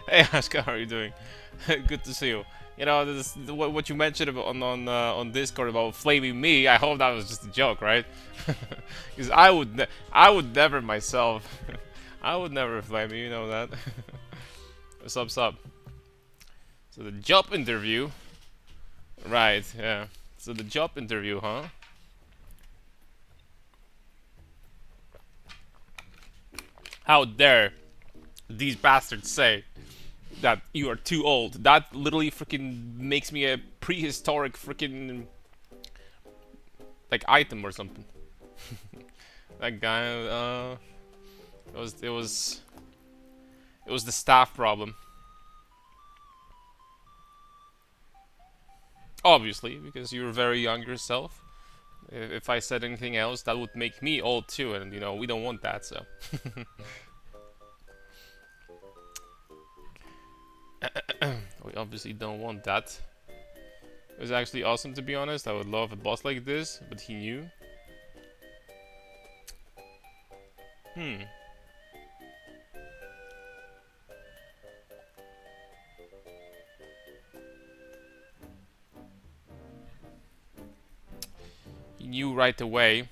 Hey Aska, how are you doing? Good to see you. You know, what you mentioned about on Discord about flaming me. I hope that was just a joke, right? Because I would never myself. I would never flame you. You know that. What's up, sup? So the job interview, right? Yeah. So the job interview, huh? How dare these bastards say that you are too old? That literally freaking makes me a prehistoric freaking like item or something. That guy, it was the staff problem. Obviously, because you're very young yourself. If I said anything else, that would make me old too, and you know we don't want that. So we obviously don't want that. It was actually awesome, to be honest. I would love a boss like this, but he knew. Hmm. He knew right away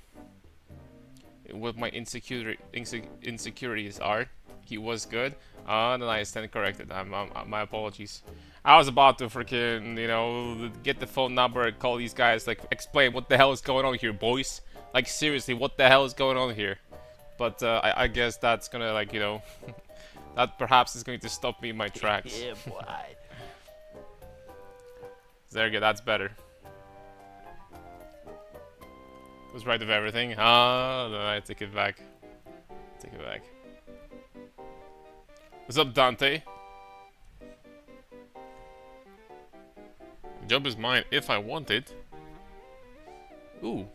what my insecurities are. He was good. Then I stand corrected. My apologies. I was about to freaking, you know, get the phone number and call these guys, like, explain what the hell is going on here, boys. Like, seriously, what the hell is going on here? But I guess that's gonna, like, you know, that perhaps is going to stop me in my tracks. Yeah, boy. There you go, that's better. Was right of everything. Ah, no, I take it back. Take it back. What's up, Dante? The job is mine if I want it. Ooh.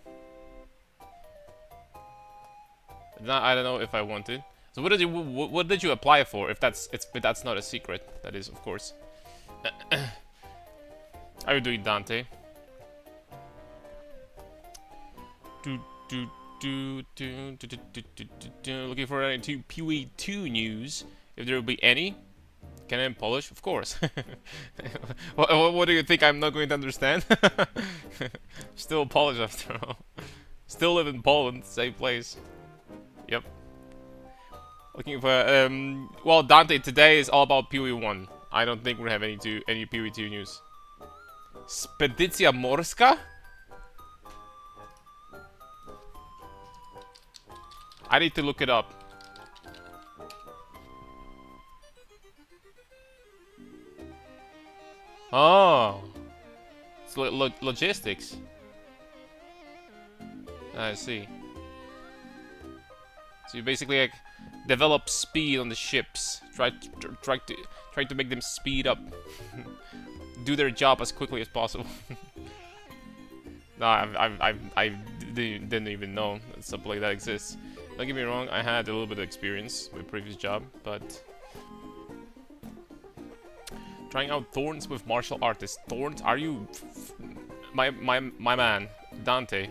I don't know if I want it. So what did you apply for? If that's not a secret, that is, of course. How are you doing, Dante? Looking for any PoE 2 news, if there will be any. Can I polish? Of course. What do you think? I'm not going to understand? Still Polish after all. Still live in Poland, same place. Yep. Looking for well, Dante, today is all about PoE 1. I don't think we have any PoE 2 news. Spedycja Morska? I need to look it up. Oh, it's logistics. I see. So you basically like develop speed on the ships. Try to make them speed up. Do their job as quickly as possible. No, I didn't even know that something like that exists. Don't get me wrong, I had a little bit of experience with previous job, but trying out thorns with martial artists. Thorns? Are you my man, Dante?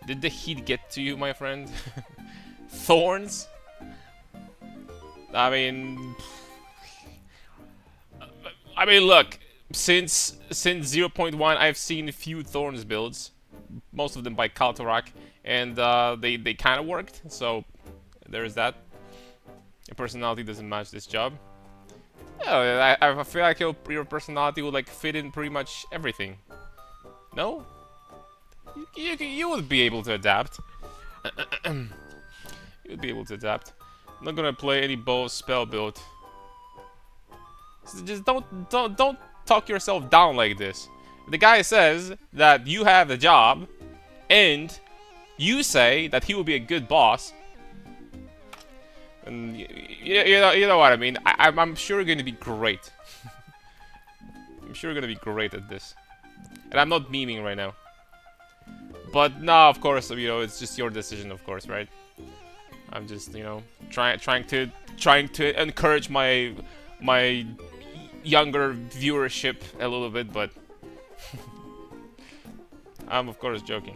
Did the heat get to you, my friend? Thorns? I mean, look. Since 0.1, I've seen a few thorns builds, most of them by Kaltorak, and they kind of worked. So there is that. Your personality doesn't match this job. Yeah, I feel like your personality would like fit in pretty much everything. No? You would be able to adapt. You would be able to adapt. I'm not gonna play any bow spell build. So just don't talk yourself down like this. The guy says that you have a job, and you say that he will be a good boss. And you know what I mean. I'm sure you're going to be great. I'm sure you're going to be great at this. And I'm not memeing right now. But no, of course, you know, it's just your decision, of course, right? I'm just, you know, trying to encourage my younger viewership a little bit, but I'm of course joking.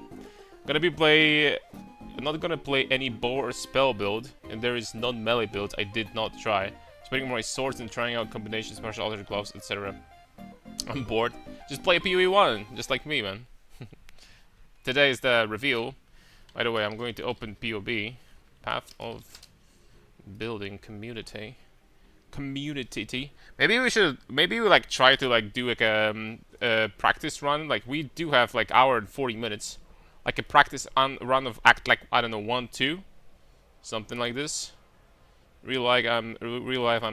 I'm not gonna play any bow or spell build, and there is non-melee build I did not try. Spinning my swords and trying out combinations, martial arts, gloves, etc. I'm bored. Just play PoE 1, just like me, man. Today is the reveal. By the way, I'm going to open POB. Path of Building Community. Maybe we like try to like do like a practice run. Like we do have like hour and 40 minutes. Like a practice run of act like, I don't know, 1, 2. Something like this. Real life, I'm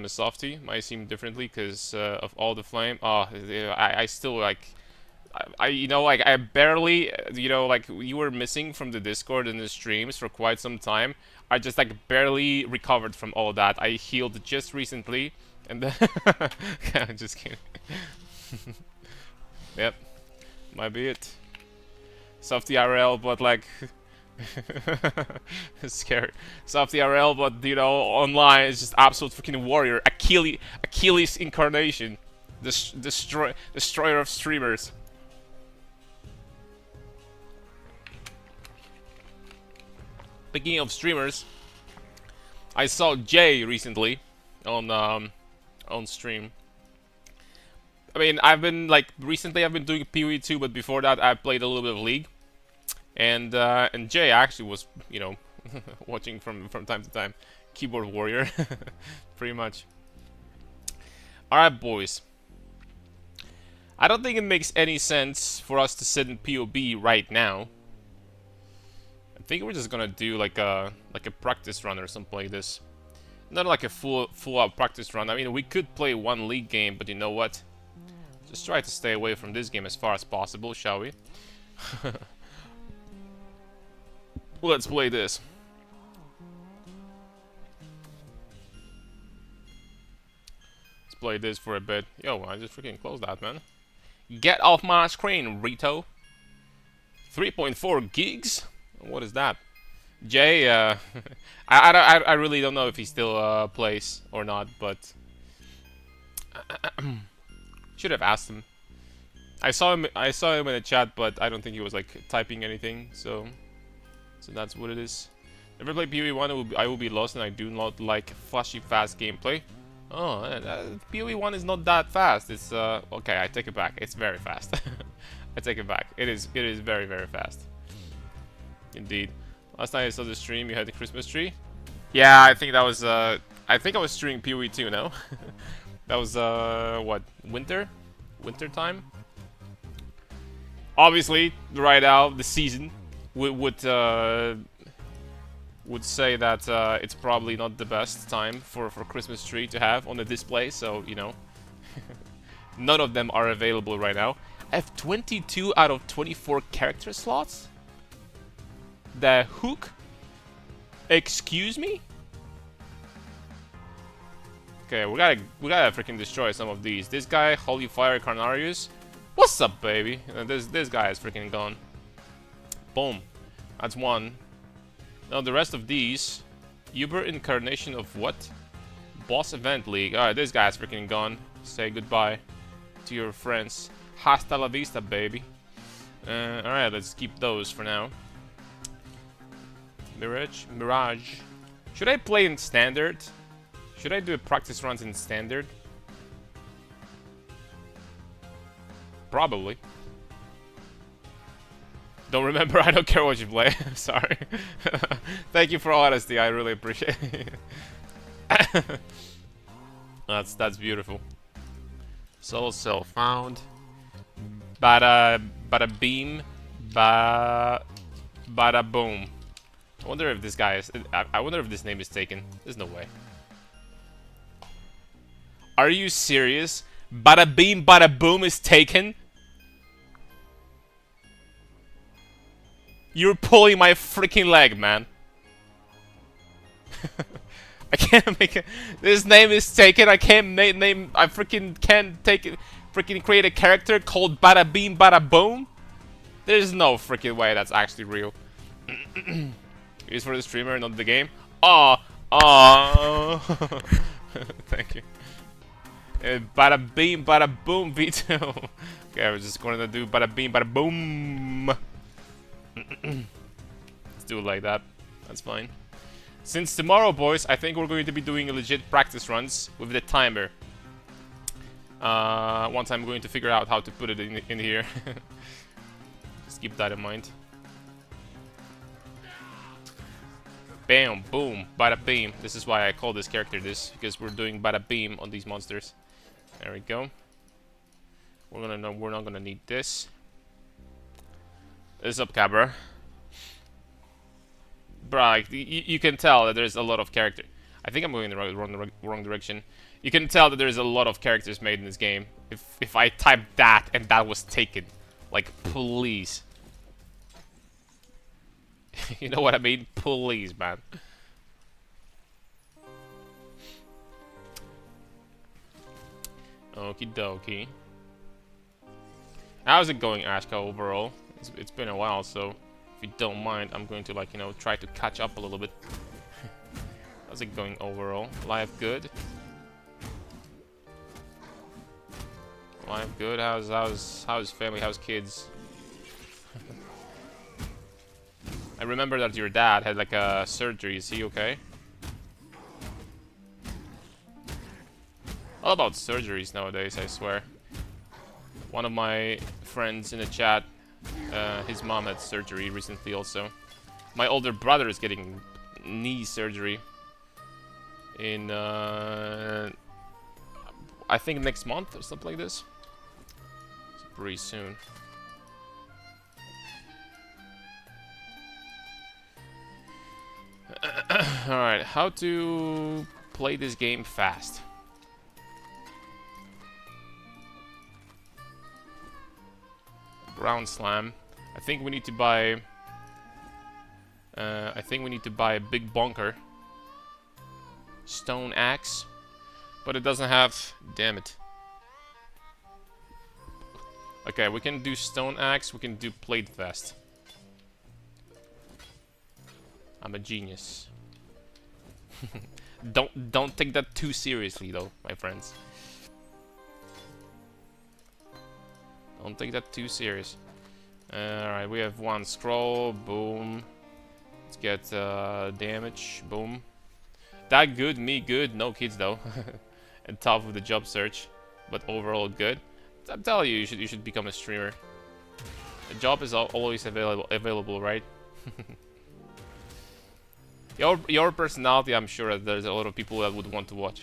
a softie. Might seem differently because of all the flame. Oh, I still like, you know, like I barely, you know, like you were missing from the Discord and the streams for quite some time. I just like barely recovered from all that. I healed just recently, and then I'm just kidding. Yep, might be it. Softie IRL, but like. It's scary. Softie IRL, but you know, online is just absolute freaking warrior. Achilles incarnation. Destroyer of streamers. Speaking of streamers, I saw Jay recently on stream. I mean, recently I've been doing PoE 2, but before that I played a little bit of League. And Jay actually was, you know, watching from time to time. Keyboard warrior, pretty much. Alright, boys. I don't think it makes any sense for us to sit in POB right now. I think we're just gonna do like a practice run or something like this. Not like a full out practice run. I mean, we could play one League game, but you know what? Just try to stay away from this game as far as possible, shall we? Let's play this. Let's play this for a bit. Yo, I just freaking closed that, man. Get off my screen, Rito. 3.4 gigs? What is that? Jay, I really don't know if he still plays or not, but should have asked him. I saw him in the chat, but I don't think he was like typing anything, so that's what it is. Never played PoE 1, I will be lost, and I do not like flashy fast gameplay. Oh, PoE 1 is not that fast. It's okay, I take it back. It's very fast. I take it back. It is very, very fast. Indeed. Last night I saw the stream, you had the Christmas tree. Yeah, I think that was I think I was streaming PoE 2, no? That was what, winter time? Obviously, right now the season would say that it's probably not the best time for Christmas tree to have on the display, so you know, none of them are available right now. I have 22 out of 24 character slots. The hook? Excuse me? Okay, we gotta freaking destroy some of these. This guy, Holy Fire Carnarius. What's up, baby? This guy is freaking gone. Boom. That's one. Now the rest of these. Uber Incarnation of what? Boss Event League. Alright, this guy's freaking gone. Say goodbye to your friends. Hasta la vista, baby. Alright, let's keep those for now. Mirage. Should I play in standard? Should I do a practice runs in standard? Probably. Don't remember, I don't care what you play. Sorry. Thank you for honesty, I really appreciate it. That's beautiful. Soul cell found. Bada beam. Bada boom. I wonder if this guy is. I wonder if this name is taken. There's no way. Are you serious? Bada beam, bada boom is taken? You're pulling my freaking leg, man. I can't make it. This name is taken. I can't name. I freaking can't take it. Freaking create a character called Bada Beam Bada Boom. There's no freaking way that's actually real. It's for the streamer, not the game. Oh. Thank you. Bada Beam Bada Boom V2. Okay, I was just going to do Bada Beam Bada Boom. Let's do it like that. That's fine. Since tomorrow, boys, I think we're going to be doing legit practice runs with the timer. Once I'm going to figure out how to put it in here. Just keep that in mind. Bam, boom, bada beam. This is why I call this character this, because we're doing bada beam on these monsters. There we go. We're not gonna need this. What's up, Cabra? Bruh, you can tell that there's a lot of character. I think I'm going in the wrong direction. You can tell that there's a lot of characters made in this game. If I typed that and that was taken, like, please. You know what I mean? Please, man. Okie dokie. How's it going, Ashka, overall? It's been a while, so if you don't mind, I'm going to, like, you know, try to catch up a little bit. How's it going overall? Life good? Life good? How's family? How's kids? I remember that your dad had like a surgery. Is he okay? All about surgeries nowadays, I swear. One of my friends in the chat, his mom had surgery recently also. My older brother is getting knee surgery in, I think next month or something like this. It's pretty soon. Alright, how to play this game fast. Ground slam. I think we need to buy a big bonker. Stone axe. But it doesn't have, damn it. Okay, we can do stone axe, we can do plate vest. I'm a genius. Don't take that too seriously though, my friends. Don't take that too serious. Alright, we have one scroll, boom. Let's get damage, boom. That good, me good, no kids though. And top of the job search, but overall good. I'm telling you, you should become a streamer. A job is always available, right? Your personality, I'm sure that there's a lot of people that would want to watch.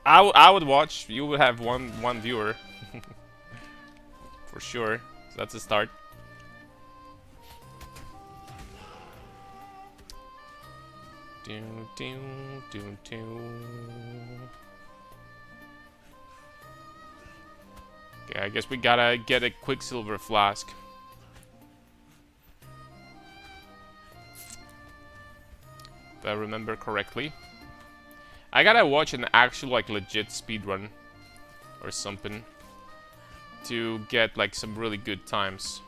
I would watch. You would have one viewer, for sure. So that's a start. Okay, I guess we gotta get a Quicksilver flask. If I remember correctly. I gotta watch an actual, like, legit speedrun or something to get, like, some really good times.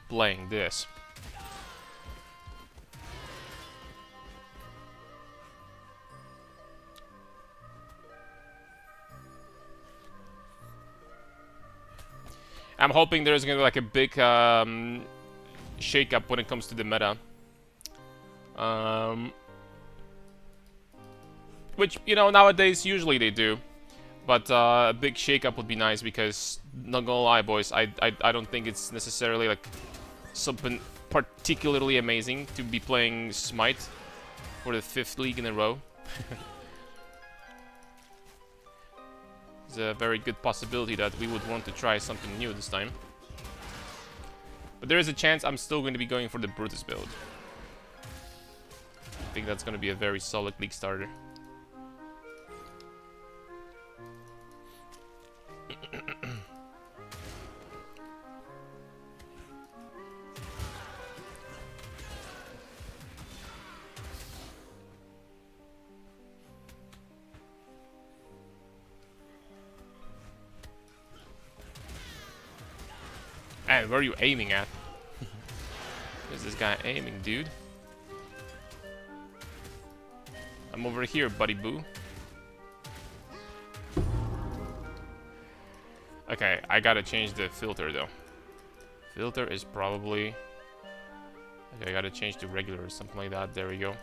Playing this. I'm hoping there's gonna be like a big shake-up when it comes to the meta. Which, you know, nowadays usually they do. But a big shake-up would be nice because, not gonna lie, boys, I don't think it's necessarily like something particularly amazing to be playing Smite for the 5th league in a row. There's a very good possibility that we would want to try something new this time. But there is a chance I'm still going to be going for the Brutus build. I think that's going to be a very solid league starter. Man, where are you aiming at? Where's this guy aiming, dude? I'm over here, buddy boo. Okay, I gotta change the filter though. Filter is probably... Okay, I gotta change to regular or something like that. There we go.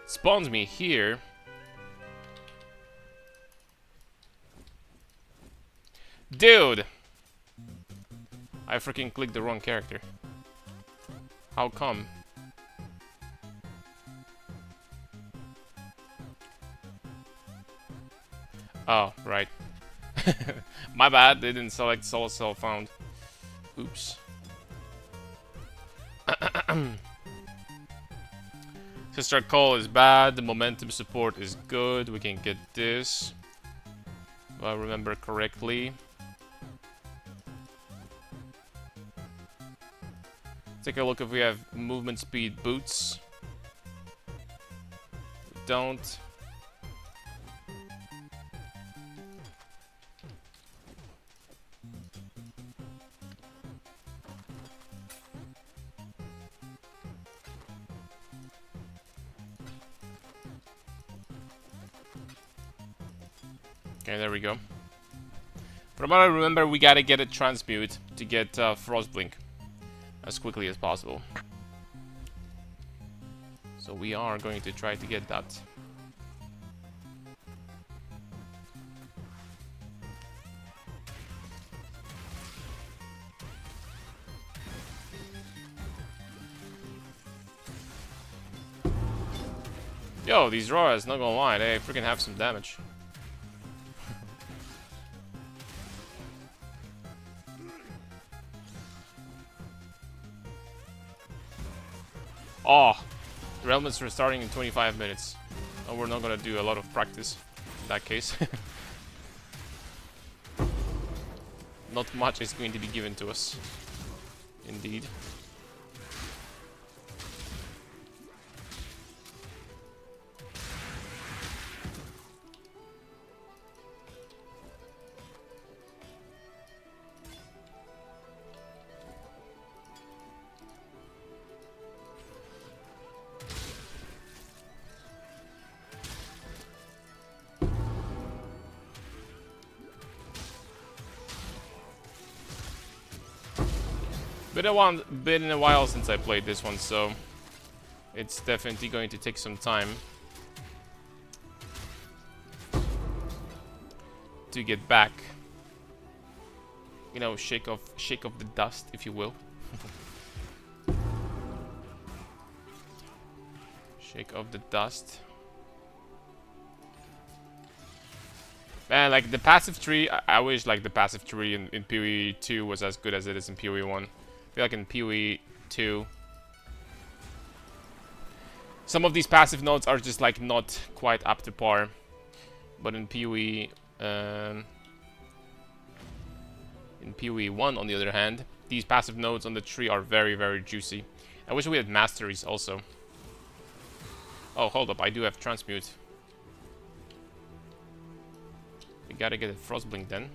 Spawns me here. Dude! I freaking clicked the wrong character. How come? Oh, right. My bad, they didn't select Soul Cell Found. Oops. Sister Call is bad, the momentum support is good, we can get this. If I remember correctly. Take a look if we have movement speed boots. Don't. Okay, there we go. From what I remember, we gotta get a transmute to get Frostblink as quickly as possible. So we are going to try to get that. Yo, these Roras, not gonna lie, they freaking have some damage. Oh, the elements are starting in 25 minutes. And we're not gonna do a lot of practice in that case. Not much is going to be given to us. Indeed. Been a while since I played this one, so it's definitely going to take some time to get back. You know, shake off the dust, if you will. Shake off the dust. Man, like the passive tree, I wish like the passive tree in PoE 2 was as good as it is in PoE 1. I feel like in PoE 2, some of these passive nodes are just like not quite up to par. But in PoE 1, on the other hand, these passive nodes on the tree are very, very juicy. I wish we had masteries also. Oh, hold up, I do have transmute. We gotta get a Frostblink then.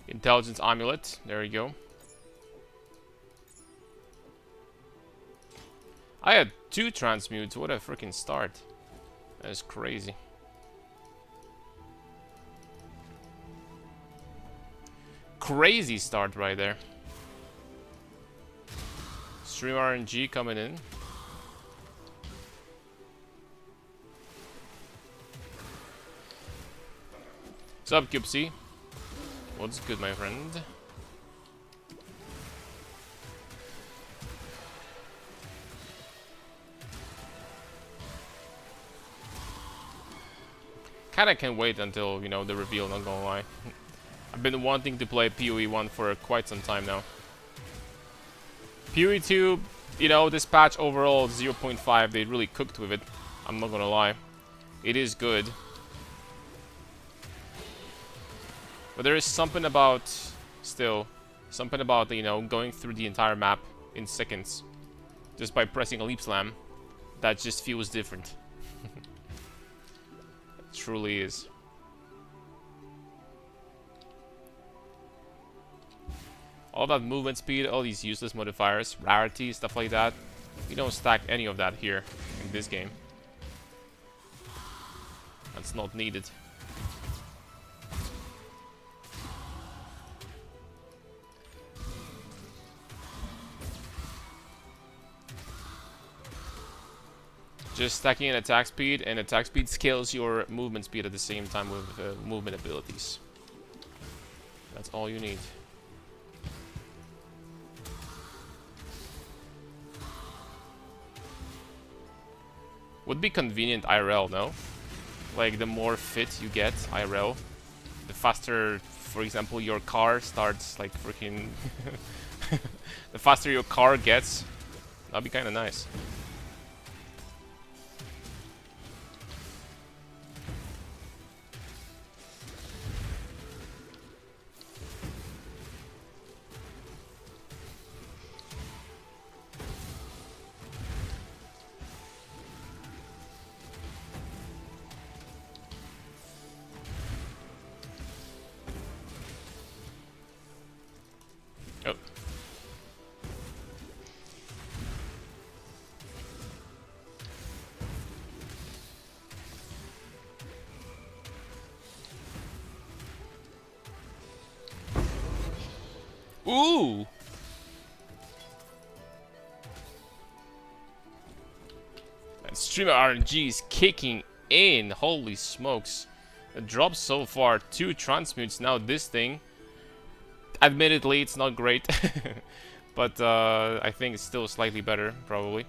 Intelligence Amulet, there you go. I had 2 transmutes, what a freaking start. That is crazy. Crazy start right there. Stream RNG coming in. What's up, Cubesy? What's good, my friend? Kinda can wait until, you know, the reveal, not gonna lie. I've been wanting to play PoE 1 for quite some time now. PoE 2, you know, this patch overall 0.5, they really cooked with it. I'm not gonna lie. It is good. But there is something about, still, something about, you know, going through the entire map in seconds just by pressing a leap slam that just feels different. It truly is. All that movement speed, all these useless modifiers, rarity, stuff like that, we don't stack any of that here in this game. That's not needed. Just stacking an attack speed, and attack speed scales your movement speed at the same time with movement abilities. That's all you need. Would be convenient IRL, no? Like, the more fit you get IRL, the faster, for example, your car starts, like, freaking... the faster your car gets, that'd be kind of nice. Ooh! And streamer RNG is kicking in. Holy smokes. The drop so far, 2 transmutes. Now this thing. Admittedly, it's not great. But I think it's still slightly better, probably.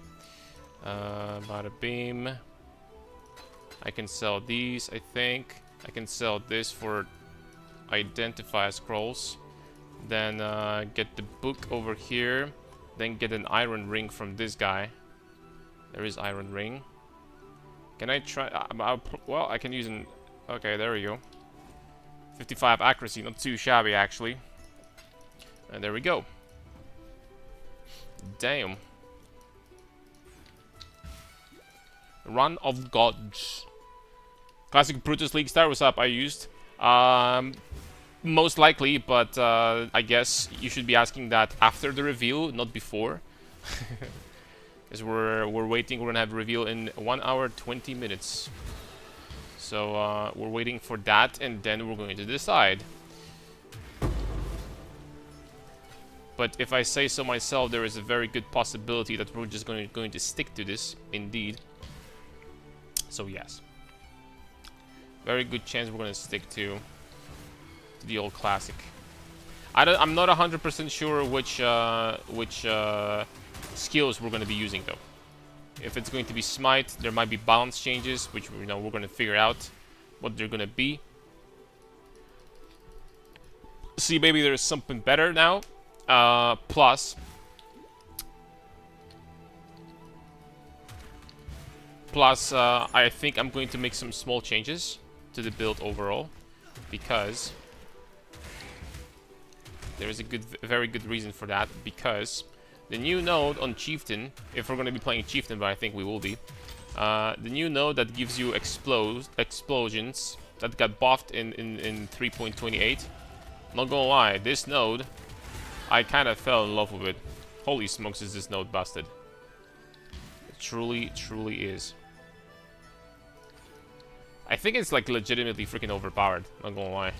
Bada beam. I can sell these, I think. I can sell this for identify scrolls. Then get the book over here. Then get an iron ring from this guy. There is iron ring. Can I try? Well, I can use an... Okay, there we go. 55 accuracy, not too shabby actually. And there we go. Damn. Run of Gods. Classic Brutus League Star, what's up? I used. Most likely, but I guess you should be asking that after the reveal, not before. Because we're waiting, we're gonna have a reveal in 1 hour 20 minutes. So we're waiting for that, and then we're going to decide. But if I say so myself, there is a very good possibility that we're just going to stick to this, indeed. So yes, very good chance we're going to stick to the old classic. I'm not 100% sure which skills we're going to be using though. If it's going to be smite, there might be balance changes, which we're going to figure out what they're going to be. See, maybe there's something better now. Plus, I think I'm going to make some small changes to the build overall, because there is a very good reason for that. Because the new node on Chieftain, if we're going to be playing Chieftain, but I think we will be, the new node that gives you explosions that got buffed in 3.28. Not gonna lie, this node, I kind of fell in love with it. Holy smokes, is this node busted. It truly, truly is. I think it's like legitimately freaking overpowered, not gonna lie.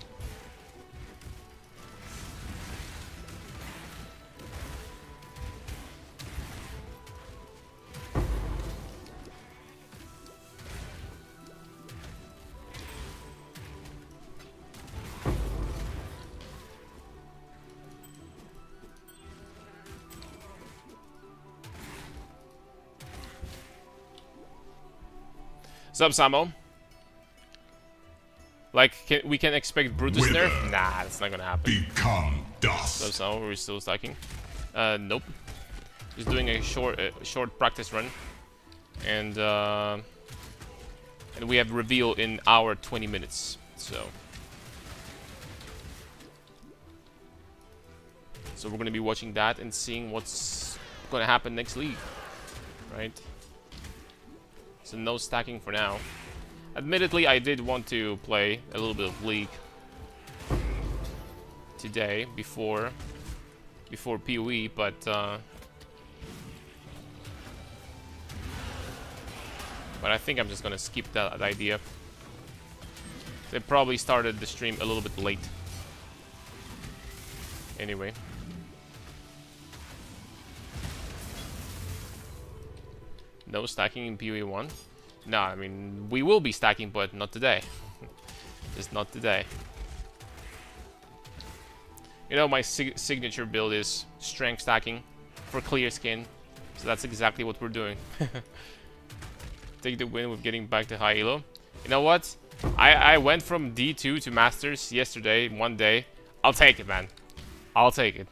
Sup, Samo? Like, we can expect Brutus nerf? Nah, that's not gonna happen. Become dust. So, Samo, we're still stacking. Nope. Just doing a short practice run, and and we have reveal in our 20 minutes. So we're gonna be watching that and seeing what's gonna happen next league, right? So no stacking for now. Admittedly, I did want to play a little bit of League today before PoE, but I think I'm just gonna skip that idea. They probably started the stream a little bit late. Anyway. No stacking in PoE 1? No, I mean, we will be stacking, but not today. Just not today. You know, my signature build is strength stacking for clear skin. So that's exactly what we're doing. Take the win with getting back to high elo. You know what? I went from D2 to Masters yesterday, one day. I'll take it, man. I'll take it.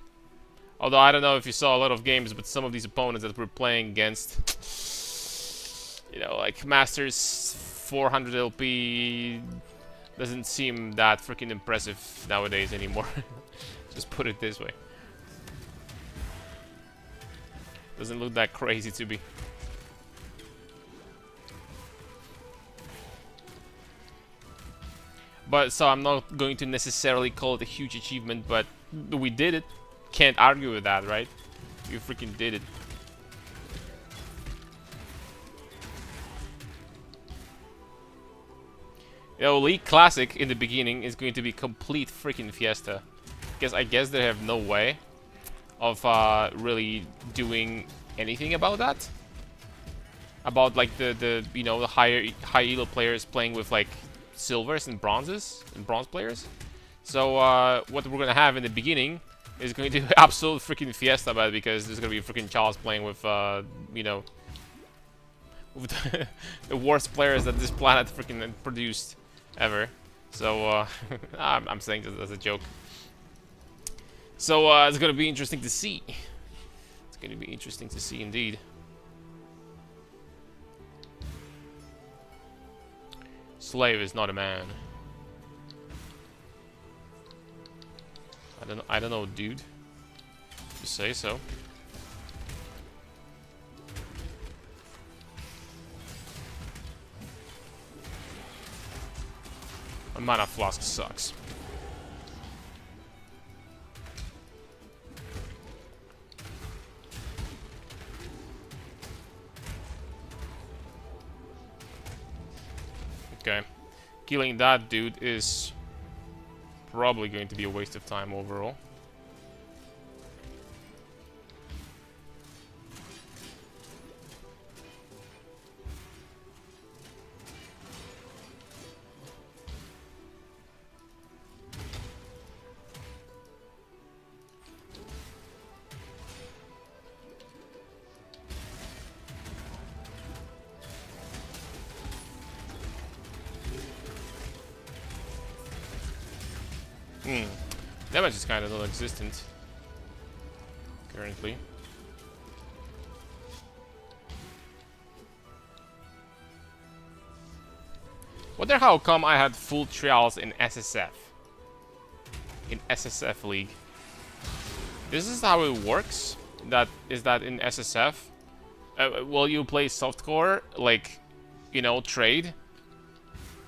Although I don't know if you saw a lot of games, but some of these opponents that we're playing against, you know, like Masters 400 LP doesn't seem that freaking impressive nowadays anymore. Just put it this way. Doesn't look that crazy to me. But so I'm not going to necessarily call it a huge achievement, but we did it. Can't argue with that, right? You freaking did it. You know, League Classic in the beginning is going to be complete freaking fiesta. Because I guess they have no way of really doing anything about that. About like the you know, the high elo players playing with like silvers and bronze players. So what we're gonna have in the beginning is going to be absolute freaking fiesta about it, because there's gonna be freaking Charles playing with you know, with the worst players that this planet freaking produced ever. So I'm saying this as a joke. So it's gonna be interesting to see. It's gonna be interesting to see indeed. Slave is not a man. I don't know, dude. You say so. A mana flask sucks. Okay. Killing that dude is probably going to be a waste of time overall. Damage is kind of non-existent currently. Wonder how come I had full trials in SSF. In SSF League. This is how it works. That in SSF. Well, you play softcore, like, you know, trade.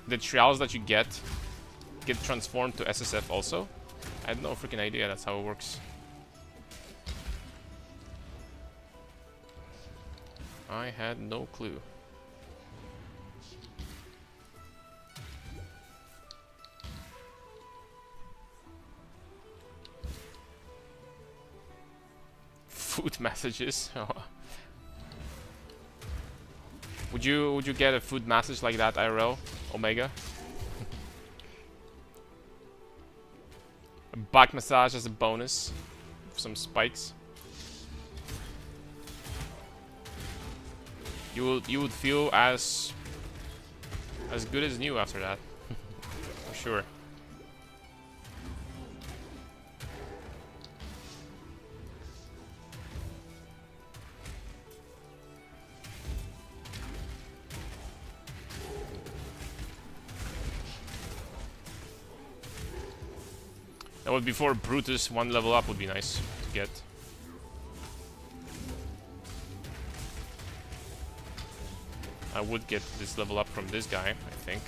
The trials that you get transformed to SSF also. I had no freaking idea that's how it works. I had no clue. Food messages. Would you get a food message like that, IRL, Omega? A back massage as a bonus. Some spikes. You would feel as good as new after that. For sure. That would before Brutus, 1 level up would be nice to get. I would get this level up from this guy, I think.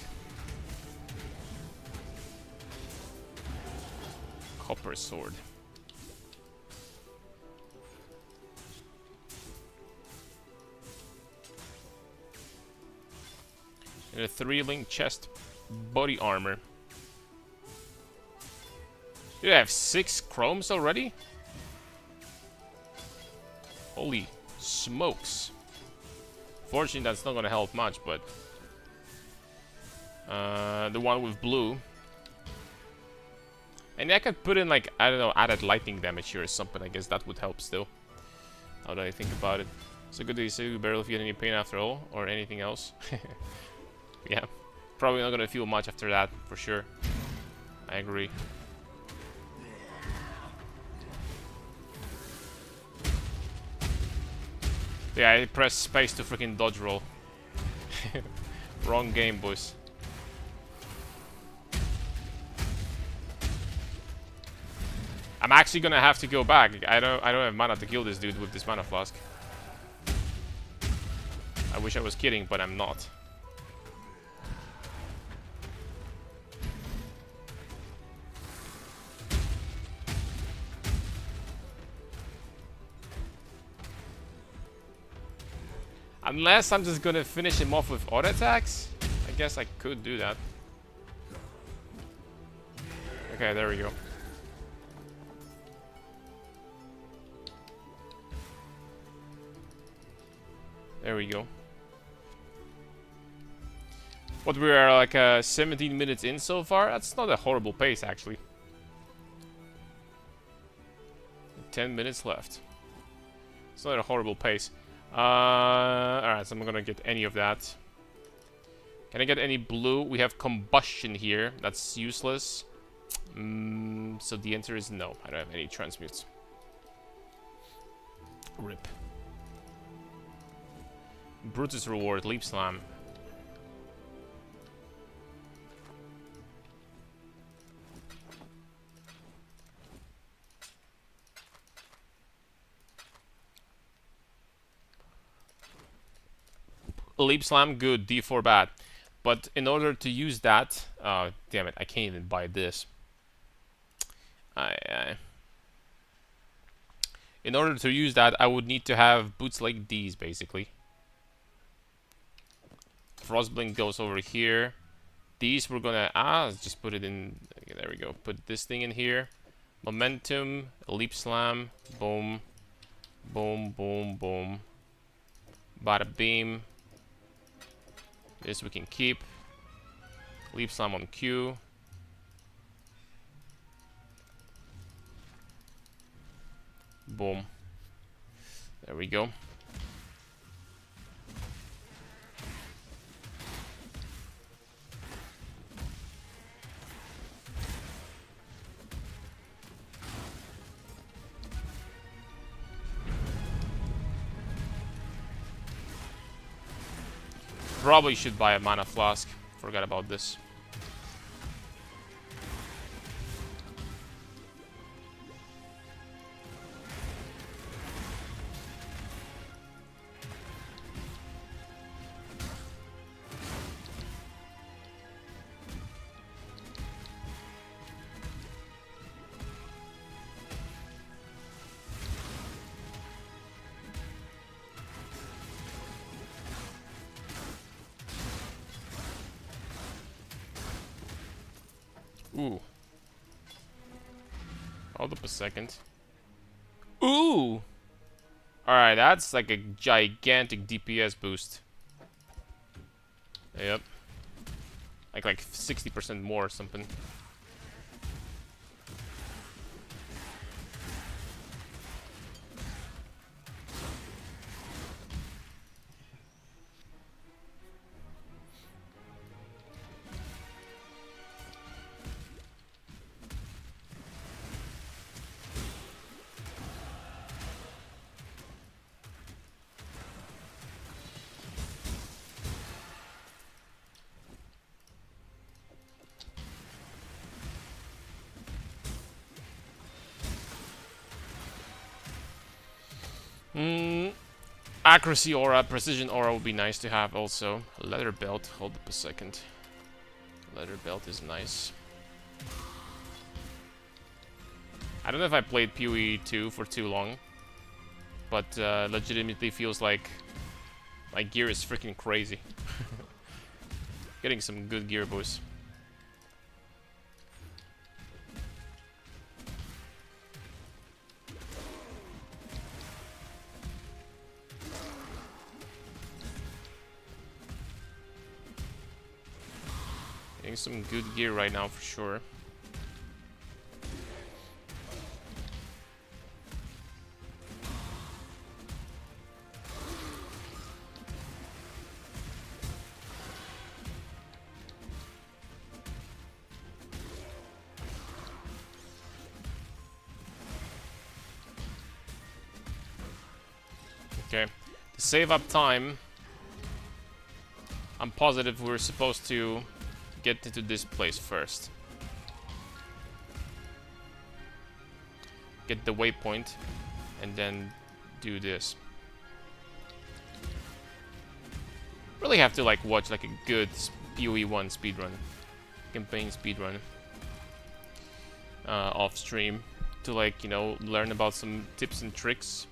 Copper sword. And a 3-link chest body armor. Dude, I have 6 chromes already? Holy smokes. Fortunately, that's not gonna help much, but... the one with blue. And I could put in, like, I don't know, added lightning damage here or something. I guess that would help still. Now that I think about it. So good that you say you barely feel any pain after all, or anything else. Yeah, probably not gonna feel much after that, for sure. I agree. Yeah, I pressed space to freaking dodge roll. Wrong game, boys. I'm actually gonna have to go back. I don't have mana to kill this dude with this mana flask. I wish I was kidding, but I'm not. Unless I'm just gonna finish him off with auto attacks. I guess I could do that. Okay, there we go. There we go. What, we are like 17 minutes in so far? That's not a horrible pace, actually. 10 minutes left. It's not a horrible pace. Alright, so I'm gonna get any of that. Can I get any blue? We have combustion here. That's useless. So the answer is no. I don't have any transmutes. RIP. Brutus reward, leap slam. Leap slam, good. D4 bad. But in order to use that, damn it, I can't even buy this. In order to use that, I would need to have boots like these, basically. Frostblink goes over here. These we're gonna let's just put it in. Okay, there we go. Put this thing in here. Momentum, leap slam, boom, boom, boom, boom. Bada beam. This we can keep. Leap slam on Q. Boom. There we go. Probably should buy a mana flask. Forgot about this. Ooh. Hold up a second. Ooh! Alright, that's like a gigantic DPS boost. Yep. Like 60% more or something. Mm, accuracy aura, precision aura would be nice to have also. Leather belt, hold up a second. Leather belt is nice. I don't know if I played PoE 2 for too long, but legitimately feels like my gear is freaking crazy. Getting some good gear boosts. Getting some good gear right now for sure. Okay, to save up time, I'm positive we're supposed to get into this place first. Get the waypoint, and then do this. Really have to like watch like a good PoE 1 speedrun, campaign speedrun, off stream to like, you know, learn about some tips and tricks.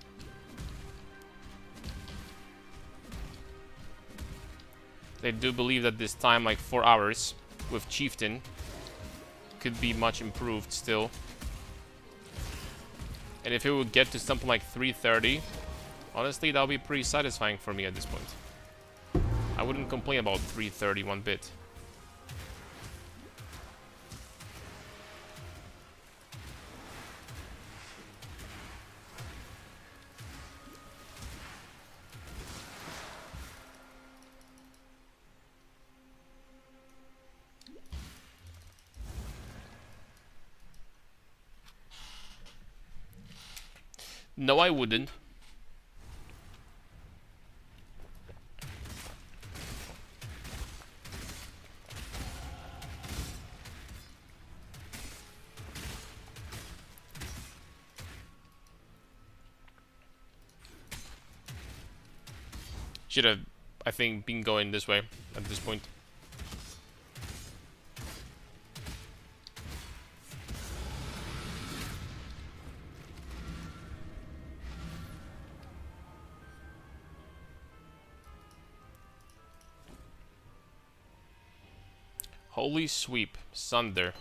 They do believe that this time, like 4 hours with Chieftain, could be much improved still. And if it would get to something like 3:30, honestly, that would be pretty satisfying for me at this point. I wouldn't complain about 3:30 one bit. No, I wouldn't. Should have, I think, been going this way at this point. Holy sweep, Sunder.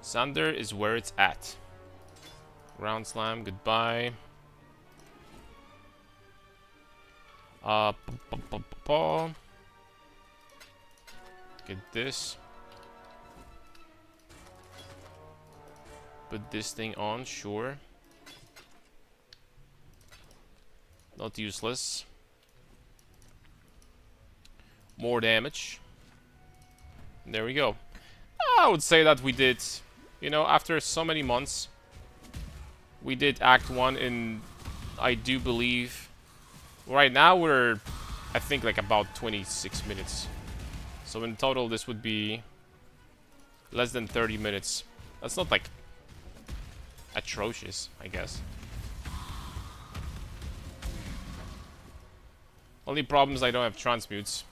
Sunder is where it's at. Ground slam, goodbye. Get this. Put this thing on, sure. Not useless. More damage. There we go. I would say that we did, you know, after so many months, we did Act 1 in, I do believe, right now we're, I think, like about 26 minutes. So in total, this would be less than 30 minutes. That's not, like, atrocious, I guess. Only problem is I don't have transmutes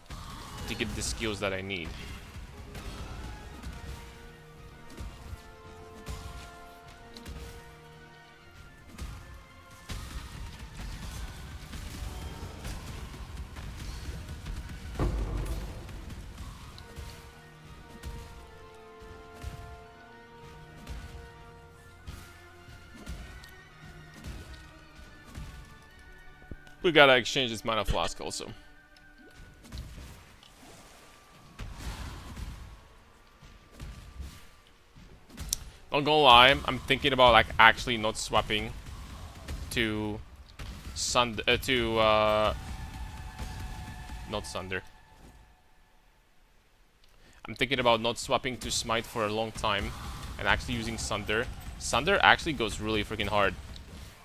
to get the skills that I need. We gotta exchange this mana flask also. Not gonna lie, I'm thinking about like actually not swapping to not Sunder. I'm thinking about not swapping to Smite for a long time and actually using Sunder. Sunder actually goes really freaking hard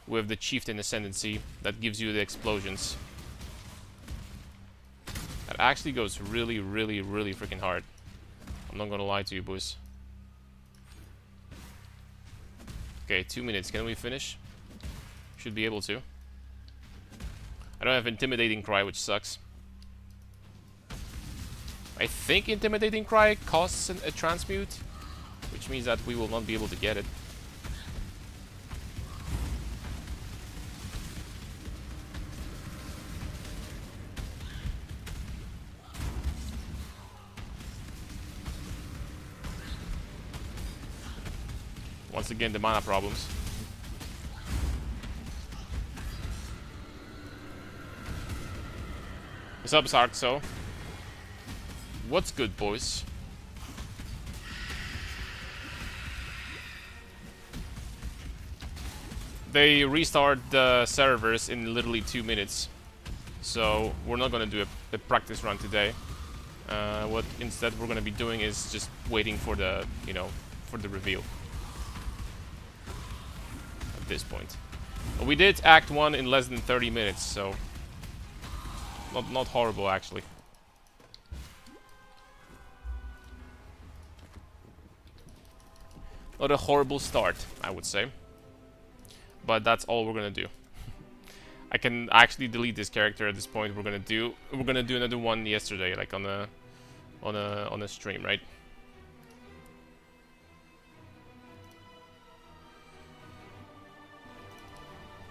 with the Chieftain Ascendancy that gives you the explosions. That actually goes really, really, really freaking hard. I'm not gonna lie to you, boys. Okay, 2 minutes. Can we finish? Should be able to. I don't have Intimidating Cry, which sucks. I think Intimidating Cry costs a transmute, which means that we will not be able to get it. Once again, the mana problems. What's up, Sarkso? What's good, boys? They restart the servers in literally 2 minutes. So we're not gonna do a practice run today. What instead we're gonna be doing is just waiting for the, you know, for the reveal. At this point. But we did Act 1 in less than 30 minutes, so not horrible actually. Not a horrible start, I would say. But that's all we're gonna do. I can actually delete this character at this point. We're gonna do another one yesterday, like on a stream, right?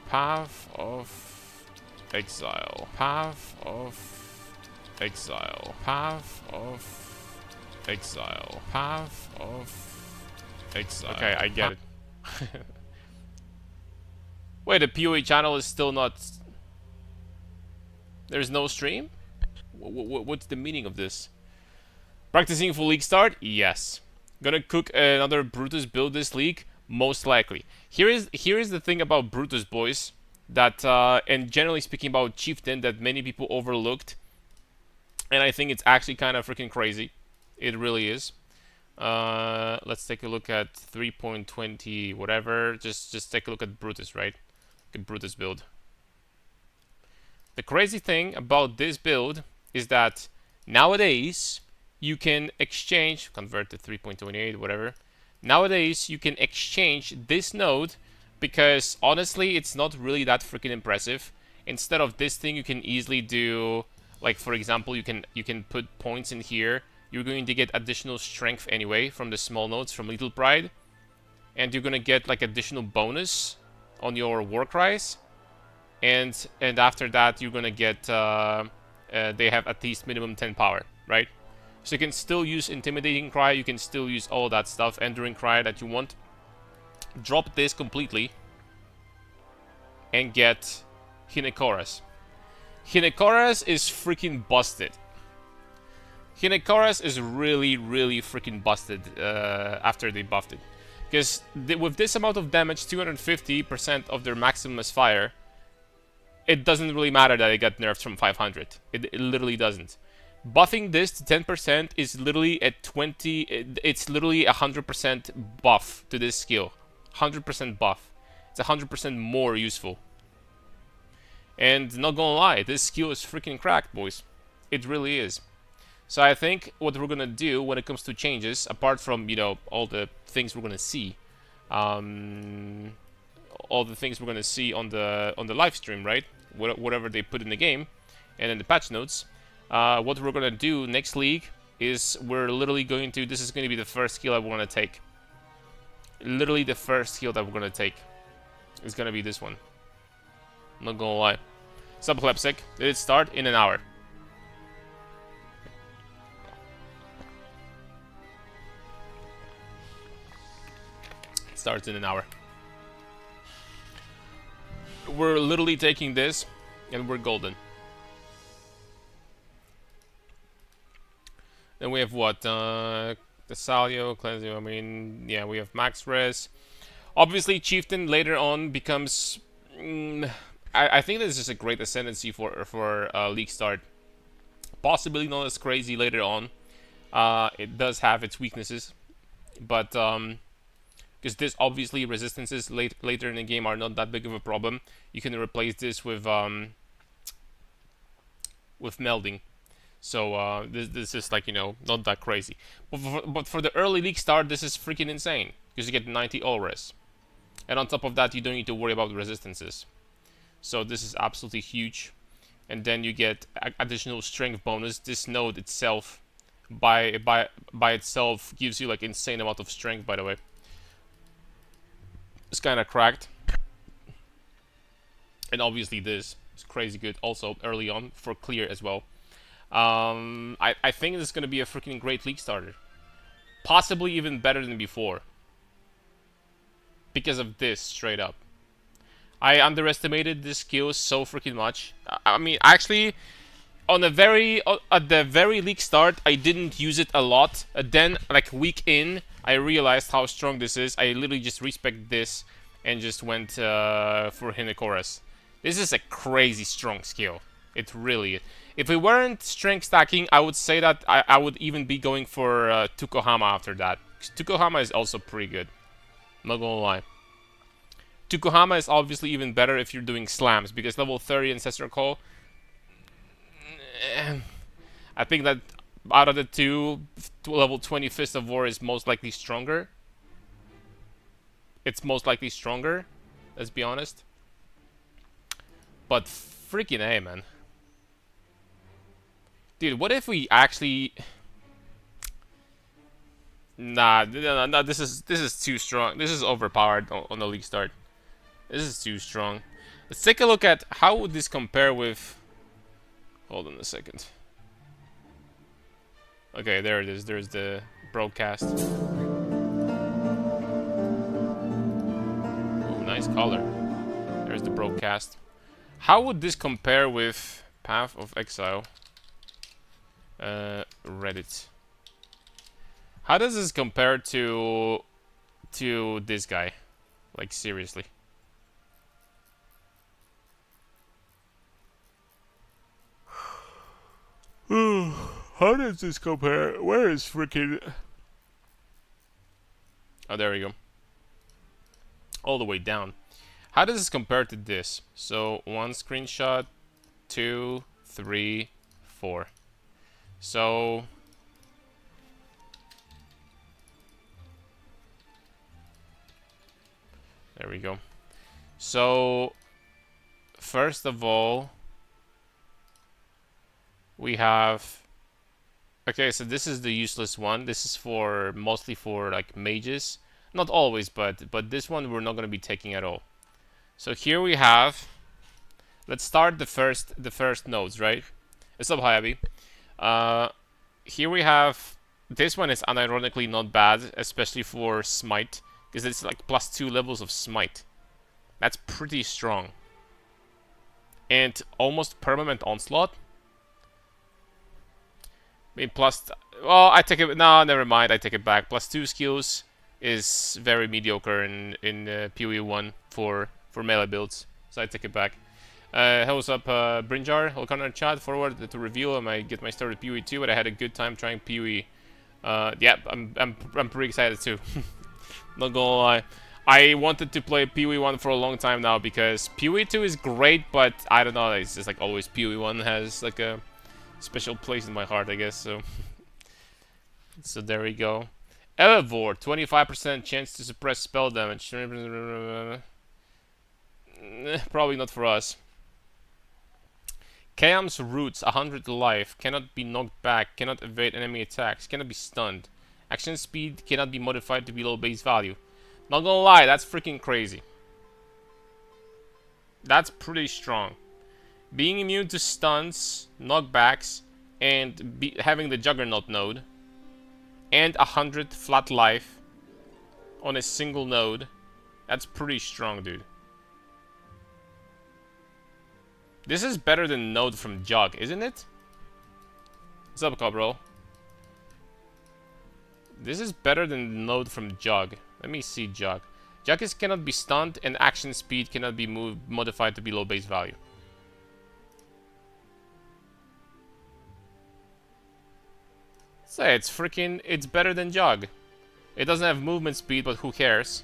Path of Exile. Path of Exile. Path of Exile. Path of Exile. Okay, I get it. Wait, the PoE channel is still not... There's no stream? What's the meaning of this? Practicing for league start? Yes. Gonna cook another Brutus build this league? Most likely. Here is the thing about Brutus, boys. That, and generally speaking about Chieftain, that many people overlooked. And I think it's actually kind of freaking crazy. It really is. Let's take a look at 3.20 whatever. Just take a look at Brutus, right? Look at Brutus build. The crazy thing about this build is that nowadays you can exchange, convert to 3.28 whatever. Nowadays you can exchange this node because honestly it's not really that freaking impressive. Instead of this thing you can easily do, like for example you can put points in here. You're going to get additional strength anyway from the small nodes from Little Pride. And you're going to get like additional bonus on your war cries. And after that you're going to get, they have at least minimum 10 power, right? So you can still use Intimidating Cry, you can still use all that stuff, Enduring Cry that you want. Drop this completely. And get Hinekoras. Hinekoras is freaking busted. Hinekoras is really freaking busted after they buffed it. Because with this amount of damage, 250% of their maximum fire, it doesn't really matter that it got nerfed from 500. It literally doesn't. Buffing this to 10% is literally at 20... It's literally 100% buff to this skill. 100% buff. It's 100% more useful. And not gonna lie, this skill is freaking cracked, boys. It really is. So I think what we're gonna do when it comes to changes, apart from, you know, all the things we're gonna see, all the things we're gonna see on the live stream, right? Whatever they put in the game, and in the patch notes. What we're gonna do next league is we're literally going to. This is going to be the first skill that we're gonna take. Literally the first skill that we're gonna take is gonna be this one. I'm not gonna lie. Subclepsic. Did it start in an hour? Starts in an hour. We're literally taking this and we're golden. Then we have what? The Salio, Cleansio, I mean, yeah, we have Max Res. Obviously, Chieftain later on becomes... I think this is a great ascendancy for League Start. Possibly not as crazy later on. It does have its weaknesses. But... because this obviously resistances later in the game are not that big of a problem. You can replace this with melding. So this is like, you know, not that crazy. But for the early league start, this is freaking insane because you get 90 all res. And on top of that, you don't need to worry about resistances. So this is absolutely huge. And then you get additional strength bonus. This node itself, by itself, gives you like insane amount of strength. By the way, it's kind of cracked. And obviously this is crazy good also early on for clear as well. I think this is gonna be a freaking great league starter, possibly even better than before, because of this straight up. I underestimated this skill so freaking much. I mean, actually, at the very league start, I didn't use it a lot. Then, like week in, I realized how strong this is. I literally just respec this and just went for Hinokoras. This is a crazy strong skill. It really is. If it weren't strength stacking, I would say that I would even be going for Tukohama after that. Tukohama is also pretty good. Not gonna lie. Tukohama is obviously even better if you're doing slams, because level 30 Ancestral Call, I think that out of the two, level 20 Fist of War is most likely stronger. It's most likely stronger, let's be honest. But freaking A, man. Dude, what if we actually... Nah, this is too strong. This is overpowered on the league start. This is too strong. Let's take a look at how would this compare with... Hold on a second. Okay, there it is. There's the broadcast. Ooh, nice color. There's the broadcast. How would this compare with Path of Exile? Reddit. How does this compare to this guy? Like, seriously. How does this compare? Where is freaking... Oh, there we go. All the way down. How does this compare to this? So, 1 screenshot, 2, 3, 4. So... There we go. So, first of all... We have... Okay, so this is the useless one. This is for mostly for like mages. Not always, but this one we're not going to be taking at all. So here we have... Let's start the first nodes, right? What's up, Hayabi? Here we have... This one is unironically not bad, especially for Smite, because it's like +2 levels of Smite. That's pretty strong. And almost permanent Onslaught. I mean, well, I take it... No, never mind, I take it back. +2 skills is very mediocre in PoE 1 for melee builds. So I take it back. Hey, what's up, Brinjar? I'll come on chat forward to reveal. I might get my start with PoE 2, but I had a good time trying PoE. Yeah, I'm pretty excited too. Not gonna lie. I wanted to play PoE 1 for a long time now, because PoE 2 is great, but I don't know, it's just like always PoE 1 has like a special place in my heart, I guess, so... So there we go. Elevore, 25% chance to suppress spell damage. Probably not for us. Kayam's Roots, 100 life, cannot be knocked back, cannot evade enemy attacks, cannot be stunned. Action speed cannot be modified to below base value. Not gonna lie, that's freaking crazy. That's pretty strong. Being immune to stuns, knockbacks, and having the Juggernaut node, and 100 flat life on a single node, that's pretty strong, dude. This is better than node from Jug, isn't it? What's up, Cabral? This is better than node from Jug. Let me see Jug. Jug cannot be stunned, and action speed cannot be modified to below base value. Say, it's better than Jug. It doesn't have movement speed, but who cares?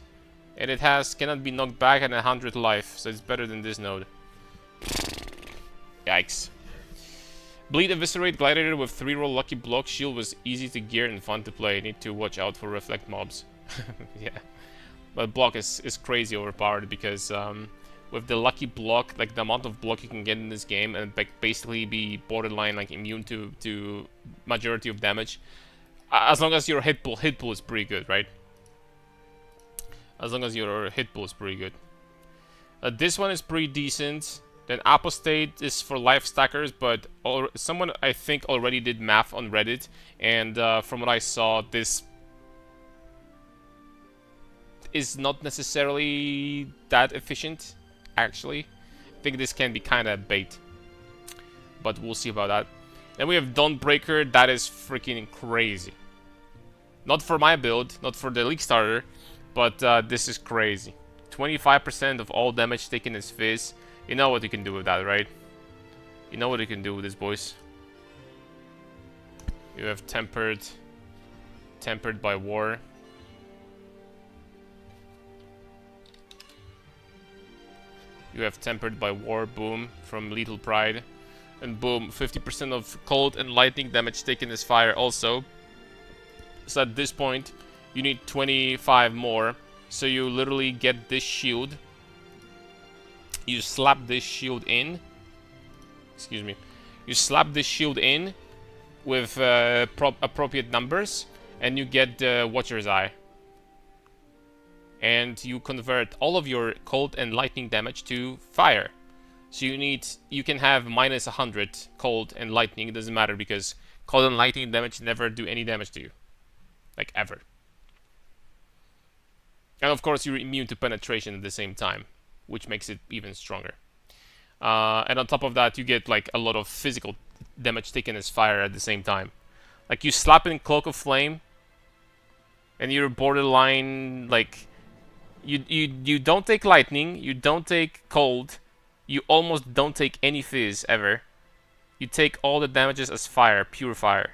And it cannot be knocked back and 100 life, so it's better than this node. Yikes. Bleed Eviscerate Gladiator with 3-roll Lucky Block Shield was easy to gear and fun to play. Need to watch out for reflect mobs. Yeah. But block is crazy overpowered because with the lucky block, like the amount of block you can get in this game and basically be borderline like immune to majority of damage, as long as your hit pool is pretty good, right? As long as your hit pool is pretty good. This one is pretty decent. Then Apostate is for life stackers, but someone I think already did math on Reddit, and from what I saw, this is not necessarily that efficient, actually. I think this can be kind of bait, but we'll see about that. Then we have Dawnbreaker. That is freaking crazy. Not for my build, not for the League Starter, but this is crazy. 25% of all damage taken is Fizz. You know what you can do with that, right? You know what you can do with this, boys. You have Tempered by War. You have Tempered by War, boom, from Lethal Pride. And boom, 50% of cold and lightning damage taken is fire also. So at this point, you need 25 more. So you literally get this shield. You slap this shield in. Excuse me. You slap this shield in with appropriate numbers, and you get the Watcher's Eye. And you convert all of your cold and lightning damage to fire. So you can have minus 100 cold and lightning. It doesn't matter because cold and lightning damage never do any damage to you, like ever. And of course, you're immune to penetration at the same time, which makes it even stronger. And on top of that, you get like a lot of physical damage taken as fire at the same time. Like you slap in Cloak of Flame, and you're borderline like you don't take lightning, you don't take cold, you almost don't take any fizz ever. You take all the damages as fire, pure fire.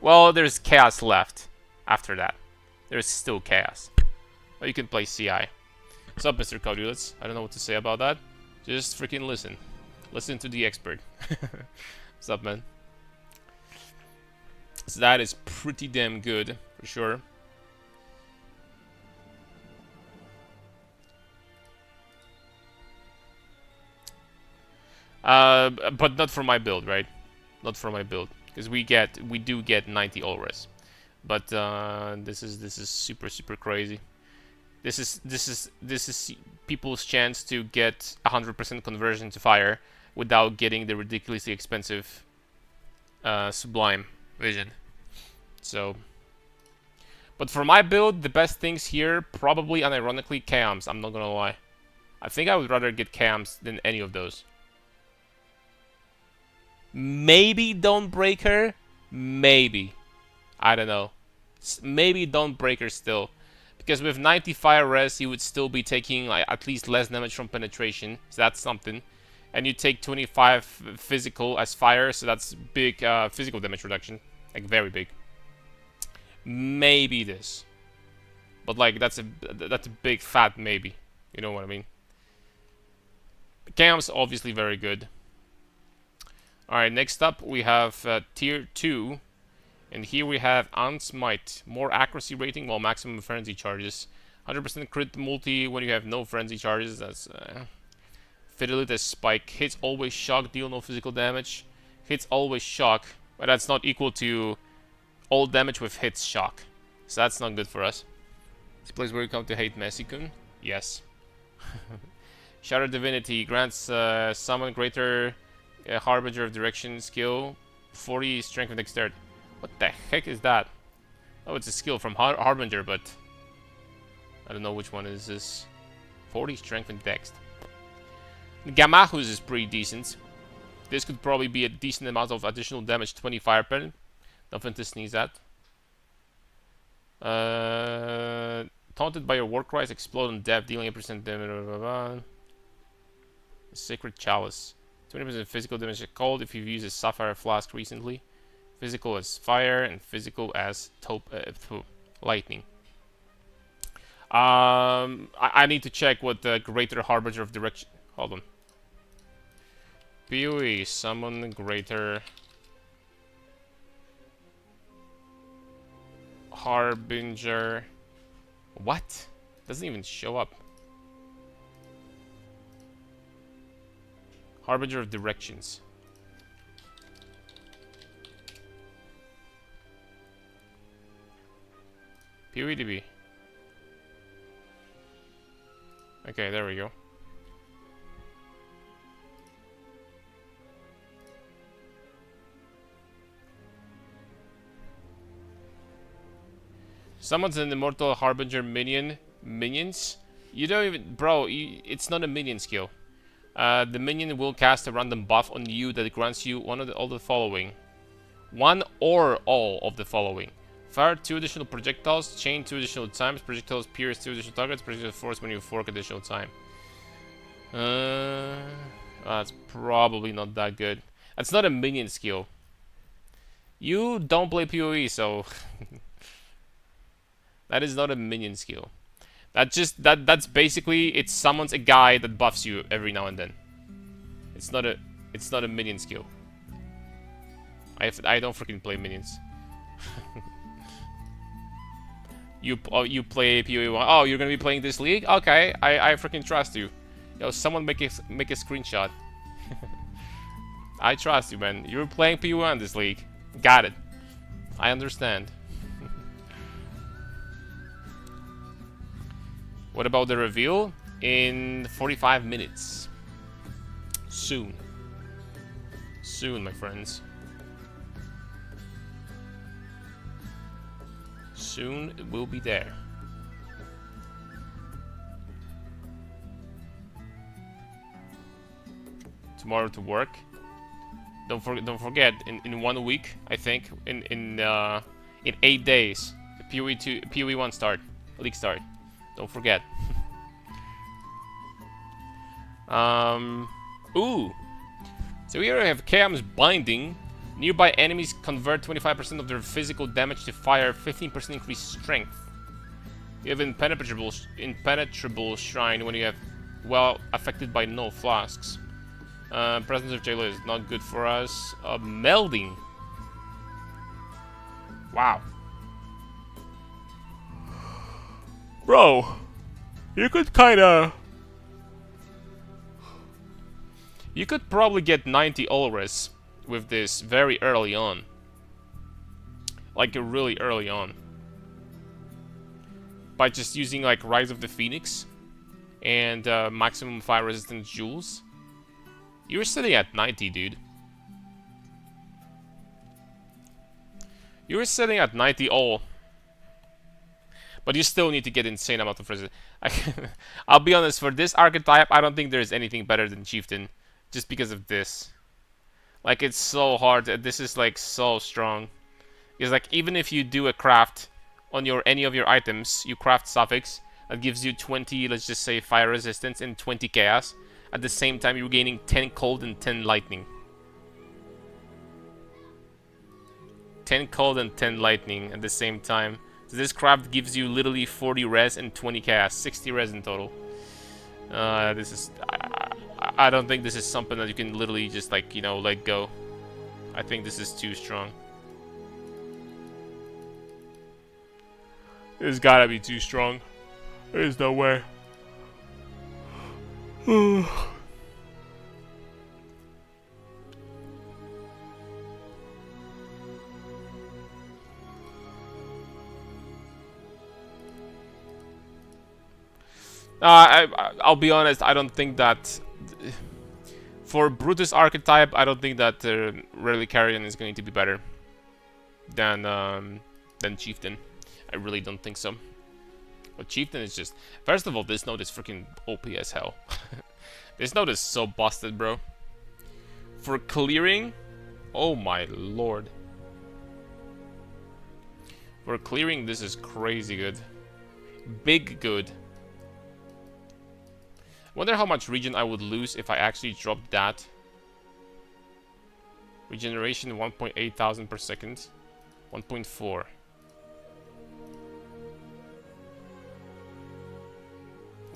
Well, there's chaos left after that. There's still chaos. But you can play CI. What's up, Mr. Codulets? I don't know what to say about that. Just freaking listen. Listen to the expert. What's up, man? So that is pretty damn good, for sure. But not for my build, right? Not for my build, because we do get 90 all res. But this is super crazy. This is people's chance to get 100% conversion to fire without getting the ridiculously expensive Sublime Vision. So, but for my build, the best things here probably, unironically, cams. I'm not gonna lie. I think I would rather get cams than any of those. Maybe Dawnbreaker, maybe. I don't know. Maybe Dawnbreaker still. Because with 90 fire res, you would still be taking like at least less damage from penetration. So that's something. And you take 25 physical as fire, so that's big physical damage reduction. Like very big. Maybe this. But like that's a big fat maybe. You know what I mean? Cam's obviously very good. Alright, next up we have tier 2. And here we have Ant's Might. More accuracy rating while maximum frenzy charges. 100% crit multi when you have no frenzy charges. That's Fidelity Spike. Hits always shock, deal no physical damage. Hits always shock, but that's not equal to all damage with hits shock. So that's not good for us. This place where you come to hate Messi-kun? Yes. Shadow Divinity grants summon greater Harbinger of Direction skill. 40 strength and dexterity. What the heck is that? Oh, it's a skill from Harbinger, but I don't know which one is this. 40 strength and dex. Gamahus is pretty decent. This could probably be a decent amount of additional damage, 20 fire pen. Nothing to sneeze at. Taunted by your war cries, explode on death, dealing 8% damage. Sacred Chalice. 20% physical damage at cold if you've used a Sapphire Flask recently. Physical as fire and physical as lightning. I need to check what the Greater Harbinger of Direction. Hold on. PoE summon Greater Harbinger. What? Doesn't even show up. Harbinger of Directions. PoE. Okay, there we go. Summons an Immortal Harbinger minions? You don't even... Bro, it's not a minion skill. The minion will cast a random buff on you that grants you one of all the following. One or all of the following. Fire 2 additional projectiles, chain 2 additional times, projectiles pierce 2 additional targets, projectile force when you fork additional time. That's probably not that good. That's not a minion skill. You don't play PoE, so... That is not a minion skill. That's basically it summons a guy that buffs you every now and then. It's not a minion skill. I don't freaking play minions. You play PoE 1. Oh, you're gonna be playing this league? Okay, I freaking trust you. Yo, someone make a screenshot. I trust you, man. You're playing PoE 1 this league. Got it. I understand. What about the reveal? In 45 minutes. Soon. Soon, my friends. Soon it will be there. Tomorrow to work. Don't forget, in 1 week, I think, in 8 days, the PoE 1 start, league start. Don't forget. Ooh. So here I have Chaos Binding. Nearby enemies convert 25% of their physical damage to fire, 15% increased strength. You have impenetrable shrine when you have affected by no flasks. Presence of Jailer is not good for us. Melding. Wow. Bro, you could probably get 90 Ulris with this very early on. Like really early on. By just using like Rise of the Phoenix and maximum fire resistance jewels. You're sitting at 90, dude. You're sitting at 90 all. But you still need to get insane amount of resistance. I'll be honest, for this archetype, I don't think there's anything better than Chieftain. Just because of this. Like, it's so hard. This is, like, so strong. Because, like, even if you do a craft on any of your items, you craft suffix, that gives you 20, let's just say, fire resistance and 20 chaos. At the same time, you're gaining 10 cold and 10 lightning. 10 cold and 10 lightning at the same time. So this craft gives you literally 40 res and 20 chaos, 60 res in total. This is... I don't think this is something that you can literally just, like, you know, let go. I think this is too strong. It's gotta be too strong. There's no way. I'll be honest, I don't think that... For Brutus archetype, I don't think that Relic Carrion is going to be better than Chieftain. I really don't think so. But Chieftain is just... First of all, this node is freaking OP as hell. This node is so busted, bro. For clearing... Oh my lord. For clearing, this is crazy good. Big good. Wonder how much regen I would lose if I actually dropped that. Regeneration 1.8 thousand per second. 1.4.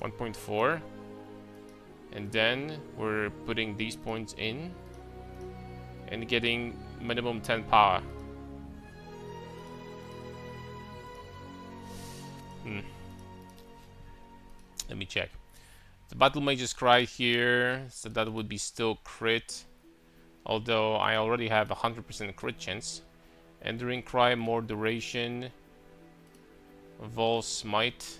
1.4. And then we're putting these points in and getting minimum 10 power. Let me check. The Battle Mage's Cry here, so that would be still crit. Although I already have 100% crit chance. Enduring Cry, more duration. Vol Smite.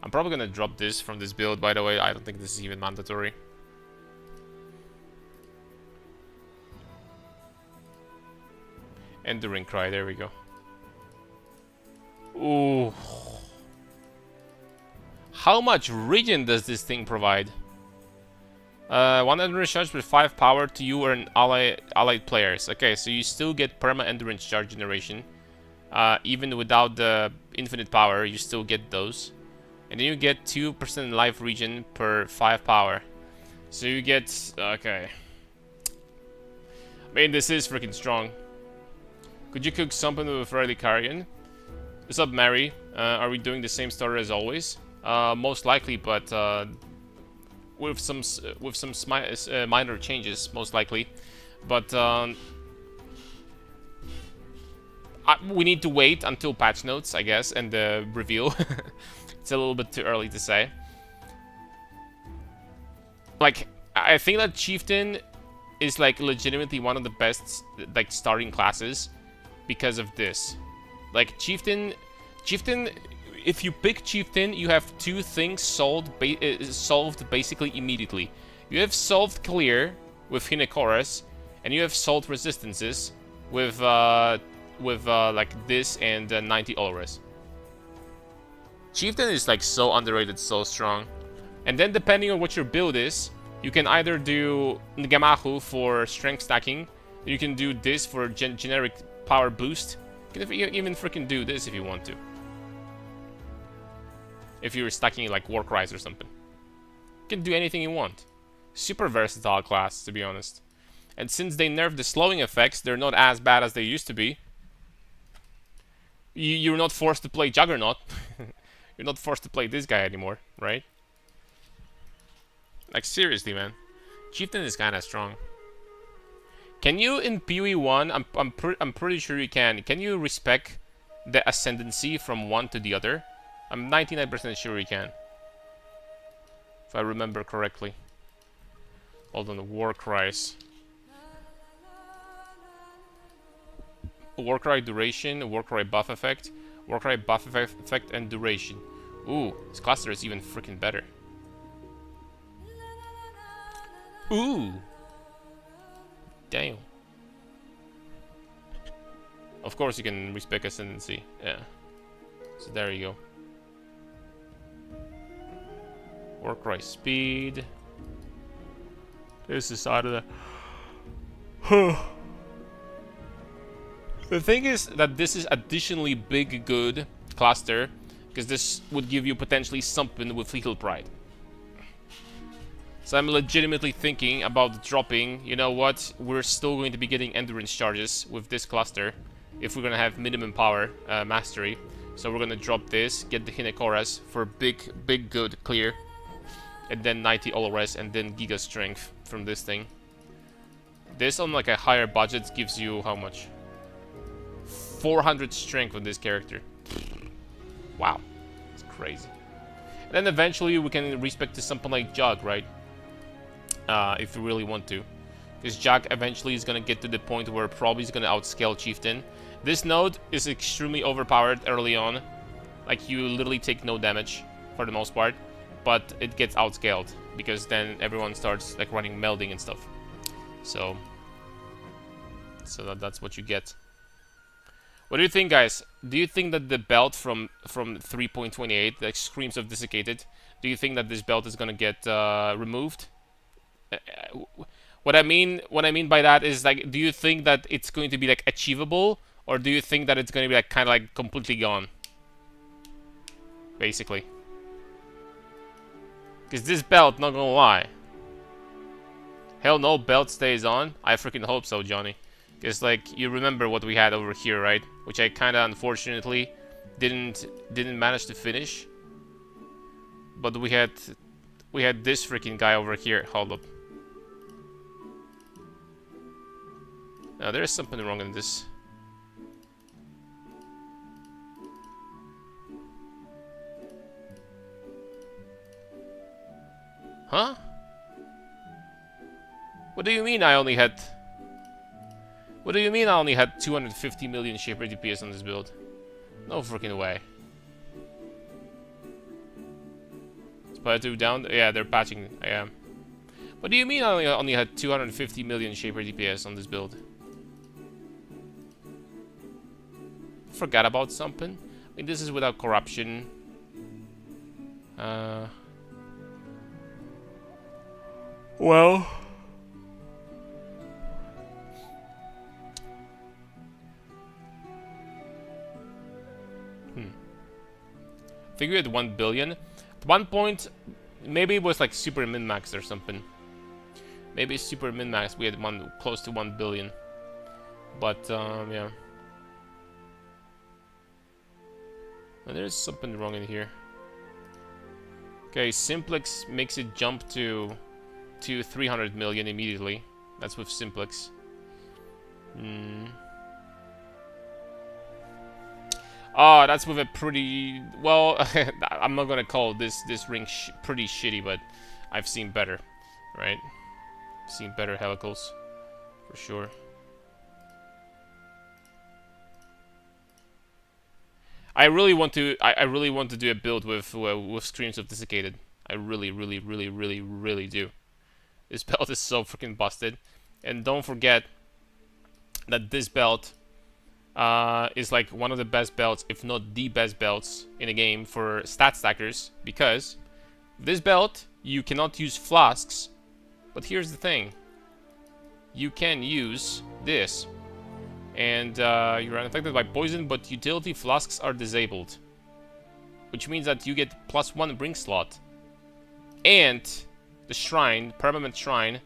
I'm probably gonna drop this from this build, by the way. I don't think this is even mandatory. Enduring Cry, there we go. Ooh. How much regen does this thing provide? 1 endurance charge with 5 power to you or an allied players. Okay, so you still get perma endurance charge generation. Even without the infinite power, you still get those. And then you get 2% life regen per 5 power. So you get... okay. I mean, this is freaking strong. Could you cook something with Riley Carrion? What's up, Mary? Are we doing the same story as always? Most likely, but with some minor changes, most likely. But we need to wait until patch notes, I guess, and the reveal. It's a little bit too early to say. Like, I think that Chieftain is like legitimately one of the best like starting classes because of this. Like Chieftain, if you pick Chieftain, you have 2 things solved basically immediately. You have solved clear with Hinekoras, and you have solved resistances with like this and 90 Olres. Chieftain is like so underrated, so strong. And then depending on what your build is, you can either do Ngamahu for strength stacking, you can do this for generic power boost. You can even freaking do this if you want to. If you're stacking like War Cries or something. You can do anything you want. Super versatile class, to be honest. And since they nerfed the slowing effects, they're not as bad as they used to be. You're not forced to play Juggernaut. You're not forced to play this guy anymore, right? Like, seriously, man. Chieftain is kinda strong. Can you, in PoE 1, I'm pretty sure you can you respec the ascendancy from one to the other? I'm 99% sure you can. If I remember correctly. Hold on, the War Cries. Warcry duration, Warcry buff effect, Warcry buff effect and duration. Ooh, this cluster is even freaking better. Ooh! Damn. Of course you can respec ascendancy, yeah. So there you go. Warcry speed. This is out of the... The thing is that this is additionally big good cluster, because this would give you potentially something with Lethal Pride. So I'm legitimately thinking about dropping, you know what, we're still going to be getting endurance charges with this cluster, if we're gonna have minimum power mastery. So we're gonna drop this, get the Hinekoras for big good clear, and then 90 Olores and then Giga Strength from this thing. This on like a higher budget gives you how much? 400 strength on this character. Wow, it's crazy. And then eventually we can respec to something like Jug, right? If you really want to. Because Jug eventually is gonna get to the point where probably is gonna outscale Chieftain. This node is extremely overpowered early on. Like, you literally take no damage for the most part. But it gets outscaled, because then everyone starts like running melding and stuff. So that's what you get. What do you think, guys? Do you think that the belt from 3.28 like screams of desiccated? Do you think that this belt is gonna get removed? What I mean by that is, like, do you think that it's going to be like achievable, or do you think that it's going to be like kind of like completely gone? Basically, because this belt, not gonna lie, hell no, belt stays on. I freaking hope so, Johnny. Because, like, you remember what we had over here, right? Which I kind of unfortunately didn't manage to finish. But we had this freaking guy over here. Hold up. Now there is something wrong in this. Huh? What do you mean I only had... What do you mean I only had 250 million shaper DPS on this build? No freaking way. Spider 2 down? Yeah, they're patching. I am. What do you mean I only had 250 million shaper DPS on this build? Forgot about something? I mean, this is without corruption. Well... I think we had 1 billion. At one point, maybe it was like super min-max or something. Maybe super min-max, we had close to 1 billion. But, yeah. And there's something wrong in here. Okay, Simplex makes it jump to 300 million immediately. That's with Simplex. Oh, that's with a pretty... Well, I'm not gonna call this ring pretty shitty, but I've seen better, right? I've seen better helicals, for sure. I really want to do a build with Scream Sophisticated. I really do. This belt is so freaking busted. And don't forget that this belt is like one of the best belts, if not the best belts in a game for stat stackers, because this belt, you cannot use flasks, but here's the thing. You can use this. And you're unaffected by poison, but utility flasks are disabled. Which means that you get +1 bring slot. And the shrine, permanent shrine,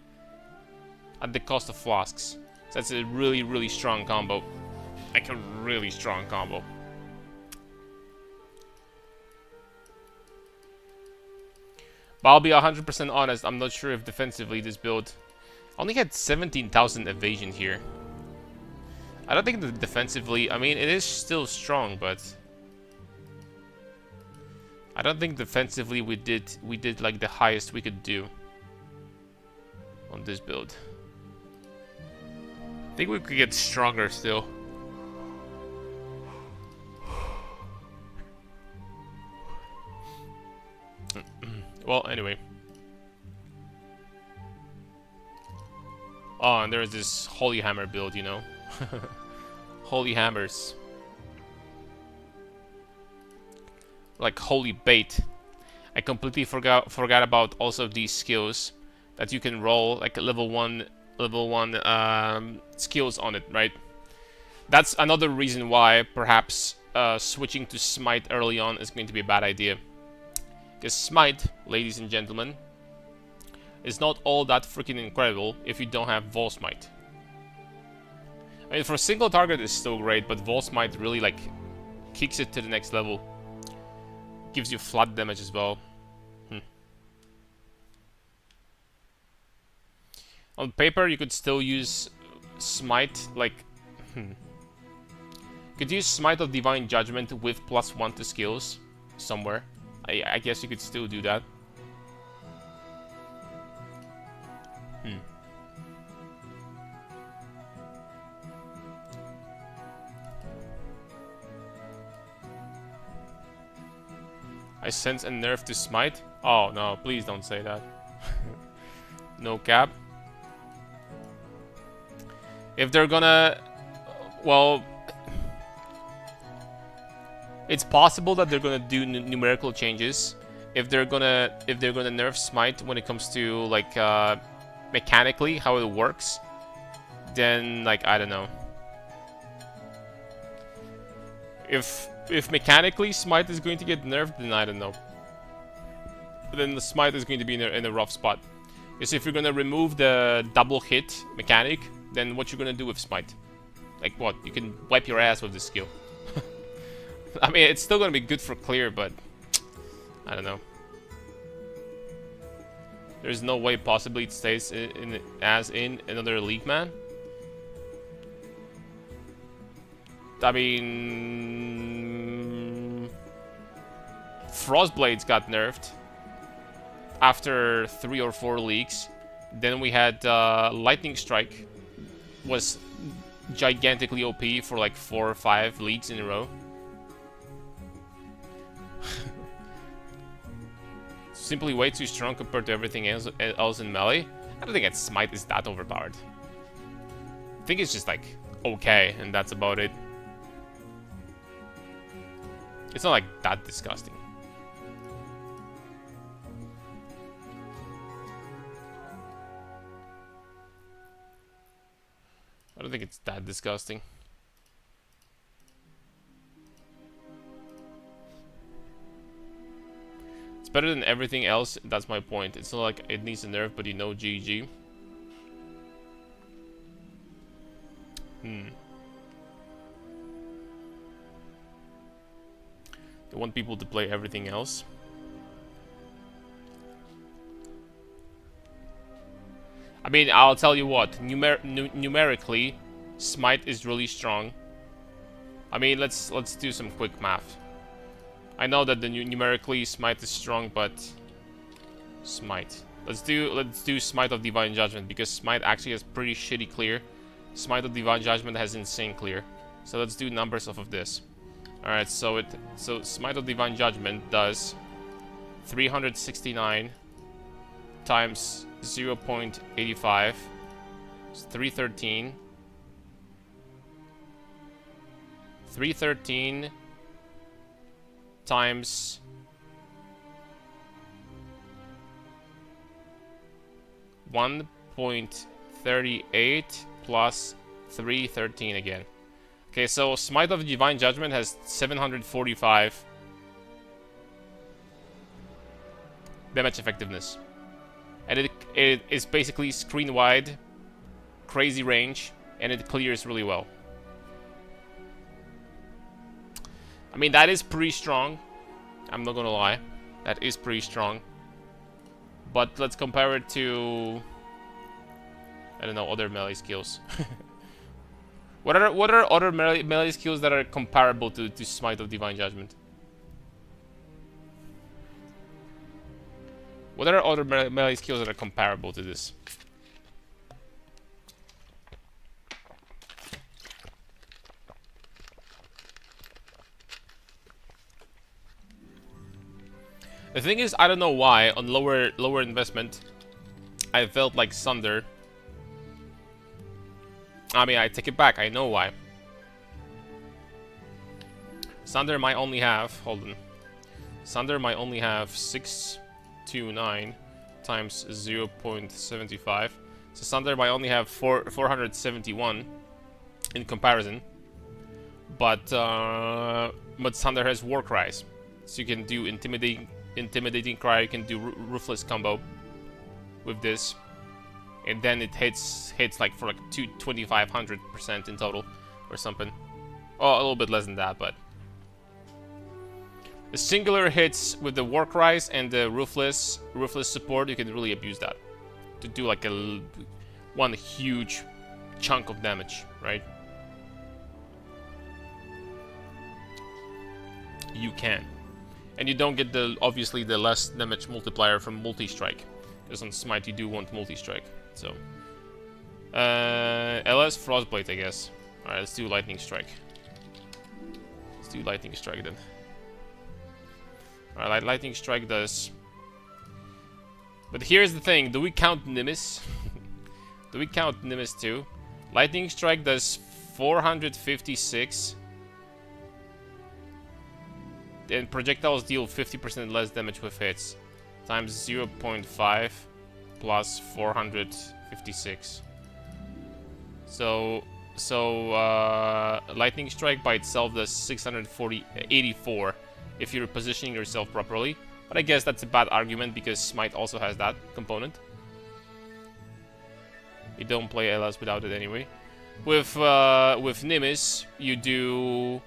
at the cost of flasks. So that's a really strong combo. Like a really strong combo. But I'll be 100% honest, I'm not sure if defensively this build... only had 17,000 evasion here. I don't think that defensively... I mean, it is still strong, but... I don't think defensively we did like the highest we could do on this build. I think we could get stronger still. Well, anyway. Oh, and there's this Holy Hammer build, you know. Holy Hammers. Like holy bait. I completely forgot about also these skills that you can roll like level 1 skills on it, right? That's another reason why perhaps switching to Smite early on is going to be a bad idea. Because Smite, ladies and gentlemen, is not all that freaking incredible if you don't have Vol Smite. I mean, for a single target it's still great, but Vol Smite really like kicks it to the next level. Gives you flat damage as well. On paper, you could still use Smite, like... Could use Smite of Divine Judgment with +1 to skills somewhere. I guess you could still do that. I sense a nerf to Smite? Oh no, please don't say that. No cap. If they're gonna... Well... It's possible that they're gonna do numerical changes. If they're gonna nerf Smite when it comes to like mechanically how it works, then like I don't know. If mechanically Smite is going to get nerfed, then I don't know. Then the Smite is going to be in a rough spot. Because if you're gonna remove the double hit mechanic, then what you're gonna do with Smite? Like what? You can wipe your ass with this skill. I mean, it's still gonna be good for clear, but I don't know. There's no way possibly it stays in another League Man. I mean, Frostblades got nerfed. after 3 or 4 leaks. Then we had Lightning Strike, was gigantically OP for like 4 or 5 leaks in a row. Simply way too strong compared to everything else in melee. I don't think that Smite is that overpowered. I think it's just like okay, and that's about it. It's not like that disgusting. I don't think it's that disgusting. It's better than everything else, that's my point. It's not like it needs a nerf, but you know GG. They want people to play everything else. I mean, I'll tell you what, numerically, Smite is really strong. I mean, let's do some quick math. I know that the numerically Smite is strong, but Smite. Let's do Smite of Divine Judgment, because Smite actually has pretty shitty clear. Smite of Divine Judgment has insane clear. So let's do numbers off of this. Alright, so Smite of Divine Judgment does 369 times 0.85. It's 313. 313 times 1.38 plus 313 again. Okay, so Smite of Divine Judgment has 745 damage effectiveness. And it is basically screen wide, crazy range, and it clears really well. I mean, that is pretty strong. I'm not gonna lie. That is pretty strong. But let's compare it to, I don't know, other melee skills. What are other melee skills that are comparable to Smite of Divine Judgment? What are other melee skills that are comparable to this? The thing is, I don't know why, on lower investment, I felt like Sunder. I mean, I take it back, I know why. Sunder might only have, hold on. Sunder might only have 629 times 0.75. So Sunder might only have 471 in comparison. But Sunder has War Cries. So you can do Intimidating Cry, you can do Ruthless combo with this. And then it hits like for like 2500% in total or something. Oh, a little bit less than that, but the singular hits with the War Cries and the Ruthless support, you can really abuse that to do like one huge chunk of damage, right? You can. And you don't get obviously the less damage multiplier from multi-strike, because on Smite you do want multi-strike. So LS Frostblade, I guess. Alright, let's do Lightning Strike. Let's do Lightning Strike then. Alright, Lightning Strike does. But here's the thing, do we count Nimis? Do we count Nimis too? Lightning Strike does 456. And projectiles deal 50% less damage with hits. Times 0.5 plus 456. So Lightning Strike by itself does 684 if you're positioning yourself properly. But I guess that's a bad argument because Smite also has that component. You don't play LS without it anyway. With Nimis, you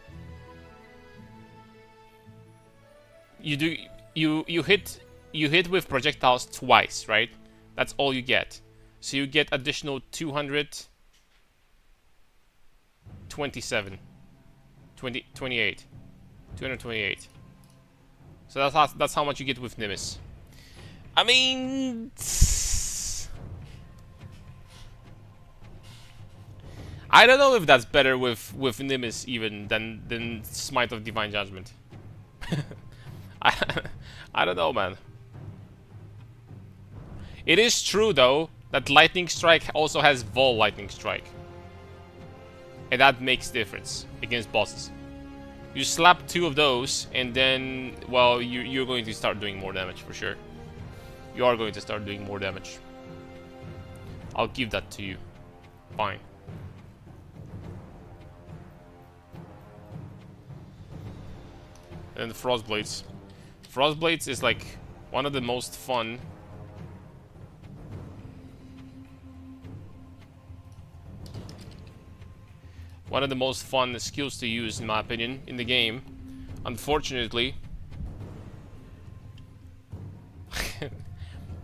hit with projectiles twice, right? That's all you get. So you get additional 228. So that's how much you get with Nimis. I mean, I don't know if that's better with Nimbus even than Smite of Divine Judgment. I I don't know, man. It is true though that Lightning Strike also has Vol Lightning Strike, and that makes difference against bosses. You slap 2 of those, and then, well, you're going to start doing more damage for sure. You are going to start doing more damage. I'll give that to you. Fine. And the Frostblades. Frostblades is like one of the most fun. One of the most fun skills to use, in my opinion, in the game. Unfortunately,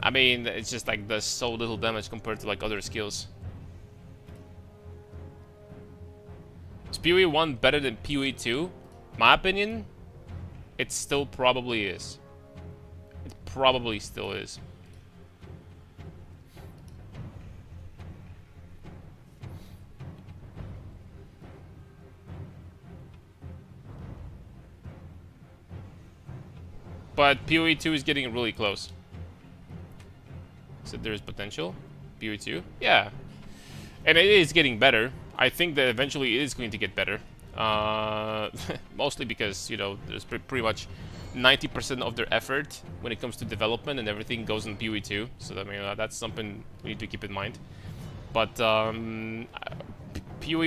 I mean, it's just like does so little damage compared to like other skills. Is PoE 1 better than PoE 2? My opinion, it still probably is. It probably still is. But PoE 2 is getting really close. So there's potential. PoE 2? Yeah. And it is getting better. I think that eventually it is going to get better. Mostly because, you know, there's pretty much 90% of their effort when it comes to development and everything goes in PoE 2. So I mean, that's something we need to keep in mind. But PoE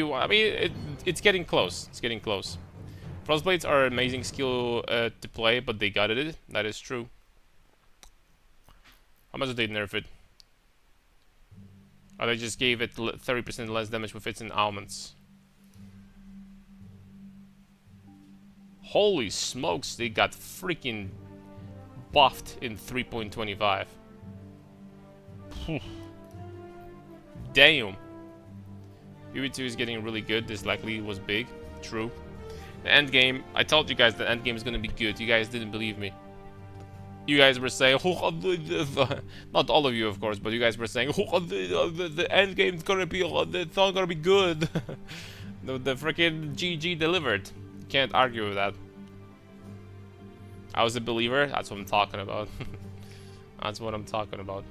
1, I mean, it's getting close. It's getting close. Frostblades are an amazing skill to play, but they gutted it. That is true. How much did they nerf it? Oh, they just gave it 30% less damage with its and almonds. Holy smokes, they got freaking buffed in 3.25. Damn. PoE 2 is getting really good. This likely was big. True. The end game, I told you guys the end game is gonna be good. You guys didn't believe me. You guys were saying, not all of you, of course, but you guys were saying, the end game's gonna be, it's not gonna be good. the freaking GG delivered. Can't argue with that. I was a believer. That's what I'm talking about. That's what I'm talking about.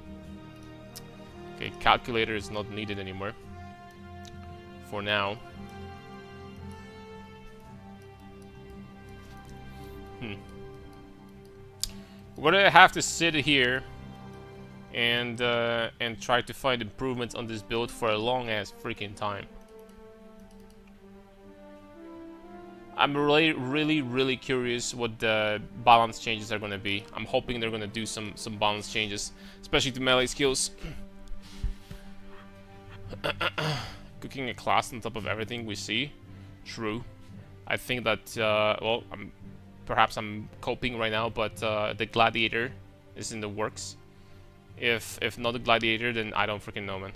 Okay, calculator is not needed anymore. For now. We're gonna have to sit here and try to find improvements on this build for a long ass freaking time. I'm really curious what the balance changes are gonna be. I'm hoping they're gonna do some balance changes, especially to melee skills. Cooking a class on top of everything we see. True. I think that well, perhaps I'm coping right now, but the gladiator is in the works. If not the gladiator, then I don't freaking know, man.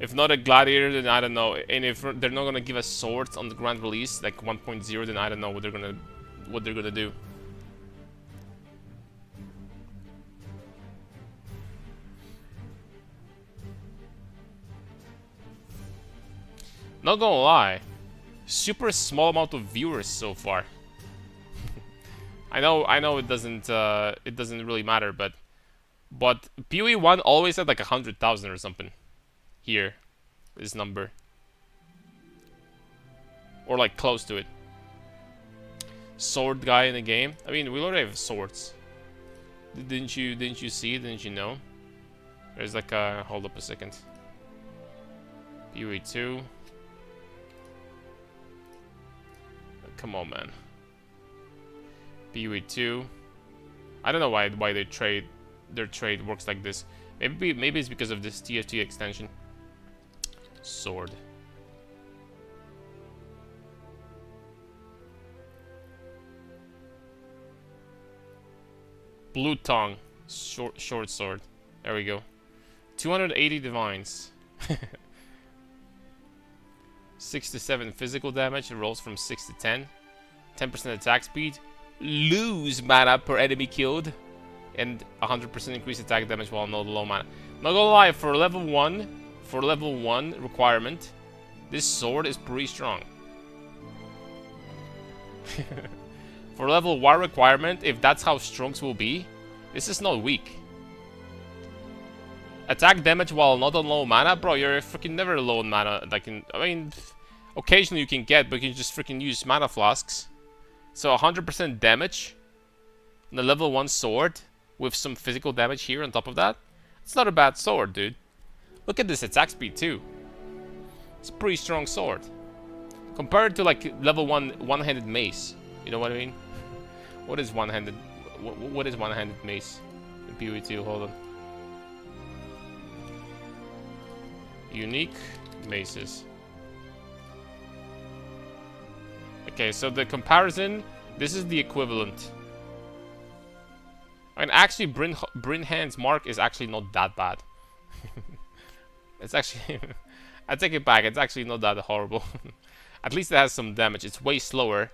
If not a gladiator, then I don't know. And if they're not gonna give us swords on the grand release, like 1.0, then I don't know what they're gonna do. Not gonna lie, super small amount of viewers so far. I know it doesn't really matter, but PoE 1 always had like 100,000 or something. Here, this number, or like close to it. Sword guy in the game. I mean, we already have swords. Didn't you see? Didn't you know? There's like a hold up a second. PoE 2. Come on, man. PoE 2. I don't know why their trade works like this. Maybe it's because of this TFT extension. Sword. Blue tongue. Short sword. There we go. 280 divines. 6 to 7 physical damage. It rolls from 6 to 10. 10% attack speed. lose mana per enemy killed, and 100% increase attack damage while not low mana. Not gonna lie, for level 1 requirement, this sword is pretty strong. For level 1 requirement, if that's how Strunks will be, this is not weak. Attack damage while not on low mana? Bro, you're freaking never low on mana. I mean, occasionally you can get, but you can just freaking use mana flasks. So 100% damage on the level 1 sword with some physical damage here on top of that. It's not a bad sword, dude. Look at this attack speed too. It's a pretty strong sword. Compared to like level 1 one-handed mace. You know what I mean? What is one-handed? What is one-handed mace in PoE 2? Hold on. Unique maces. Okay, so the comparison, this is the equivalent. And actually, Brynhand's mark is actually not that bad. It's actually... I take it back, it's actually not that horrible. At least it has some damage. It's way slower.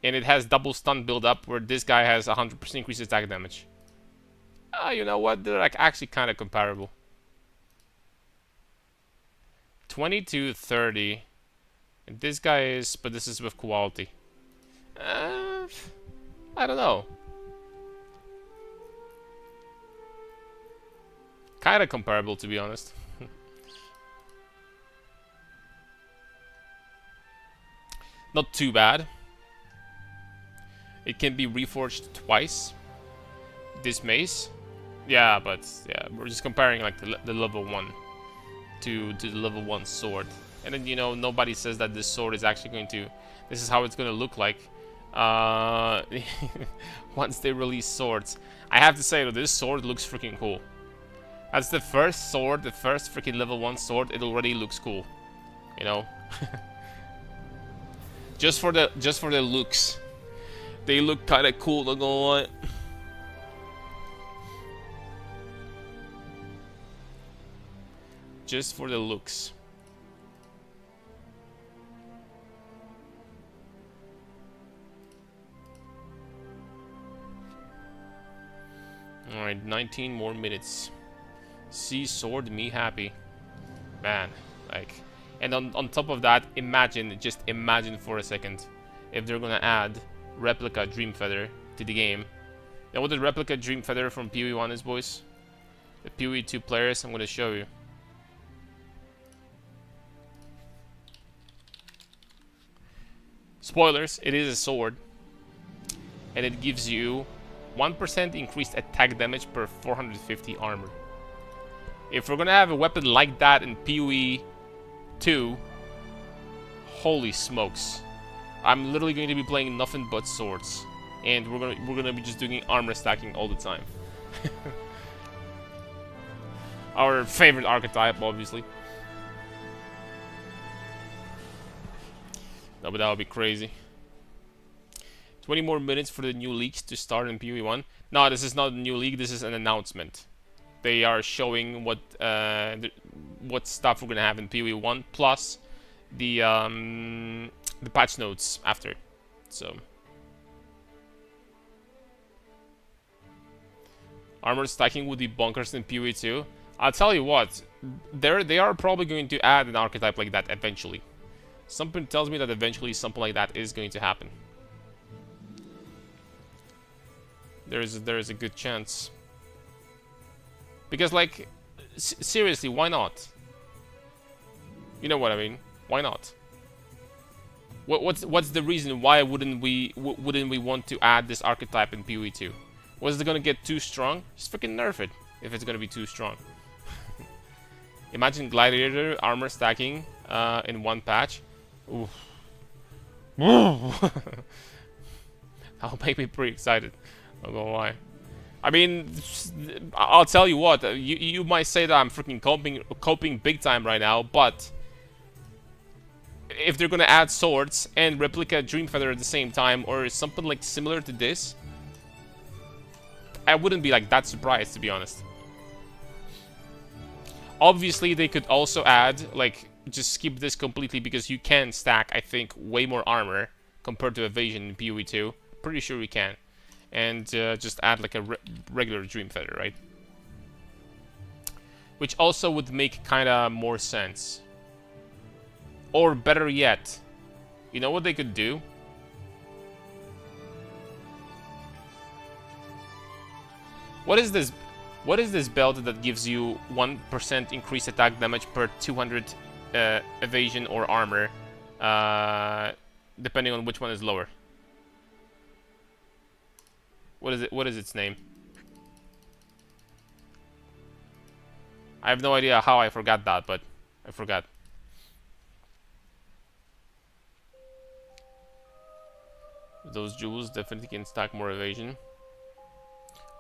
And it has double stun build up, where this guy has 100% increased attack damage. You know what? They're like actually kind of comparable. 22, 30. And this guy is, but this is with quality. I don't know. Kind of comparable, to be honest. Not too bad. It can be reforged twice. This mace. Yeah, but yeah, we're just comparing like the level 1 to the level 1 sword. And then, you know, nobody says that this sword is actually going to... This is how it's going to look like once they release swords. I have to say, though, this sword looks freaking cool. As the first sword, the first freaking level 1 sword, it already looks cool. You know? just for the looks. They look kind of cool, not gonna lie. Just for the looks. Alright, 19 more minutes. See sword, me happy. Man, like... And on top of that, just imagine for a second, if they're gonna add Replica Dream Feather to the game. You know what the Replica Dream Feather from PoE 1 is, boys? The PoE 2 players, I'm gonna show you. Spoilers, it is a sword. And it gives you 1% increased attack damage per 450 armor. If we're gonna have a weapon like that in PoE 2, holy smokes. I'm literally going to be playing nothing but swords. And we're gonna be just doing armor stacking all the time. Our favorite archetype, obviously. No, but that would be crazy. 20 more minutes for the new leagues to start in PoE 1. No, this is not a new league, this is an announcement. They are showing what stuff we're gonna have in PoE 1, plus the patch notes after. So armor stacking would be bonkers in PoE 2. I'll tell you what, they are probably going to add an archetype like that eventually. Something tells me that eventually something like that is going to happen. There is a good chance. Because, like, seriously, why not? You know what I mean? Why not? What's the reason why wouldn't we want to add this archetype in PoE 2? Was it gonna get too strong? Just freaking nerf it if it's gonna be too strong. Imagine Gladiator armor stacking in one patch. Oof. That'll make me pretty excited. I'm not gonna lie. I mean, I'll tell you what. You might say that I'm freaking coping big time right now, but if they're gonna add swords and Replica Dream Feather at the same time, or something like similar to this, I wouldn't be like that surprised, to be honest. Obviously, they could also add, like, just skip this completely because you can stack, I think, way more armor compared to evasion in PoE 2. pretty sure we can. And just add like a regular Dream Feather, right? Which also would make kind of more sense. Or better yet, you know what they could do? What is this? What is this belt that gives you 1% increased attack damage per 200 evasion or armor, depending on which one is lower? What is it? What is its name? I have no idea how I forgot that, but I forgot. Those jewels definitely can stack more evasion.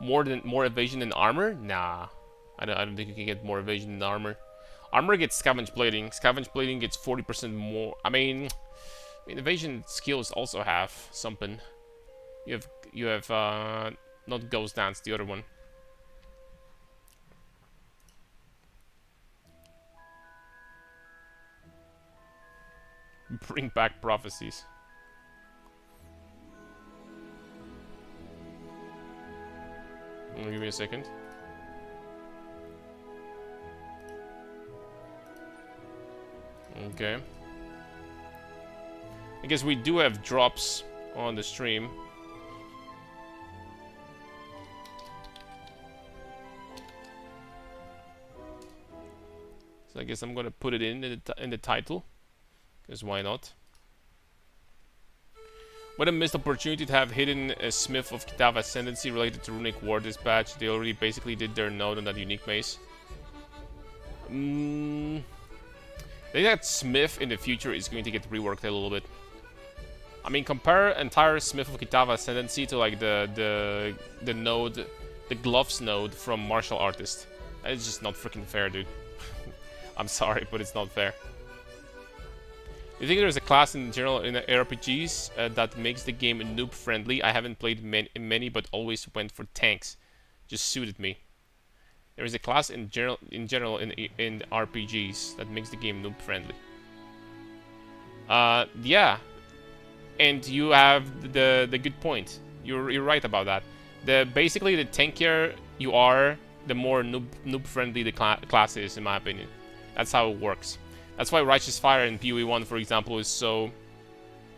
More evasion than armor? Nah, I don't think you can get more evasion than armor. Armor gets scavenge plating. Scavenge plating gets 40% more. I mean, evasion skills also have something. You have not Ghost Dance, the other one. Bring back prophecies. Give me a second. Okay. I guess we do have drops on the stream. So I guess I'm gonna put it in the title, because why not? What a missed opportunity to have hidden a Smith of Kitava Ascendancy related to Runic War Dispatch. They already basically did their node on that unique mace. I think that Smith in the future is going to get reworked a little bit. I mean, compare entire Smith of Kitava Ascendancy to like the node, the gloves node from Martial Artist. That is just not freaking fair, dude. I'm sorry, but it's not fair. You think there's a class in general in RPGs that makes the game noob friendly? I haven't played many, but always went for tanks. Just suited me. There is a class in general in RPGs that makes the game noob friendly. Yeah, and you have the good point. You're right about that. Basically the tankier you are, the more noob friendly the class is, in my opinion. That's how it works. That's why Righteous Fire in PoE 1, for example, is so...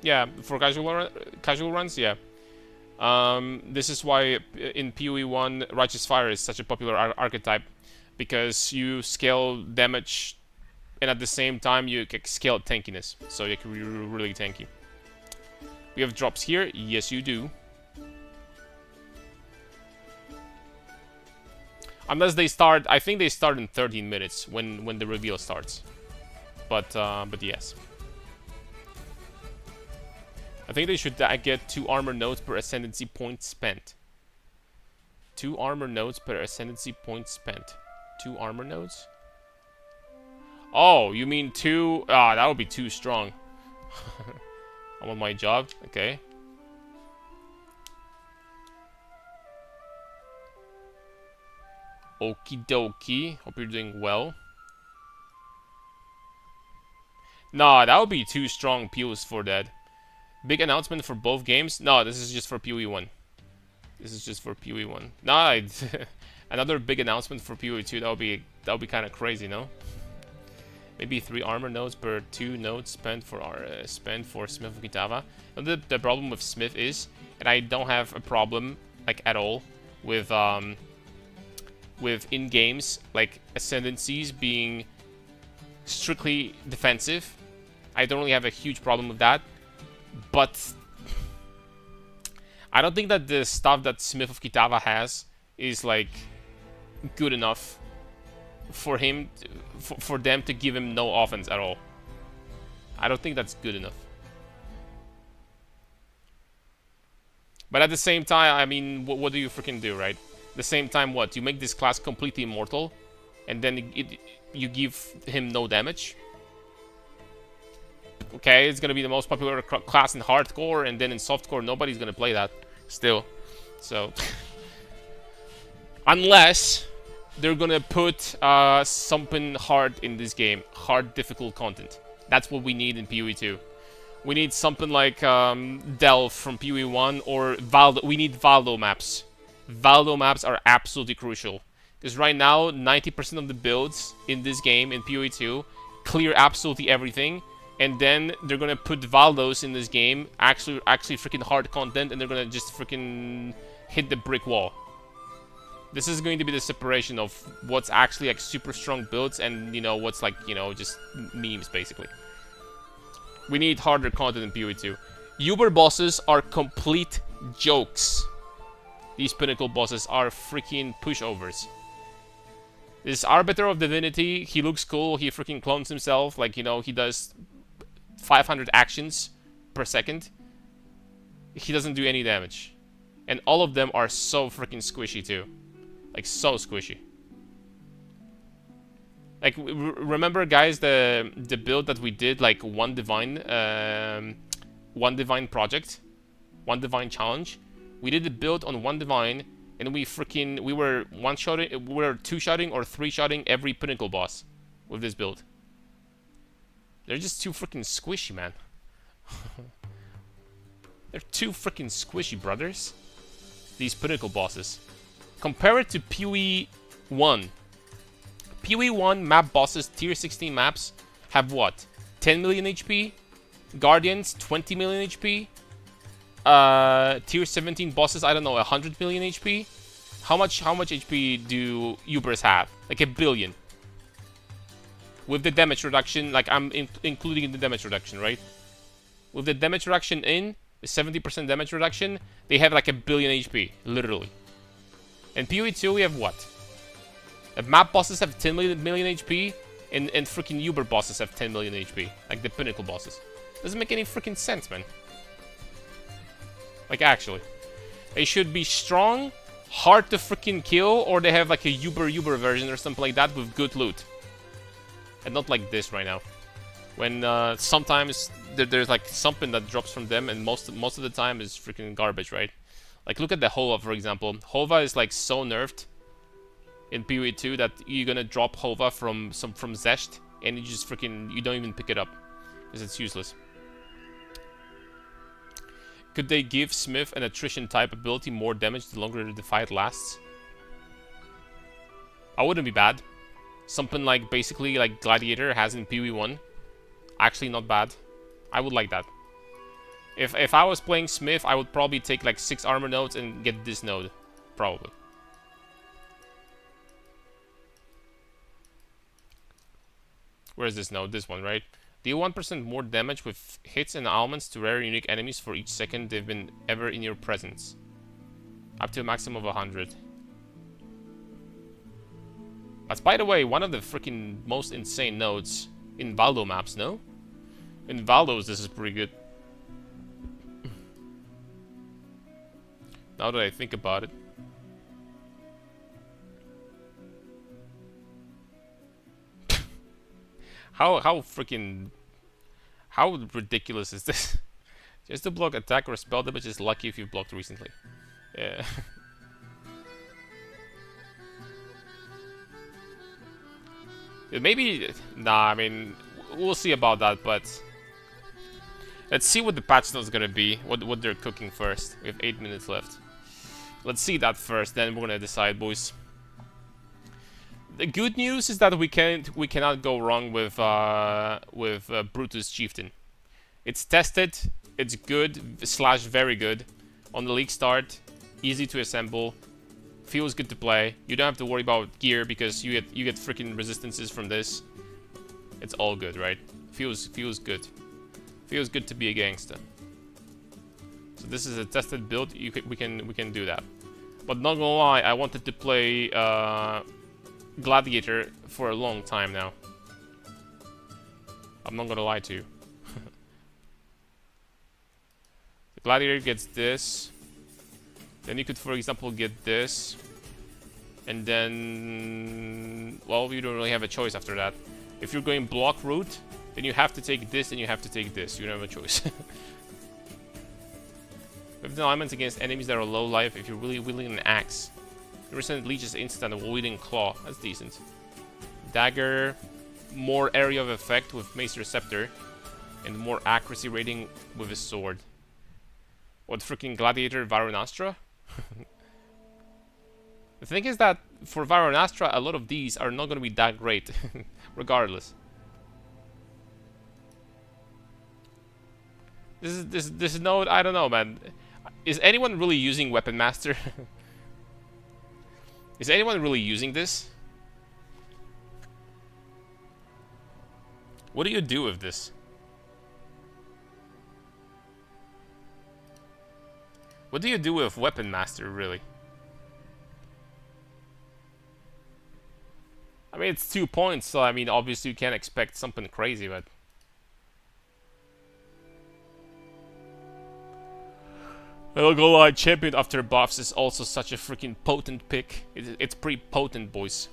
Yeah, for casual runs, yeah. This is why in PoE 1, Righteous Fire is such a popular archetype. Because you scale damage, and at the same time you can scale tankiness. So you can be really tanky. We have drops here. Yes, you do. Unless they start... I think they start in 13 minutes when the reveal starts. But yes. I think they should get 2 armor nodes per ascendancy point spent. 2 armor nodes per ascendancy point spent. 2 armor nodes? Oh, you mean 2? Ah, that would be too strong. I'm on my job. Okay. Okie dokie. Hope you're doing well. Nah, that would be too strong POs for that. Big announcement for both games? No, this is just for PoE 1. This is just for PoE 1. Nah, another big announcement for PoE 2. That would be kind of crazy, no? Maybe 3 armor nodes per 2 nodes spent for Smith of Kitava. And the problem with Smith is, and I don't have a problem like at all with in games like ascendancies being strictly defensive. I don't really have a huge problem with that, but I don't think that the stuff that Smith of Kitava has is like good enough for him for them to give him no offense at all. I don't think that's good enough. But at the same time, I mean, what do you freaking do, right? At the same time, what? You make this class completely immortal, and then you give him no damage? Okay, it's gonna be the most popular class in hardcore, and then in softcore, nobody's gonna play that still. So, unless they're gonna put something hard in this game, hard, difficult content. That's what we need in PoE 2. We need something like Delve from PoE 1 or Valdo. We need Valdo maps. Valdo maps are absolutely crucial. Because right now, 90% of the builds in this game, in PoE 2, clear absolutely everything. And then they're gonna put Valdos in this game, actually freaking hard content, and they're gonna just freaking hit the brick wall. This is going to be the separation of what's actually like super strong builds and, you know, what's like, you know, just memes basically. We need harder content in PoE 2. Uber bosses are complete jokes. These pinnacle bosses are freaking pushovers. This Arbiter of Divinity, he looks cool, he freaking clones himself, like, you know, he does 500 actions per second. He doesn't do any damage. And all of them are so freaking squishy too. Like, so squishy. Like, remember, guys, the build that we did, like, one divine project, one divine challenge. We did the build on one divine, and we were one-shotting, we were two-shotting or three-shotting every pinnacle boss with this build. They're just too freaking squishy, man. They're too freaking squishy, brothers. These pinnacle bosses. Compare it to PoE 1. PoE 1 map bosses, tier 16 maps, have what? 10 million HP? Guardians, 20 million HP? Tier 17 bosses, I don't know, 100 million HP? How much HP do Ubers have? Like 1 billion. With the damage reduction, like I'm including in the damage reduction, right? With the damage reduction in, the 70% damage reduction, they have like 1 billion HP, literally. And PoE 2, we have what? The map bosses have 10 million HP, and freaking Uber bosses have 10 million HP. Like the pinnacle bosses. Doesn't make any freaking sense, man. Like, actually. They should be strong, hard to freaking kill, or they have like a Uber version or something like that with good loot. And not like this right now. When sometimes there's like something that drops from them, and most of the time is freaking garbage, right? Like, look at the Hova, for example. Hova is like so nerfed in PoE 2 that you're gonna drop Hova from Zesht, and you just freaking, you don't even pick it up because it's useless. Could they give Smith an attrition type ability more damage the longer the fight lasts? I wouldn't be bad. Something like basically like Gladiator has in PoE 1. Actually not bad. I would like that. If I was playing Smith, I would probably take like 6 armor nodes and get this node. Probably. Where's this node? This one, right? Deal 1% more damage with hits and ailments to rare unique enemies for each second they've been ever in your presence. Up to a maximum of 100. That's, by the way, one of the freaking most insane nodes in Valdo maps, no? In Valdos, this is pretty good. Now that I think about it. How freaking... How ridiculous is this? Just to block attack or spell damage is lucky if you've blocked recently. Yeah. Maybe... Nah, I mean... We'll see about that, but... Let's see what the patch notes is gonna be. What they're cooking first. We have 8 minutes left. Let's see that first, then we're gonna decide, boys. The good news is that we cannot go wrong with Brutus Chieftain. It's tested, it's good / very good. On the league start, easy to assemble, feels good to play. You don't have to worry about gear because you get freaking resistances from this. It's all good, right? Feels good. Feels good to be a gangster. So this is a tested build. We can do that. But not gonna lie, I wanted to play Gladiator for a long time now. I'm not gonna lie to you. The Gladiator gets this. Then you could, for example, get this. And then... Well, you don't really have a choice after that. If you're going block route, then you have to take this and you have to take this. You don't have a choice. With alignments against enemies that are low life, if you're really wielding an axe. Resent leeches instant and wielding claw. That's decent. Dagger, more area of effect with Mace Receptor. and more accuracy rating with his sword. What freaking Gladiator Varanastra? The thing is that for Varanastra, a lot of these are not going to be that great, regardless. This node, I don't know, man. Is anyone really using Weapon Master? Is anyone really using this? What do you do with this? What do you do with Weapon Master, really? I mean, it's 2 points, so I mean, obviously you can't expect something crazy, but... I'll go lie, Champion after buffs is also such a freaking potent pick. It's pretty potent, boys.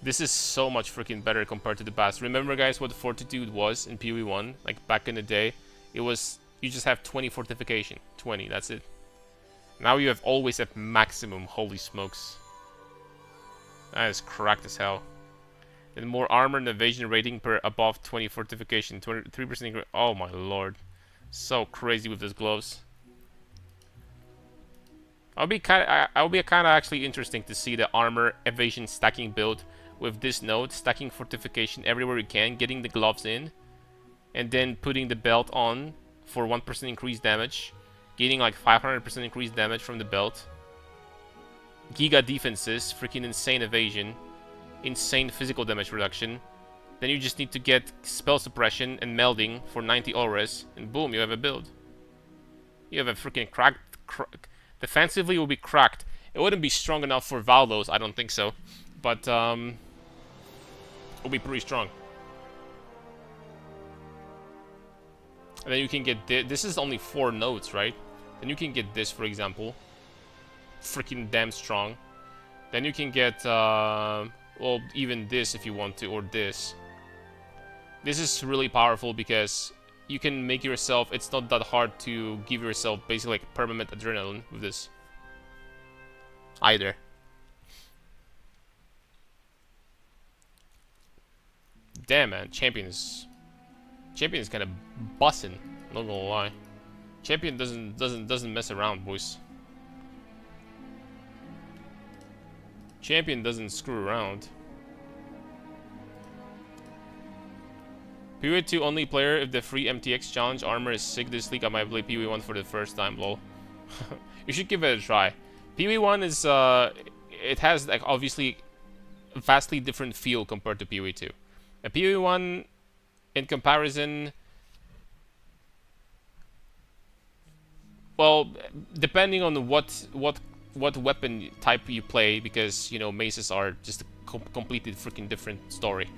This is so much freaking better compared to the past. Remember, guys, what Fortitude was in PoE 1? Like, back in the day, it was... You just have 20 fortification. 20, that's it. Now you have always at maximum, holy smokes. That is cracked as hell. And more armor and evasion rating per above 20 fortification. 23%. Oh my lord. So crazy with those gloves. I'll be kind of actually interesting to see the armor evasion stacking build with this node, stacking fortification everywhere you can, getting the gloves in, and then putting the belt on for 1% increased damage, gaining like 500% increased damage from the belt. Giga defenses, freaking insane evasion, insane physical damage reduction. Then you just need to get spell suppression and melding for 90 auras, and boom, you have a build. You have a freaking cracked... Defensively, it will be cracked. It wouldn't be strong enough for Valdos, I don't think so. But, it'll be pretty strong. And then you can get this is only 4 nodes, right? Then you can get this, for example. Freaking damn strong. Then you can get, well, even this if you want to, or this. This is really powerful because you can make yourself, it's not that hard to give yourself basically like permanent adrenaline with this. Either. Damn, man, Champion is kind of bussin', not gonna lie. Champion doesn't mess around, boys. Champion doesn't screw around. PoE 2 only player if the free MTX challenge armor is sick this week. I might play PoE 1 for the first time, lol. You should give it a try. PoE 1 is it has like obviously a vastly different feel compared to PoE 2. A PoE 1 in comparison, well, depending on what weapon type you play, because you know maces are just a completely freaking different story.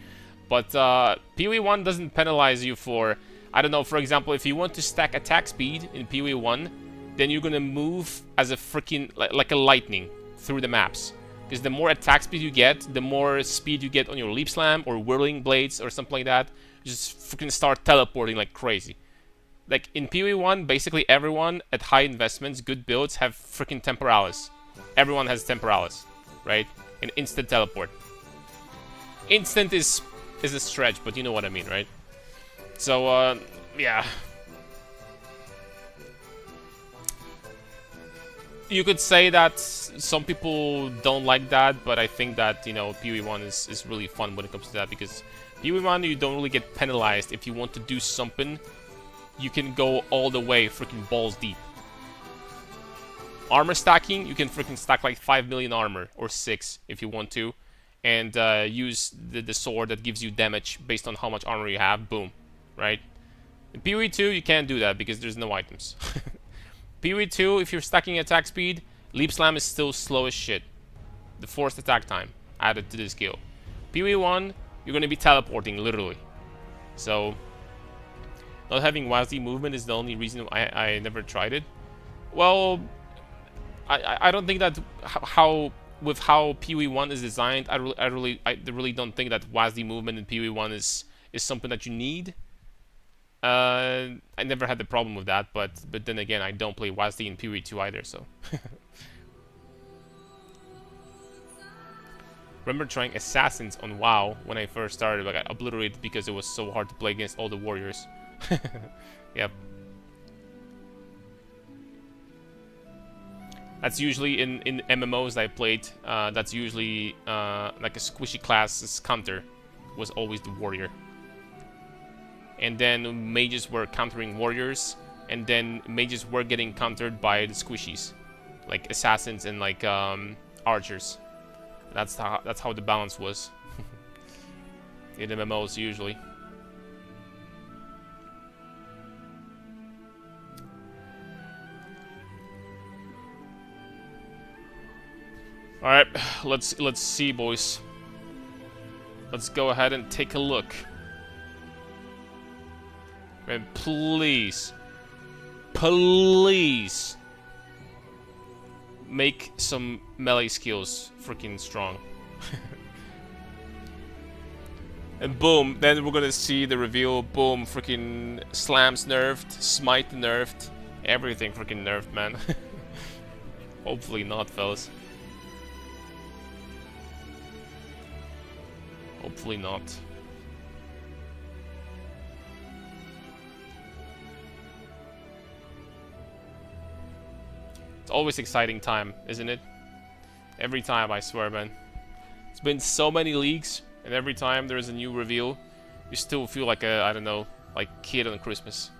But PoE 1 doesn't penalize you for, I don't know, for example, if you want to stack attack speed in PoE 1, then you're gonna move as a freaking like a lightning through the maps. Because the more attack speed you get, the more speed you get on your leap slam or whirling blades or something like that. You just freaking start teleporting like crazy. Like in PoE 1, basically everyone at high investments, good builds, have freaking temporalis. Everyone has temporalis, right? An instant teleport. Instant is a stretch, but you know what I mean, right? So, yeah. You could say that some people don't like that, but I think that, you know, PoE 1 is really fun when it comes to that, because PoE 1 you don't really get penalized. If you want to do something, you can go all the way freaking balls deep. Armor stacking, you can freaking stack like 5 million armor, or 6 if you want to, and use the sword that gives you damage based on how much armor you have, boom, right? In PoE 2, you can't do that because there's no items. PoE 2, if you're stacking attack speed, Leap Slam is still slow as shit. The forced attack time added to the skill. PoE 1, you're going to be teleporting, literally. So, not having WASD movement is the only reason I never tried it. Well, I don't think that with how PoE 1 is designed, I really don't think that WASD movement in PoE 1 is something that you need. I never had the problem with that, but then again, I don't play WASD in PoE 2 either, so. Remember trying Assassins on WoW when I first started, but I got obliterated because it was so hard to play against all the warriors. Yep. That's usually in MMOs that I played, that's usually like a squishy class's counter was always the warrior. And then mages were countering warriors, and then mages were getting countered by the squishies, like assassins and like archers. That's how the balance was in MMOs usually. All right, let's see, boys. Let's go ahead and take a look. And please, please make some melee skills freaking strong. And boom, then we're gonna see the reveal. Boom, freaking slams nerfed, smite nerfed, everything freaking nerfed, man. Hopefully not, fellas. Hopefully not. It's always exciting time, isn't it? Every time, I swear, man. It's been so many leagues, and every time there's a new reveal, you still feel like a, I don't know, like kid on Christmas.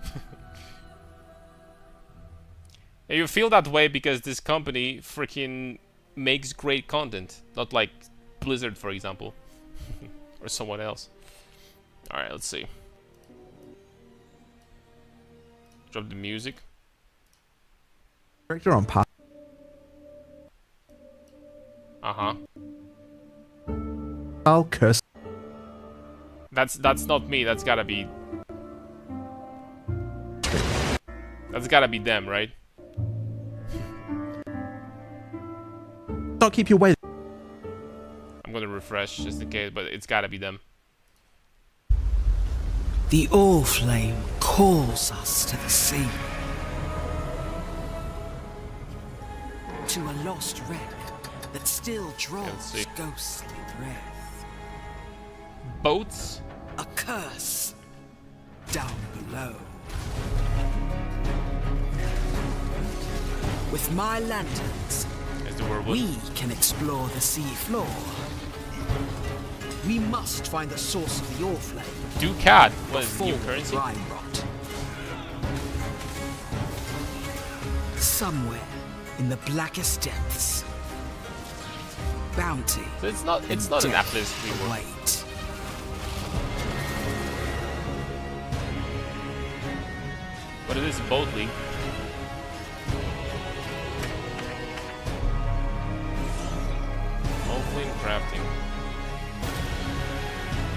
And you feel that way because this company freaking makes great content, not like Blizzard, for example. Or someone else. Alright, let's see. Drop the music. Character on path. Uh-huh. Curse. That's not me, that's gotta be... That's gotta be them, right? Don't keep you waiting. I'm gonna refresh just in case, but it's gotta be them. The Orflame calls us to the sea. To a lost wreck that still draws ghostly breath. Boats? A curse down below. With my lanterns, we can explore the sea floor. We must find the source of the Orflame. Ducat was new currency. Rot. Somewhere in the blackest depths, bounty. So it's not an Atlas rework. Wait. But it is boat league. Hopefully in crafting.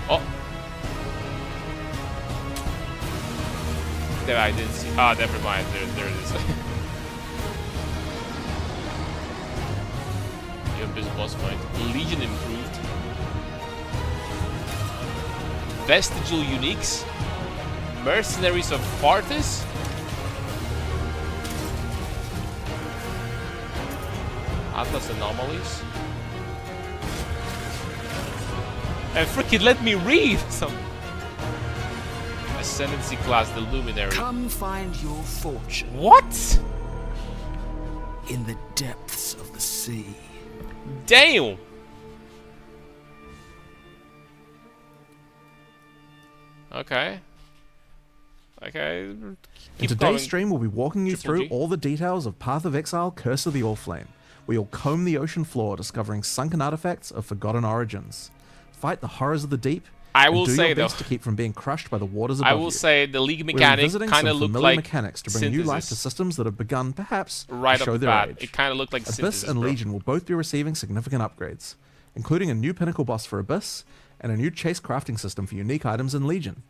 Oh! There, I didn't see. Ah, never mind. There it is. The Abyss boss fight. Legion improved. Vestigial Uniques. Mercenaries of Farthus. Atlas Anomalies. And freaking let me read some Ascendancy class, the Luminary. Come find your fortune. What? In the depths of the sea. Damn. Okay. Okay. In Keep today's going. stream, we'll be walking you Triple through G. all the details of Path of Exile, Curse of the Orflame. We will comb the ocean floor, discovering sunken artifacts of forgotten origins. Fight the horrors of the deep. I and will do say your though, best to keep from being crushed by the waters above I you. will say the league We're mechanic revisiting kind some of looked familiar like mechanics to bring new life to synthesis. systems that have begun, perhaps, Right to off show the their bat, age. it kind of looked like Abyss synthesis, and bro. Legion will both be receiving significant upgrades, including a new pinnacle boss for Abyss and a new chase crafting system for unique items in Legion.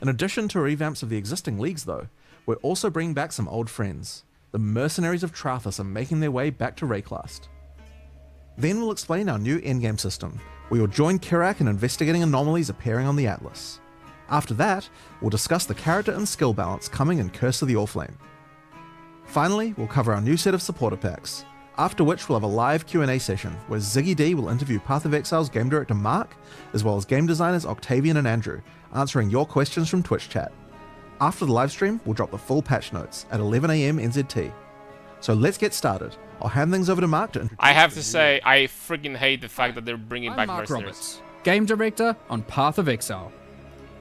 In addition to revamps of the existing leagues though, we're also bringing back some old friends. The Mercenaries of Trathus are making their way back to Rayclast. Then we'll explain our new endgame system. We will join Kirak in investigating anomalies appearing on the Atlas. After that, we'll discuss the character and skill balance coming in Curse of the Orflame. Finally, we'll cover our new set of supporter packs. after which we'll have a live Q&A session where Ziggy D will interview Path of Exile's game director Mark, as well as game designers Octavian and Andrew, answering your questions from Twitch chat. After the live stream, we'll drop the full patch notes at 11 AM NZT. So let's get started. I'll hand things over to Mark to introduce. I have to say, I freaking hate the fact that they're bringing back Mark mercenaries. Roberts, game director on Path of Exile.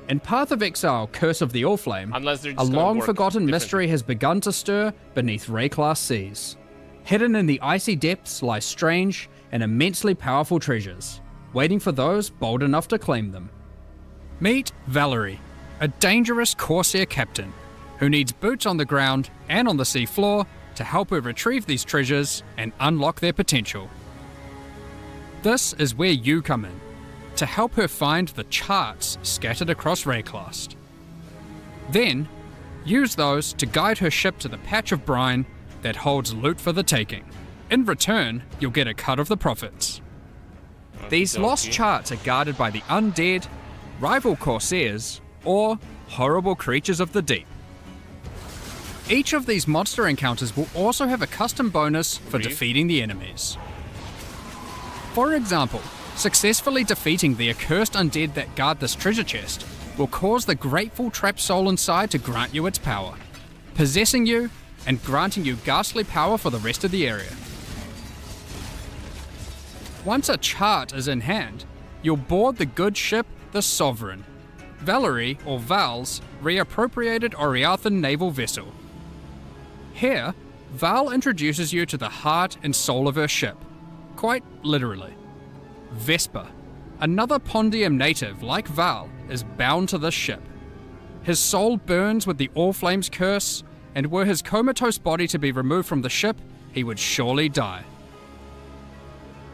In Path of Exile, Curse of the Allflame, Unless they're a just gonna work long-forgotten differently. mystery has begun to stir beneath Ray-class seas. Hidden in the icy depths lie strange and immensely powerful treasures, waiting for those bold enough to claim them. Meet Valerie, a dangerous Corsair captain who needs boots on the ground and on the sea floor to help her retrieve these treasures and unlock their potential. This is where you come in, to help her find the charts scattered across Rayclast. Then, use those to guide her ship to the patch of brine that holds loot for the taking. In return, you'll get a cut of the profits. These lost charts are guarded by the undead, rival Corsairs, or horrible creatures of the deep. Each of these monster encounters will also have a custom bonus for defeating the enemies. For example, successfully defeating the accursed undead that guard this treasure chest will cause the grateful trapped soul inside to grant you its power, possessing you and granting you ghastly power for the rest of the area. Once a chart is in hand, you'll board the good ship, the Sovereign, Valerie or Val's reappropriated Oriathan naval vessel. Here, Val introduces you to the heart and soul of her ship, quite literally. Vesper, another Pondium native like Val, is bound to this ship. His soul burns with the Allflame's curse, and were his comatose body to be removed from the ship, he would surely die.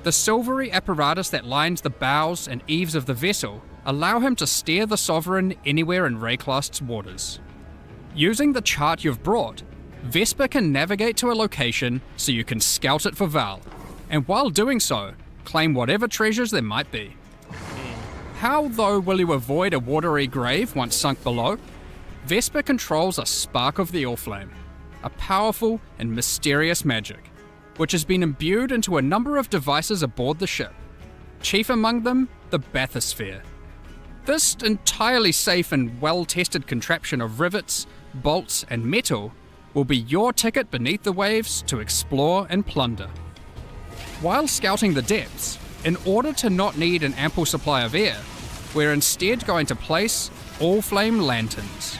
The silvery apparatus that lines the bows and eaves of the vessel allow him to steer the Sovereign anywhere in Rayclast's waters. Using the chart you've brought, Vesper can navigate to a location so you can scout it for Val, and while doing so, claim whatever treasures there might be. How, though, will you avoid a watery grave once sunk below? Vesper controls a spark of the Allflame, a powerful and mysterious magic, which has been imbued into a number of devices aboard the ship, chief among them the bathysphere. This entirely safe and well-tested contraption of rivets, bolts, and metal will be your ticket beneath the waves to explore and plunder. While scouting the depths, in order to not need an ample supply of air, we're instead going to place Allflame lanterns.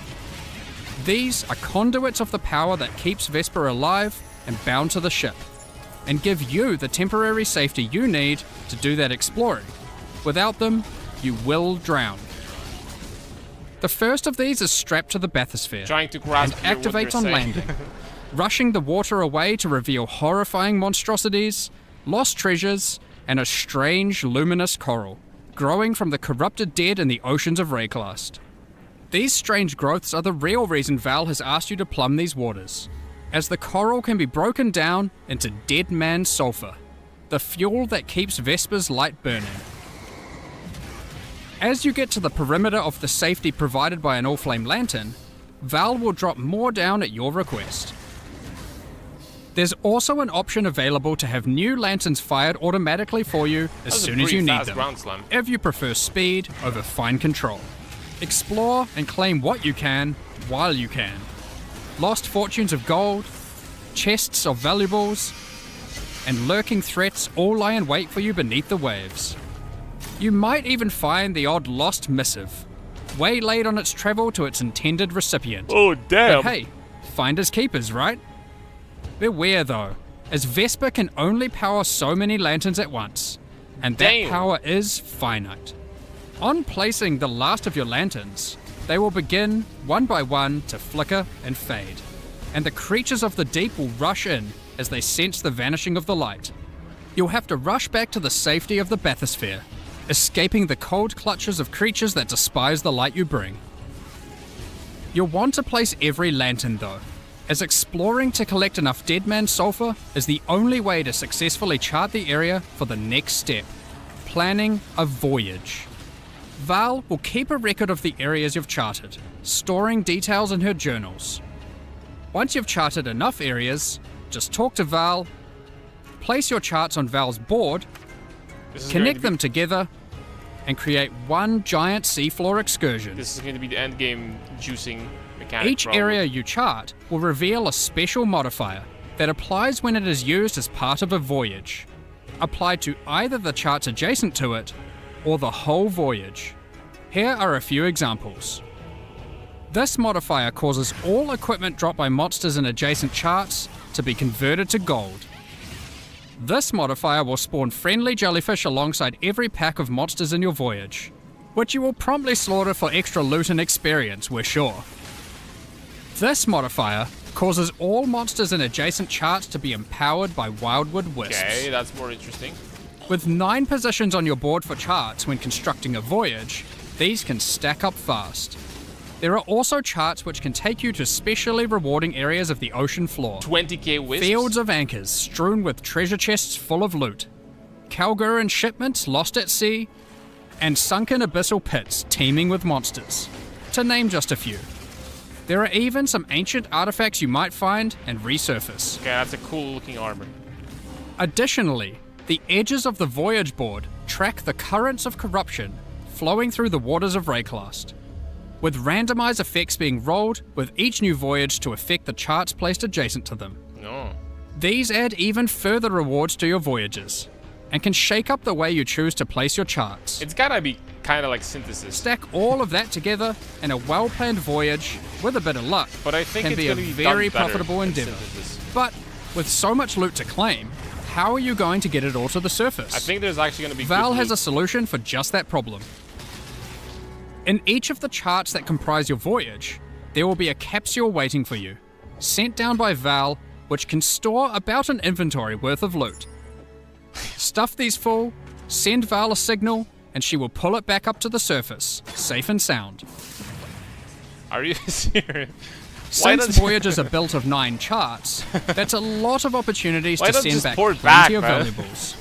These are conduits of the power that keeps Vesper alive and bound to the ship, and give you the temporary safety you need to do that exploring. Without them, you will drown. The first of these is strapped to the bathysphere Trying to grasp and activates on landing, rushing the water away to reveal horrifying monstrosities, lost treasures, and a strange luminous coral growing from the corrupted dead in the oceans of Rayclast. These strange growths are the real reason Val has asked you to plumb these waters, as the coral can be broken down into dead man sulfur, the fuel that keeps Vesper's light burning. As you get to the perimeter of the safety provided by an Allflame lantern, Val will drop more down at your request. There's also an option available to have new lanterns fired automatically for you as soon as you need them, if you prefer speed over fine control. Explore and claim what you can while you can. Lost fortunes of gold, chests of valuables, and lurking threats all lie in wait for you beneath the waves. You might even find the odd lost missive, waylaid on its travel to its intended recipient. Oh, damn! But hey, finders keepers, right? Beware though, as Vesper can only power so many lanterns at once, and that power is finite. On placing the last of your lanterns, they will begin, one by one, to flicker and fade, and the creatures of the deep will rush in as they sense the vanishing of the light. You'll have to rush back to the safety of the bathysphere, escaping the cold clutches of creatures that despise the light you bring. You'll want to place every lantern though, as exploring to collect enough Deadman sulfur is the only way to successfully chart the area for the next step, planning a voyage. Val will keep a record of the areas you've charted, storing details in her journals. Once you've charted enough areas, just talk to Val Place your charts on Val's board, This is going to connect be- them together, and create one giant seafloor excursion. This is going to be the end game juicing mechanic. Each probably. area you chart will reveal a special modifier that applies when it is used as part of a voyage, applied to either the charts adjacent to it or the whole voyage. Here are a few examples. This modifier causes all equipment dropped by monsters in adjacent charts to be converted to gold. This modifier will spawn friendly jellyfish alongside every pack of monsters in your voyage, which you will promptly slaughter for extra loot and experience, we're sure. This modifier causes all monsters in adjacent charts to be empowered by Wildwood Wisps. Okay, that's more interesting. With 9 positions on your board for charts when constructing a voyage, these can stack up fast. There are also charts which can take you to specially rewarding areas of the ocean floor. 20k wisps. Fields of anchors strewn with treasure chests full of loot, Calguran shipments lost at sea, and sunken abyssal pits teeming with monsters, to name just a few. There are even some ancient artifacts you might find and resurface. Okay, that's a cool looking armor. Additionally, the edges of the voyage board track the currents of corruption flowing through the waters of Rayclast, with randomized effects being rolled with each new voyage to affect the charts placed adjacent to them. No. These add even further rewards to your voyages, and can shake up the way you choose to place your charts. It's gotta be kind of like synthesis. Stack all of that together, and a well-planned voyage, with a bit of luck, But I think can it's be a gonna be very done better profitable than endeavor. synthesis. But with so much loot to claim, how are you going to get it all to the surface? I think there's actually gonna be Val good has a loot. solution for just that problem. In each of the charts that comprise your voyage, there will be a capsule waiting for you, sent down by Val, which can store about an inventory worth of loot. Stuff these full, send Val a signal, and she will pull it back up to the surface, safe and sound. Are you serious? Since voyages are built of 9 charts, that's a lot of opportunities Why to don't send just back pour it plenty back, of man? valuables.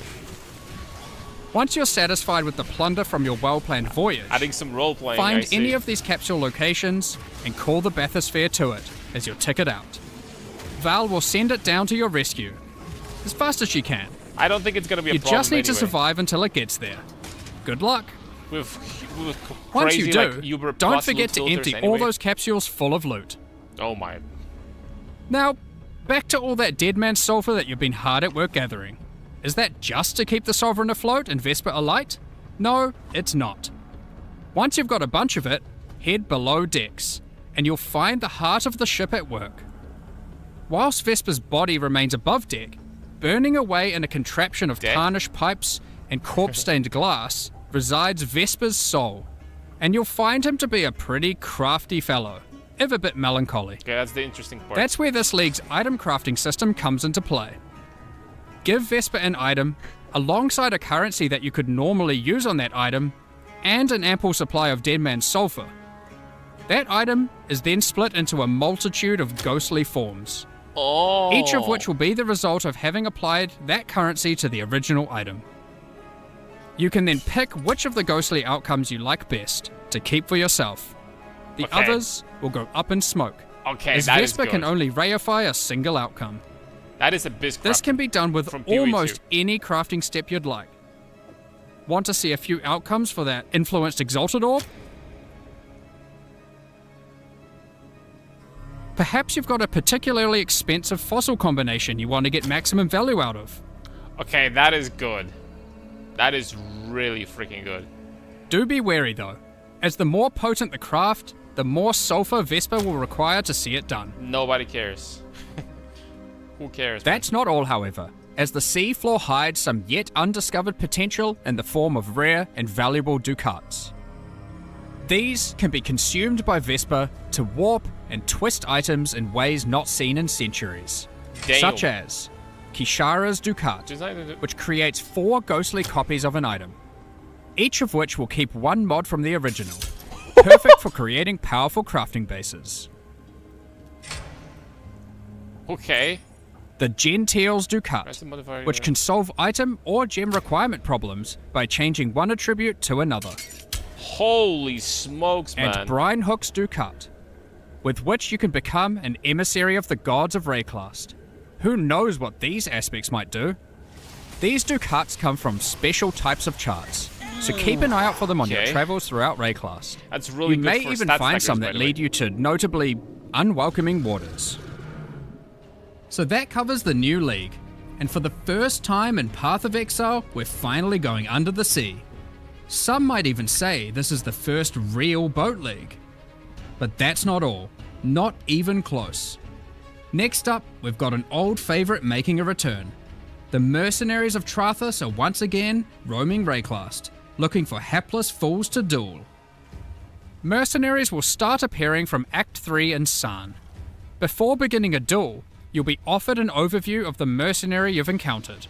Once you're satisfied with the plunder from your well-planned voyage, Adding some role playing. find any of these capsule locations and call the bathysphere to it as your ticket out. Val will send it down to your rescue as fast as she can. I don't think it's gonna be a You problem. just need to anyway. survive until it gets there. Good luck. With Once crazy, you do, like, Uber don't plus forget to loot empty filters all anyway. those capsules full of loot. Oh my. Now, back to all that dead man sulfur that you've been hard at work gathering. Is that just to keep the Sovereign afloat and Vesper alight? No, it's not. Once you've got a bunch of it, head below decks, and you'll find the heart of the ship at work. Whilst Vesper's body remains above deck, burning away in a contraption of Dead? tarnished pipes and corpse-stained glass, resides Vesper's soul, and you'll find him to be a pretty crafty fellow, if a bit melancholy. Okay, that's the interesting part. That's where this league's item crafting system comes into play. Give Vesper an item, alongside a currency that you could normally use on that item, and an ample supply of Dead Man's Sulfur. That item is then split into a multitude of ghostly forms, Oh. each of which will be the result of having applied that currency to the original item. You can then pick which of the ghostly outcomes you like best to keep for yourself. The Okay. others will go up in smoke, Okay, as that is Vesper good. can only reify a single outcome. That is a bisque. This can be done with from PoE almost 2. any crafting step you'd like. Want to see a few outcomes for that influenced exalted orb? Perhaps you've got a particularly expensive fossil combination you want to get maximum value out of. Okay, that is good. That is really freaking good. Do be wary though, as the more potent the craft, the more sulfur Vesper will require to see it done. Nobody cares. Who cares? That's not all, however, as the sea floor hides some yet undiscovered potential in the form of rare and valuable ducats. These can be consumed by Vesper to warp and twist items in ways not seen in centuries, Damn. such as Kishara's Ducat, which creates 4 ghostly copies of an item, each of which will keep 1 mod from the original, perfect for creating powerful crafting bases. Okay. The Gentile's Press Ducat, the modifier. which can solve item or gem requirement problems by changing one attribute to another. Holy smokes, man. And Brine Hook's Ducat, with which you can become an emissary of the gods of Rayclast. Who knows what these aspects might do? These Ducats come from special types of charts, so keep an eye out for them on your Okay. travels throughout Rayclast. That's really You good may for even stat find stackers, some by that the way. lead you to notably unwelcoming waters. So that covers the new league, and for the first time in Path of Exile, we're finally going under the sea. Some might even say this is the first real boat league. But that's not all, not even close. Next up, we've got an old favourite making a return. The mercenaries of Trathus are once again roaming Rayclast, looking for hapless fools to duel. Mercenaries will start appearing from Act 3 in San. Before beginning a duel, you'll be offered an overview of the mercenary you've encountered.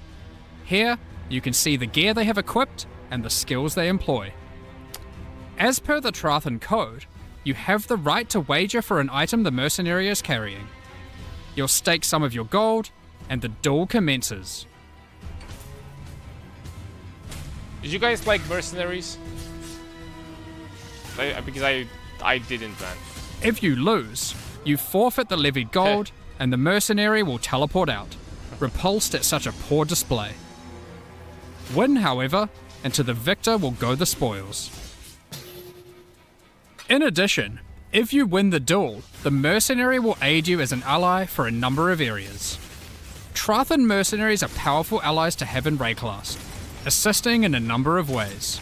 Here, you can see the gear they have equipped and the skills they employ. As per the Trathan code, you have the right to wager for an item the mercenary is carrying. You'll stake some of your gold, and the duel commences. Did you guys like mercenaries? Because I didn't, man. If you lose, you forfeit the levied gold, and the mercenary will teleport out, repulsed at such a poor display. Win, however, and to the victor will go the spoils. In addition, if you win the duel, the mercenary will aid you as an ally for a number of areas. Trathan mercenaries are powerful allies to have in Rayclast, assisting in a number of ways.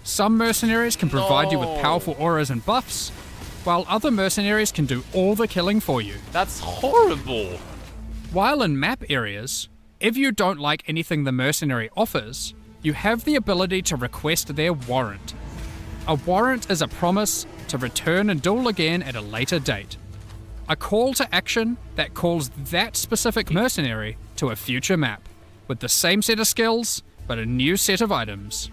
Some mercenaries can provide you with powerful auras and buffs, while other mercenaries can do all the killing for you. That's horrible. While in map areas, if you don't like anything the mercenary offers, you have the ability to request their warrant. A warrant is a promise to return and duel again at a later date. A call to action that calls that specific mercenary to a future map, with the same set of skills, but a new set of items.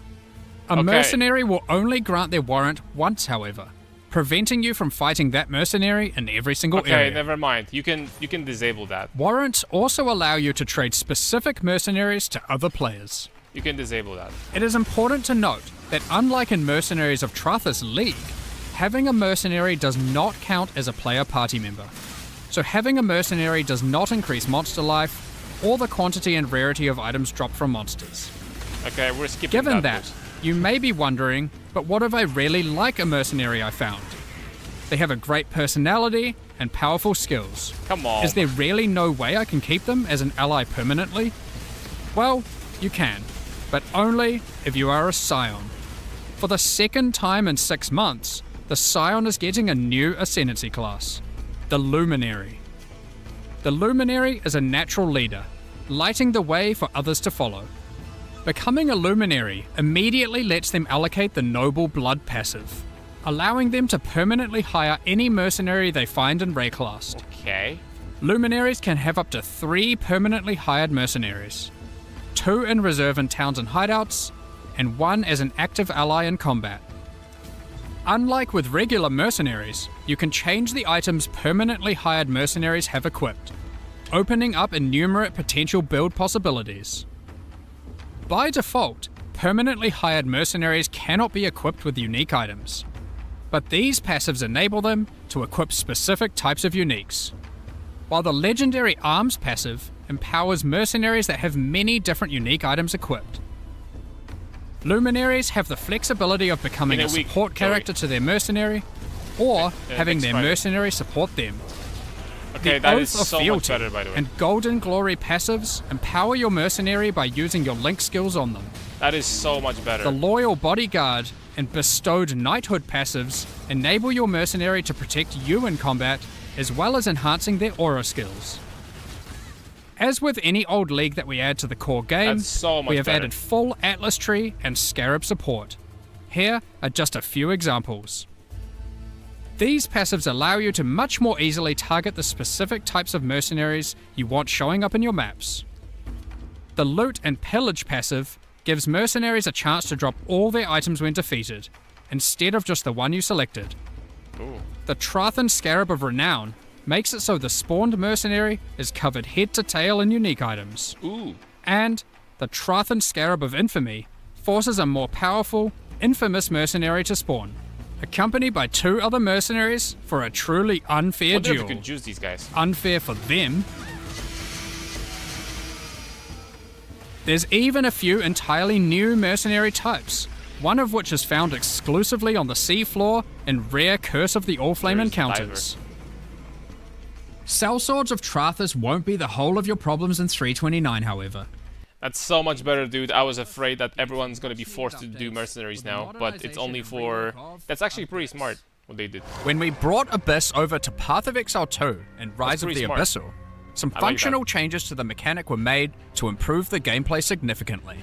A Okay. mercenary will only grant their warrant once, however, preventing you from fighting that mercenary in every single Okay, area. never mind. You can disable that. Warrants also allow you to trade specific mercenaries to other players. You can disable that. It is important to note that unlike in Mercenaries of Trathus League, having a mercenary does not count as a player party member. So having a mercenary does not increase monster life or the quantity and rarity of items dropped from monsters. Okay, we're skipping Given that. that, you may be wondering, but what if I really like a mercenary I found? They have a great personality and powerful skills. Come on. Is there really no way I can keep them as an ally permanently? Well, you can, but only if you are a Scion. For the second time in 6 months, the Scion is getting a new Ascendancy class, the Luminary. The Luminary is a natural leader, lighting the way for others to follow. Becoming a Luminary immediately lets them allocate the Noble Blood passive, allowing them to permanently hire any mercenary they find in Rayclast. Okay. Luminaries can have up to 3 permanently hired mercenaries, 2 in reserve in towns and hideouts, and 1 as an active ally in combat. Unlike with regular mercenaries, you can change the items permanently hired mercenaries have equipped, opening up innumerate potential build possibilities. By default, permanently hired mercenaries cannot be equipped with unique items, but these passives enable them to equip specific types of uniques. While the Legendary Arms passive empowers mercenaries that have many different unique items equipped. Luminaries have the flexibility of becoming In a a week, support character to their mercenary, or having next their Friday. mercenary support them. Okay, The that Oath is of so much Fealty better, by the way. and Golden Glory passives empower your mercenary by using your link skills on them. That is so much better. The Loyal Bodyguard and Bestowed Knighthood passives enable your mercenary to protect you in combat, as well as enhancing their aura skills. As with any old league that we add to the core game, That's so much we have better. added full Atlas Tree and Scarab support. Here are just a few examples. These passives allow you to much more easily target the specific types of mercenaries you want showing up in your maps. The Loot and Pillage passive gives mercenaries a chance to drop all their items when defeated, instead of just the one you selected. Ooh. The Trathan Scarab of Renown makes it so the spawned mercenary is covered head to tail in unique items. Ooh. And the Trathan Scarab of Infamy forces a more powerful, infamous mercenary to spawn, accompanied by 2 other mercenaries for a truly unfair Wonder if duel. we could use these guys. Unfair for them. There's even a few entirely new mercenary types, one of which is found exclusively on the seafloor in rare Curse of the Allflame There's encounters. Sellswords of Trathus won't be the whole of your problems in 329, however. That's so much better, dude. I was afraid that everyone's gonna be forced to do mercenaries now, but it's only for... That's actually pretty smart, what they did. When we brought Abyss over to Path of Exile 2 and Rise of the pretty smart. Abyssal, some I like functional that. changes to the mechanic were made to improve the gameplay significantly.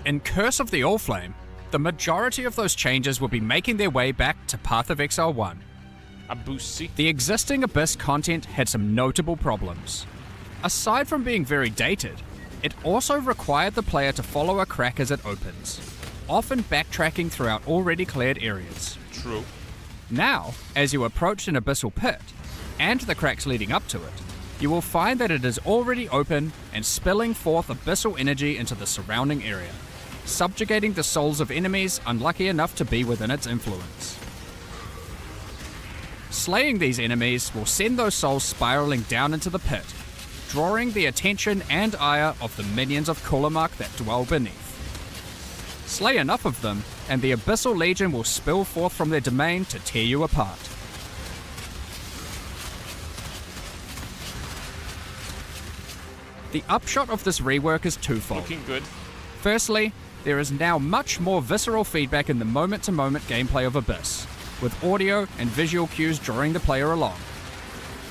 In Curse of the Allflame, the majority of those changes will be making their way back to Path of Exile 1. A boosty. The existing Abyss content had some notable problems. Aside from being very dated, it also required the player to follow a crack as it opens, often backtracking throughout already cleared areas. True. Now, as you approach an abyssal pit, and the cracks leading up to it, you will find that it is already open and spilling forth abyssal energy into the surrounding area, subjugating the souls of enemies unlucky enough to be within its influence. Slaying these enemies will send those souls spiraling down into the pit, drawing the attention and ire of the minions of Kulamark that dwell beneath. Slay enough of them, and the Abyssal Legion will spill forth from their domain to tear you apart. The upshot of this rework is twofold. Looking good. Firstly, there is now much more visceral feedback in the moment-to-moment gameplay of Abyss, with audio and visual cues drawing the player along.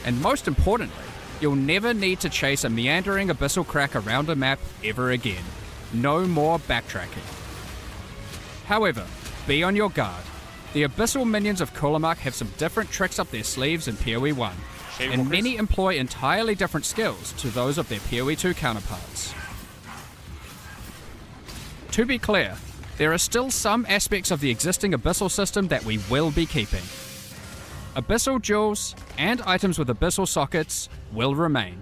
And most importantly, you'll never need to chase a meandering abyssal crack around a map ever again. No more backtracking. However, be on your guard. The abyssal minions of Kulamark have some different tricks up their sleeves in PoE 1, Shade and walkers. many employ entirely different skills to those of their PoE 2 counterparts. To be clear, there are still some aspects of the existing abyssal system that we will be keeping. Abyssal jewels and items with abyssal sockets will remain.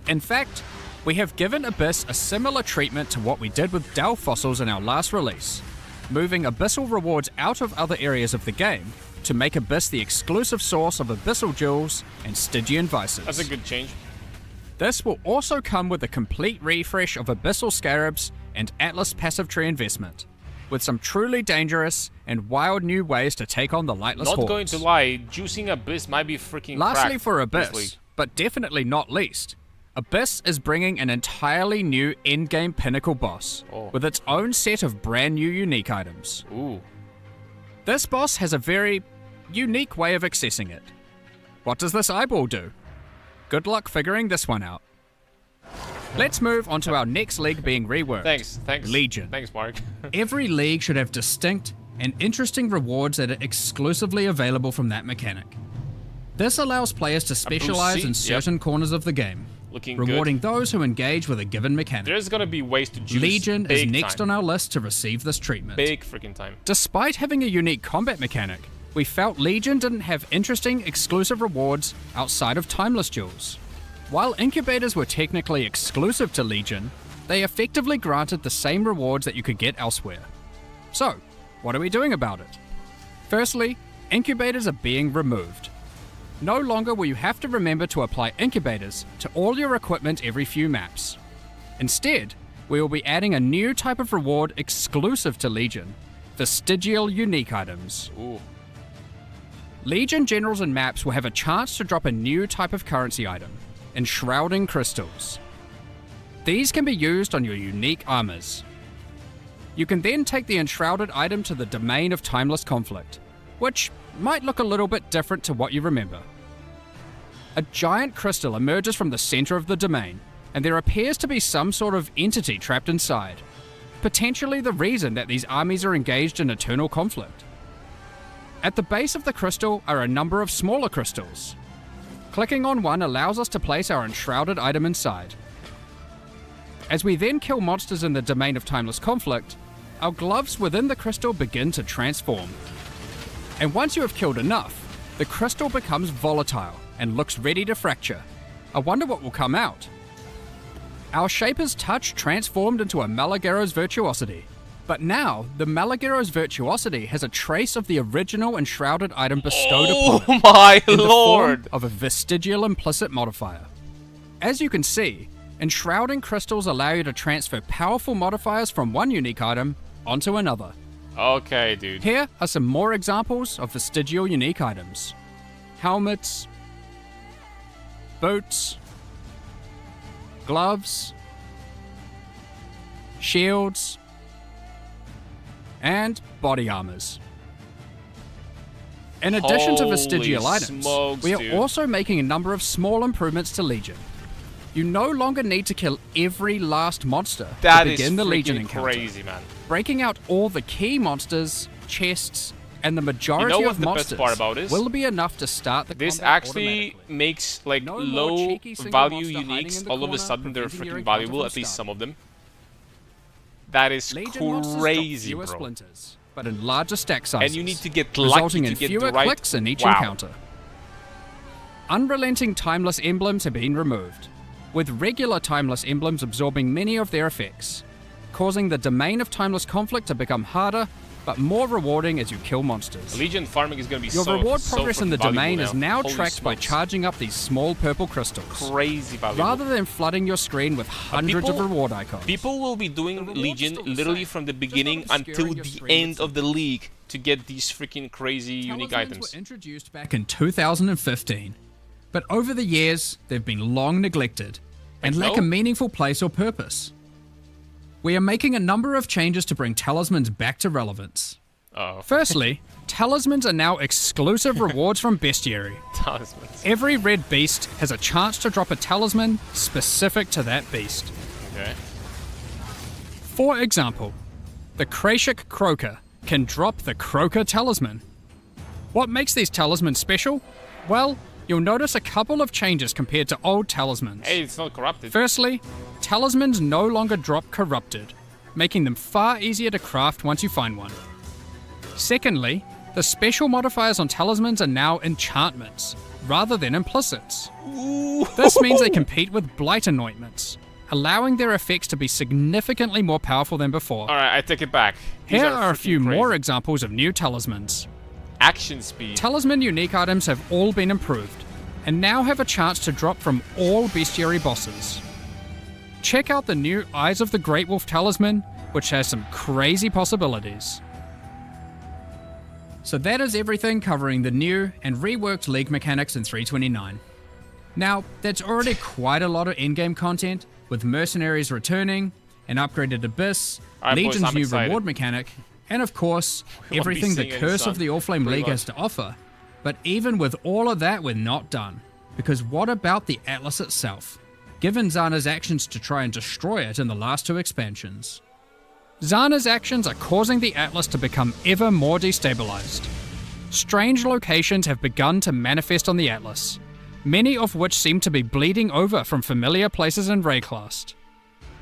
In fact, we have given Abyss a similar treatment to what we did with Dell fossils in our last release, moving abyssal rewards out of other areas of the game to make Abyss the exclusive source of abyssal jewels and Stygian vices. That's a good change. This will also come with a complete refresh of Abyssal Scarabs and Atlas passive tree investment, with some truly dangerous and wild new ways to take on the lightless Not hordes. going to lie, juicing Abyss might be freaking Lastly cracked for this Abyss, league. but definitely not least, Abyss is bringing an entirely new endgame pinnacle boss, Oh. with its own set of brand new unique items. Ooh. This boss has a very unique way of accessing it. What does this eyeball do? Good luck figuring this one out. Let's move on to our next league being reworked. Thanks. Legion. Thanks, Mark. Every league should have distinct and interesting rewards that are exclusively available from that mechanic. This allows players to specialize seat, in yep. certain corners of the game, Looking rewarding good. those who engage with a given mechanic. There's gonna be ways to juice Legion is big next time. on our list to receive this treatment. Big freaking time. Despite having a unique combat mechanic, we felt Legion didn't have interesting exclusive rewards outside of Timeless Jewels. While incubators were technically exclusive to Legion, they effectively granted the same rewards that you could get elsewhere. So, what are we doing about it? Firstly, incubators are being removed. No longer will you have to remember to apply incubators to all your equipment every few maps. Instead, we will be adding a new type of reward exclusive to Legion, vestigial unique items. Ooh. Legion generals and maps will have a chance to drop a new type of currency item, enshrouding crystals. These can be used on your unique armors. You can then take the enshrouded item to the domain of timeless conflict, which might look a little bit different to what you remember. A giant crystal emerges from the center of the domain, and there appears to be some sort of entity trapped inside, potentially the reason that these armies are engaged in eternal conflict. At the base of the crystal are a number of smaller crystals. Clicking on one allows us to place our enshrouded item inside. As we then kill monsters in the domain of timeless conflict, our gloves within the crystal begin to transform. And once you have killed enough, the crystal becomes volatile and looks ready to fracture. I wonder what will come out. Our Shaper's Touch transformed into a Malagero's Virtuosity, but now the Malagero's Virtuosity has a trace of the original enshrouded item bestowed upon it Oh my in the lord! form of a vestigial implicit modifier. As you can see, Enshrouding crystals allow you to transfer powerful modifiers from one unique item onto another. Okay, dude. Here are some more examples of vestigial unique items. Helmets, boots, gloves, shields, and body armors. In addition to vestigial Holy items, smokes, we are dude. also making a number of small improvements to Legion. You no longer need to kill every last monster That to is begin the Legion freaking encounter. crazy, man. Breaking out all the key monsters, chests, and the majority You know what of the best monsters part about this? will be enough to start the This combat actually automatically. makes like No more low cheeky single value monster hiding in uniques the all of a corner, sudden they're preventing your freaking encounter valuable, from at least some starting. of them. That is Legion monsters drop crazy, fewer bro. splinters, but in larger stack sizes, And you need to get resulting lucky in to get fewer the right... clicks in each Wow. encounter. Unrelenting timeless emblems have been removed, with regular timeless emblems absorbing many of their effects, causing the domain of timeless conflict to become harder but more rewarding as you kill monsters. Legion farming is gonna be Your so reward so progress in the freaking valuable domain is now Holy tracked by smokes. charging up these small purple crystals, Crazy valuable. rather than flooding your screen with hundreds of people- reward icons. People will be doing reward's Legion still the literally same, from the just beginning not until obscuring your the screen end with of the league to get these freaking crazy unique Talismans items. were introduced back in 2015, but over the years they've been long neglected and Like lack so? a meaningful place or purpose. We are making a number of changes to bring talismans back to relevance. Oh, Firstly, talismans are now exclusive rewards from Bestiary. talismans. Every red beast has a chance to drop a talisman specific to that beast. Okay. For example, the Krashik Croaker can drop the Croaker Talisman. What makes these talismans special? Well, you'll notice a couple of changes compared to old talismans. Hey, it's not corrupted. Firstly, talismans no longer drop corrupted, making them far easier to craft once you find one. Secondly, the special modifiers on talismans are now enchantments, rather than implicits. This means they compete with blight anointments, allowing their effects to be significantly more powerful than before. Alright, I take it back. These Here are a freaking few crazy. more examples of new talismans. Action speed. Talisman unique items have all been improved, and now have a chance to drop from all bestiary bosses. Check out the new Eyes of the Great Wolf Talisman, which has some crazy possibilities. So that is everything covering the new and reworked League mechanics in 329. Now, that's already quite a lot of in-game content, with mercenaries returning, an upgraded Abyss, Alright, boys, Legion's I'm new excited. reward mechanic, and of course, won't be everything the seeing any Curse sun, of the All-Flame pretty League has to offer. But even with all of that, we're not done. Because what about the Atlas itself? Given Zana's actions to try and destroy it in the last two expansions. Zana's actions are causing the Atlas to become ever more destabilized. Strange locations have begun to manifest on the Atlas, many of which seem to be bleeding over from familiar places in Rayclast.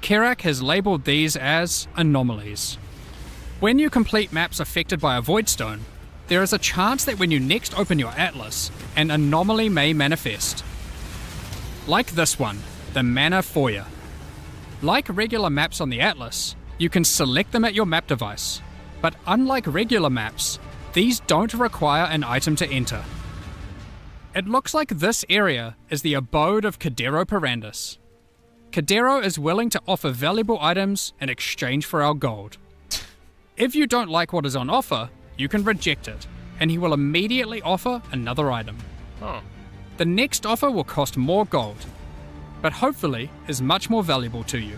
Kerak has labeled these as anomalies. When you complete maps affected by a Voidstone, there is a chance that when you next open your Atlas, an anomaly may manifest. Like this one, the Mana Foyer. Like regular maps on the Atlas, you can select them at your map device, but unlike regular maps, these don't require an item to enter. It looks like this area is the abode of Cadero Perandus. Cadero is willing to offer valuable items in exchange for our gold. If you don't like what is on offer, you can reject it, and he will immediately offer another item. Huh. The next offer will cost more gold, but hopefully is much more valuable to you.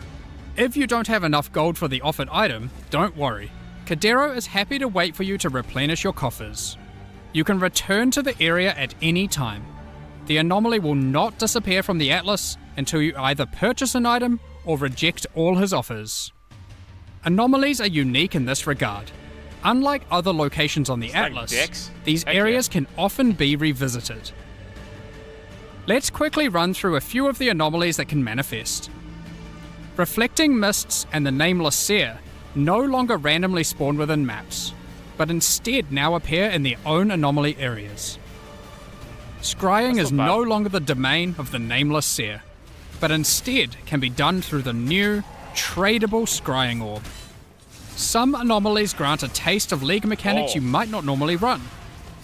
If you don't have enough gold for the offered item, don't worry. Cadero is happy to wait for you to replenish your coffers. You can return to the area at any time. The anomaly will not disappear from the Atlas until you either purchase an item or reject all his offers. Anomalies are unique in this regard. Unlike other locations on the like Atlas, Dex? these Heck areas can often be revisited. Let's quickly run through a few of the anomalies that can manifest. Reflecting Mists and the Nameless Seer no longer randomly spawn within maps, but instead now appear in their own anomaly areas. Scrying That's is not bad. no longer the domain of the Nameless Seer, but instead can be done through the new, tradable Scrying Orb. Some anomalies grant a taste of League mechanics Oh. you might not normally run,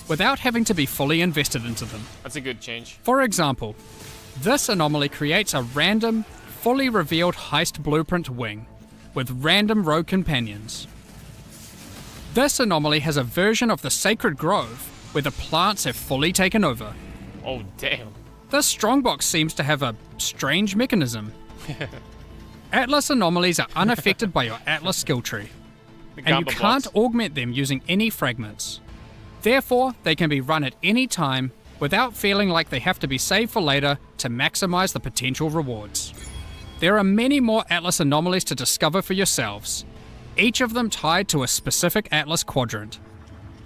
without having to be fully invested into them. That's a good change. For example, this anomaly creates a random fully revealed heist blueprint wing, with random rogue companions. This anomaly has a version of the Sacred Grove, where the plants have fully taken over. Oh, damn. This strongbox seems to have a strange mechanism. Atlas anomalies are unaffected by your Atlas skill tree, The and you Gamba can't blocks. augment them using any fragments. Therefore, they can be run at any time without feeling like they have to be saved for later to maximize the potential rewards. There are many more Atlas anomalies to discover for yourselves, each of them tied to a specific Atlas quadrant.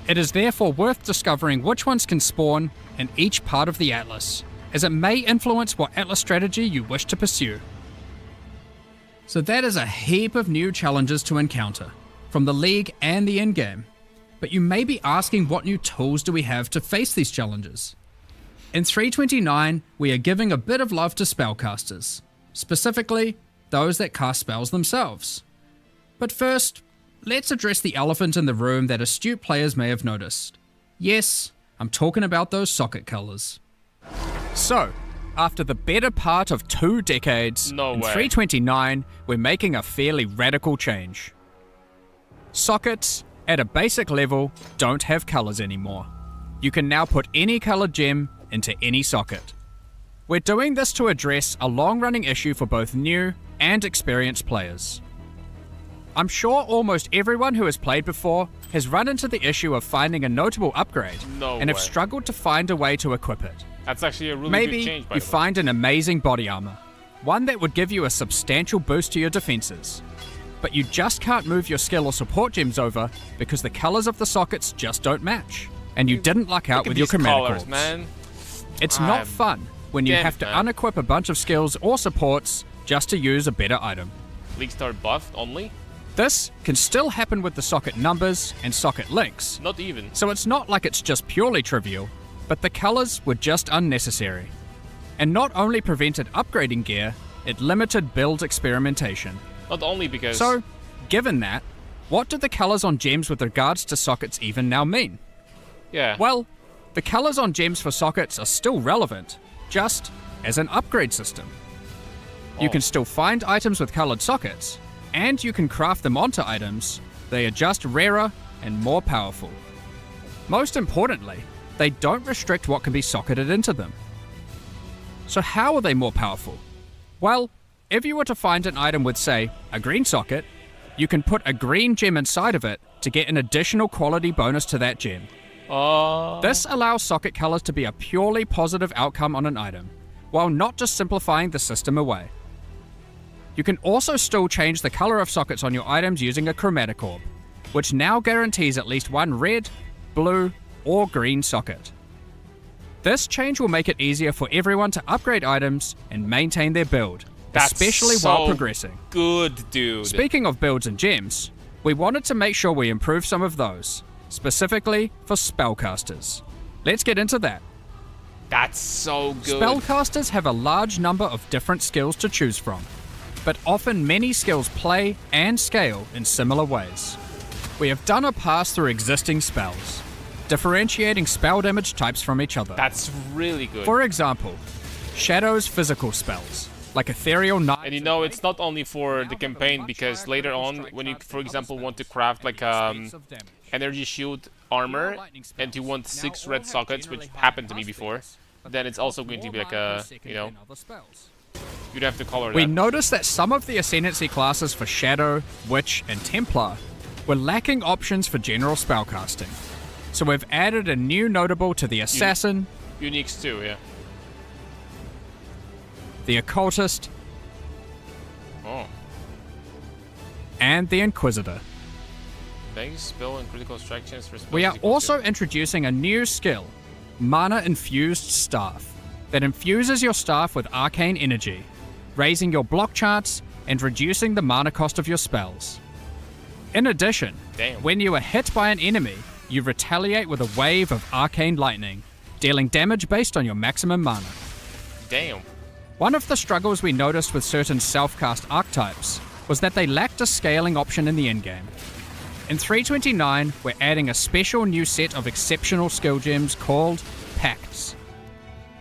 It is therefore worth discovering which ones can spawn in each part of the Atlas, as it may influence what Atlas strategy you wish to pursue. So that is a heap of new challenges to encounter, from the League and the in-game. But you may be asking, what new tools do we have to face these challenges? In 3.29, we are giving a bit of love to spellcasters, specifically those that cast spells themselves. But first, let's address the elephant in the room that astute players may have noticed. Yes, I'm talking about those socket colors. So, after the better part of 2 decades, No in way. 3.29, we're making a fairly radical change. Sockets, at a basic level, don't have colors anymore. You can now put any colored gem into any socket. We're doing this to address a long-running issue for both new and experienced players. I'm sure almost everyone who has played before has run into the issue of finding a notable upgrade No and have way. struggled to find a way to equip it. That's actually a really Maybe good change, by you the way. find an amazing body armor, one that would give you a substantial boost to your defenses. But you just can't move your skill or support gems over because the colors of the sockets just don't match, and you didn't luck out Look at with your these chromatic colors, orbs. man. It's Ah, not fun when you damn have it, to man. unequip a bunch of skills or supports just to use a better item. League start buffed only? This can still happen with the socket numbers and socket links, Not even. so it's not like it's just purely trivial, but the colors were just unnecessary. And not only prevented upgrading gear, it limited build experimentation. Not only because... So, given that, what do the colors on gems with regards to sockets even now mean? yeah. Well, the colors on gems for sockets are still relevant, just as an upgrade system. You Oh. can still find items with colored sockets, and you can craft them onto items. They are just rarer and more powerful. Most importantly, they don't restrict what can be socketed into them. So how are they more powerful? Well, if you were to find an item with, say, a green socket, you can put a green gem inside of it to get an additional quality bonus to that gem. This allows socket colors to be a purely positive outcome on an item, while not just simplifying the system away. You can also still change the color of sockets on your items using a chromatic orb, which now guarantees at least one red, blue, or green socket. This change will make it easier for everyone to upgrade items and maintain their build, That's especially so while progressing. good, dude. Speaking of builds and gems, we wanted to make sure we improve some of those, specifically for spellcasters. Let's get into that. That's so good. Spellcasters have a large number of different skills to choose from, but often many skills play and scale in similar ways. We have done a pass through existing spells, differentiating spell damage types from each other. That's really good. For example, Shadow's physical spells, like Ethereal Knives. And you know, it's not only for the campaign, because later on, when you, for example, want to craft like energy shield armor, and you want 6 red sockets, which happened to me before, then it's also going to be like a, you know, you'd have to color We that. noticed that some of the Ascendancy classes for Shadow, Witch, and Templar were lacking options for general spellcasting. So we've added a new notable to the Assassin, Uniques too, yeah. the Occultist, Oh. and the Inquisitor. Base, spell, and critical strike chance for spells We are equal to- also introducing a new skill, Mana Infused Staff, that infuses your staff with arcane energy, raising your block chance and reducing the mana cost of your spells. In addition, Damn. when you are hit by an enemy, you retaliate with a wave of arcane lightning, dealing damage based on your maximum mana. Damn. One of the struggles we noticed with certain self-cast archetypes was that they lacked a scaling option in the endgame. In 3.29, we're adding a special new set of exceptional skill gems called Pacts.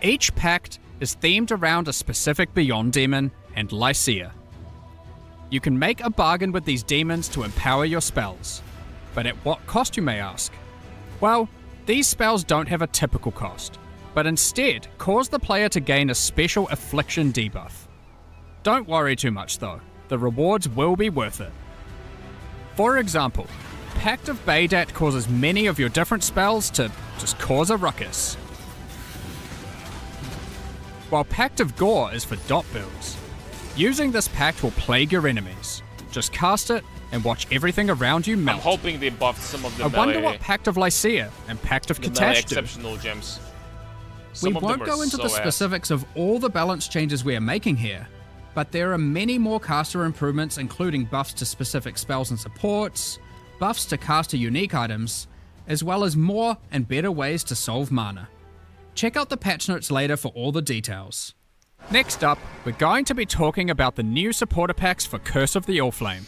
Each pact is themed around a specific Beyond Demon and Lycia. You can make a bargain with these demons to empower your spells, but at what cost, you may ask? Well, these spells don't have a typical cost, but instead cause the player to gain a special affliction debuff. Don't worry too much though, the rewards will be worth it. For example, Pact of Baydat causes many of your different spells to just cause a ruckus, while Pact of Gore is for dot builds. Using this pact will plague your enemies. Just cast it and watch everything around you melt. I'm hoping they buffed some of the I melee, wonder what Pact of Lycia and Pact of the melee Katash do. exceptional gems. We Some of them won't are go into so the ass. specifics of all the balance changes we are making here, but there are many more caster improvements, including buffs to specific spells and supports, buffs to caster unique items, as well as more and better ways to solve mana. Check out the patch notes later for all the details. Next up, we're going to be talking about the new supporter packs for Curse of the Allflame.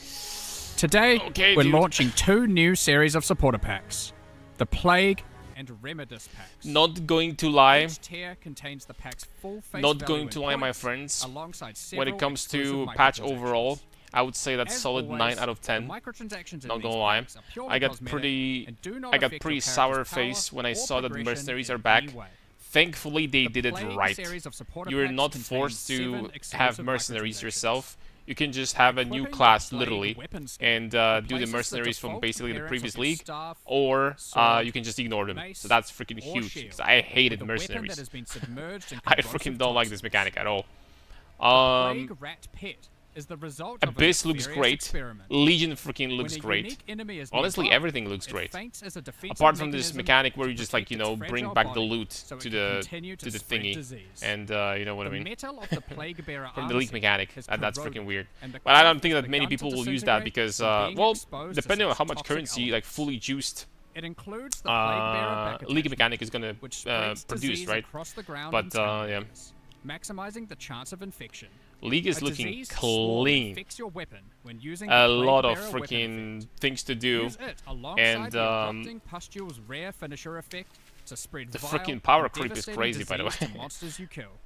Today, Okay, we're dude. launching 2 new series of supporter packs, the Plague and Remedis packs. Not going to lie. Each tier contains the pack's full face Not value going in to lie, my points, friends. alongside When it several comes to exclusive patch microtransactions. overall, I would say that's As solid always, 9 out of the 10. microtransactions in Not these gonna lie. packs are purely I got cosmetic pretty and do not I got affect pretty your sour character's power face when I or saw that the progression mercenaries in are back. any way. Thankfully, they The did it Plague right. series of supporter You are packs not contains forced 7 to exclusive have mercenaries microtransactions. yourself. You can just have a new Equipping the class, Plague literally, weapon skill and do the replaces the mercenaries from default basically the appearance previous of your league, staff, or sword, you can just ignore them. mace, So that's freaking or huge, shield, because I hated with a weapon that mercenaries. has been submerged in I corrosive freaking don't like toxins. this mechanic at all. Plague Rat Pit is the result of Abyss a looks nefarious great. experiment. Legion freaking looks When a great. unique enemy is Honestly, nearby, everything looks it great. faints as a defensive Apart from this mechanism mechanic where to you just like, protect you its know, bring fragile back the body loot so it to can the continue to spread thingy, disease. and you know what I The mean. metal of the Plague Bearer From the armor leak mechanic, has that's corroded, freaking weird. and the But I cloth don't think has that many begun to people will use that disintegrate because, from being well, exposed to depending on such how much toxic currency, like elements. fully juiced, It includes the Plague Bearer back league attachment, mechanic is gonna which spreads produce, disease right? across the ground But in tiny yeah, areas, maximizing the chance of infection. league is A looking diseased swarm clean. infects your weapon when using A the lot Plague of Bearer weapon freaking effect. things to do. Use it alongside and, the erupting pustule's rare finisher effect to spread the vile freaking power and creep is devastating crazy, by the disease way. to monsters you kill.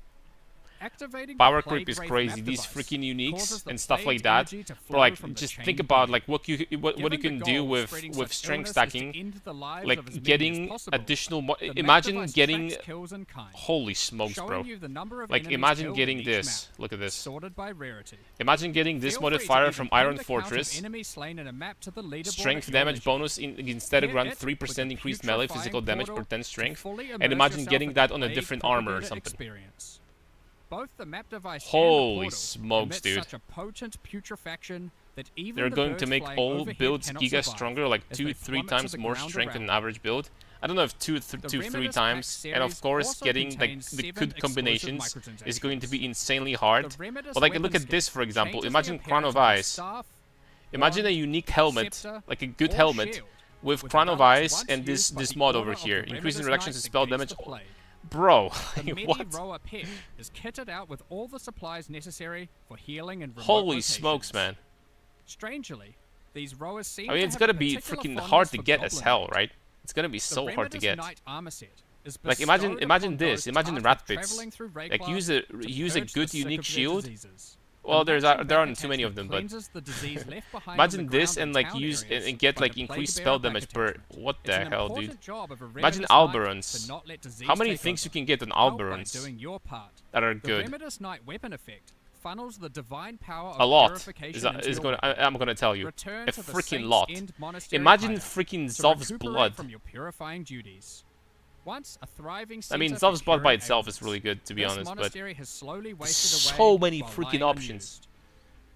Activating Power the creep Plague is Wraith crazy. map These device freaking causes uniques the and stuff like plagued that. energy to Bro, flow like, from the just chain think about being. like what you Given can the do goal of with spreading such strength illness is to stacking, end the lives of as like many as getting possible. additional. The map Imagine device getting. tracks kills in kind, Holy smokes, showing bro! you the number of Like, enemies imagine killed getting in each this. map, Look at this. sorted by rarity. Imagine getting this Feel free to modifier even from pin Iron the count of Fortress. enemies slain in a map to the leaderboard Strength at your damage leisure. bonus instead of Pair around it 3% with a increased melee putrefying physical damage per portal 10 to strength. fully And immerse imagine yourself getting in that the on a Plague different armor or propagator something. experience. Both the map device and the Holy portal smokes, emit dude. such a potent putrefaction that even They're the going birds to make flying all overhead builds cannot giga survive, stronger, like as 2-3 they plummet to times the more ground strength than an around. average build. I don't know if 2 The to 3 Remedis times, Pack and of series course also getting like contains the 7 good exclusive combinations is going to be microtransactions. insanely hard. The Remedis But like weapon look at skill this for example. changes the Imagine Crown appearance of the Ice. staff, Imagine a wand, unique helmet, scepter, like a good or helmet, shield, with with Crown of balance Ice once and used by this the mod order over of the here, increasing Remedis reductions to Knights spell against damage. the plague. Bro, The Medi what? Roa Pet is kitted out with all the supplies necessary for healing and remote Holy locations. smokes, man! Strangely, these Roas seem I mean, to it's have gonna a be particular freaking fondness hard to for get as goblin hell, meat. right? It's gonna be so The hard to Remedis get. Knight armor set is Like bestowed imagine upon this. those Imagine tasked rat with pits. traveling through Like Rayklar use to a purge good the sick unique of their shield. diseases. Well, The there matching aren't back too many of attachment them, but cleanses the disease left behind on imagine the this ground and in like town use areas and get by like the increased Plague spell Bearer damage back per. attachment. What It's the an hell, dude? important job of a Imagine Remedis Knight Alberons. to not let disease How many take things over. you can get on Help by Alberons doing your part. that are The good? Remedis Knight weapon effect funnels the divine power of A lot purification into is your gonna. weapon. I'm gonna tell you, Return a to the freaking Saints' lot. End Monastery Imagine hideout freaking to Zov's recuperate blood. from your purifying duties. Once a thriving I mean, center for Zov's blood by curing itself is ailments, really good, to be this honest, but monastery has slowly wasted so away many while freaking lying options. unused.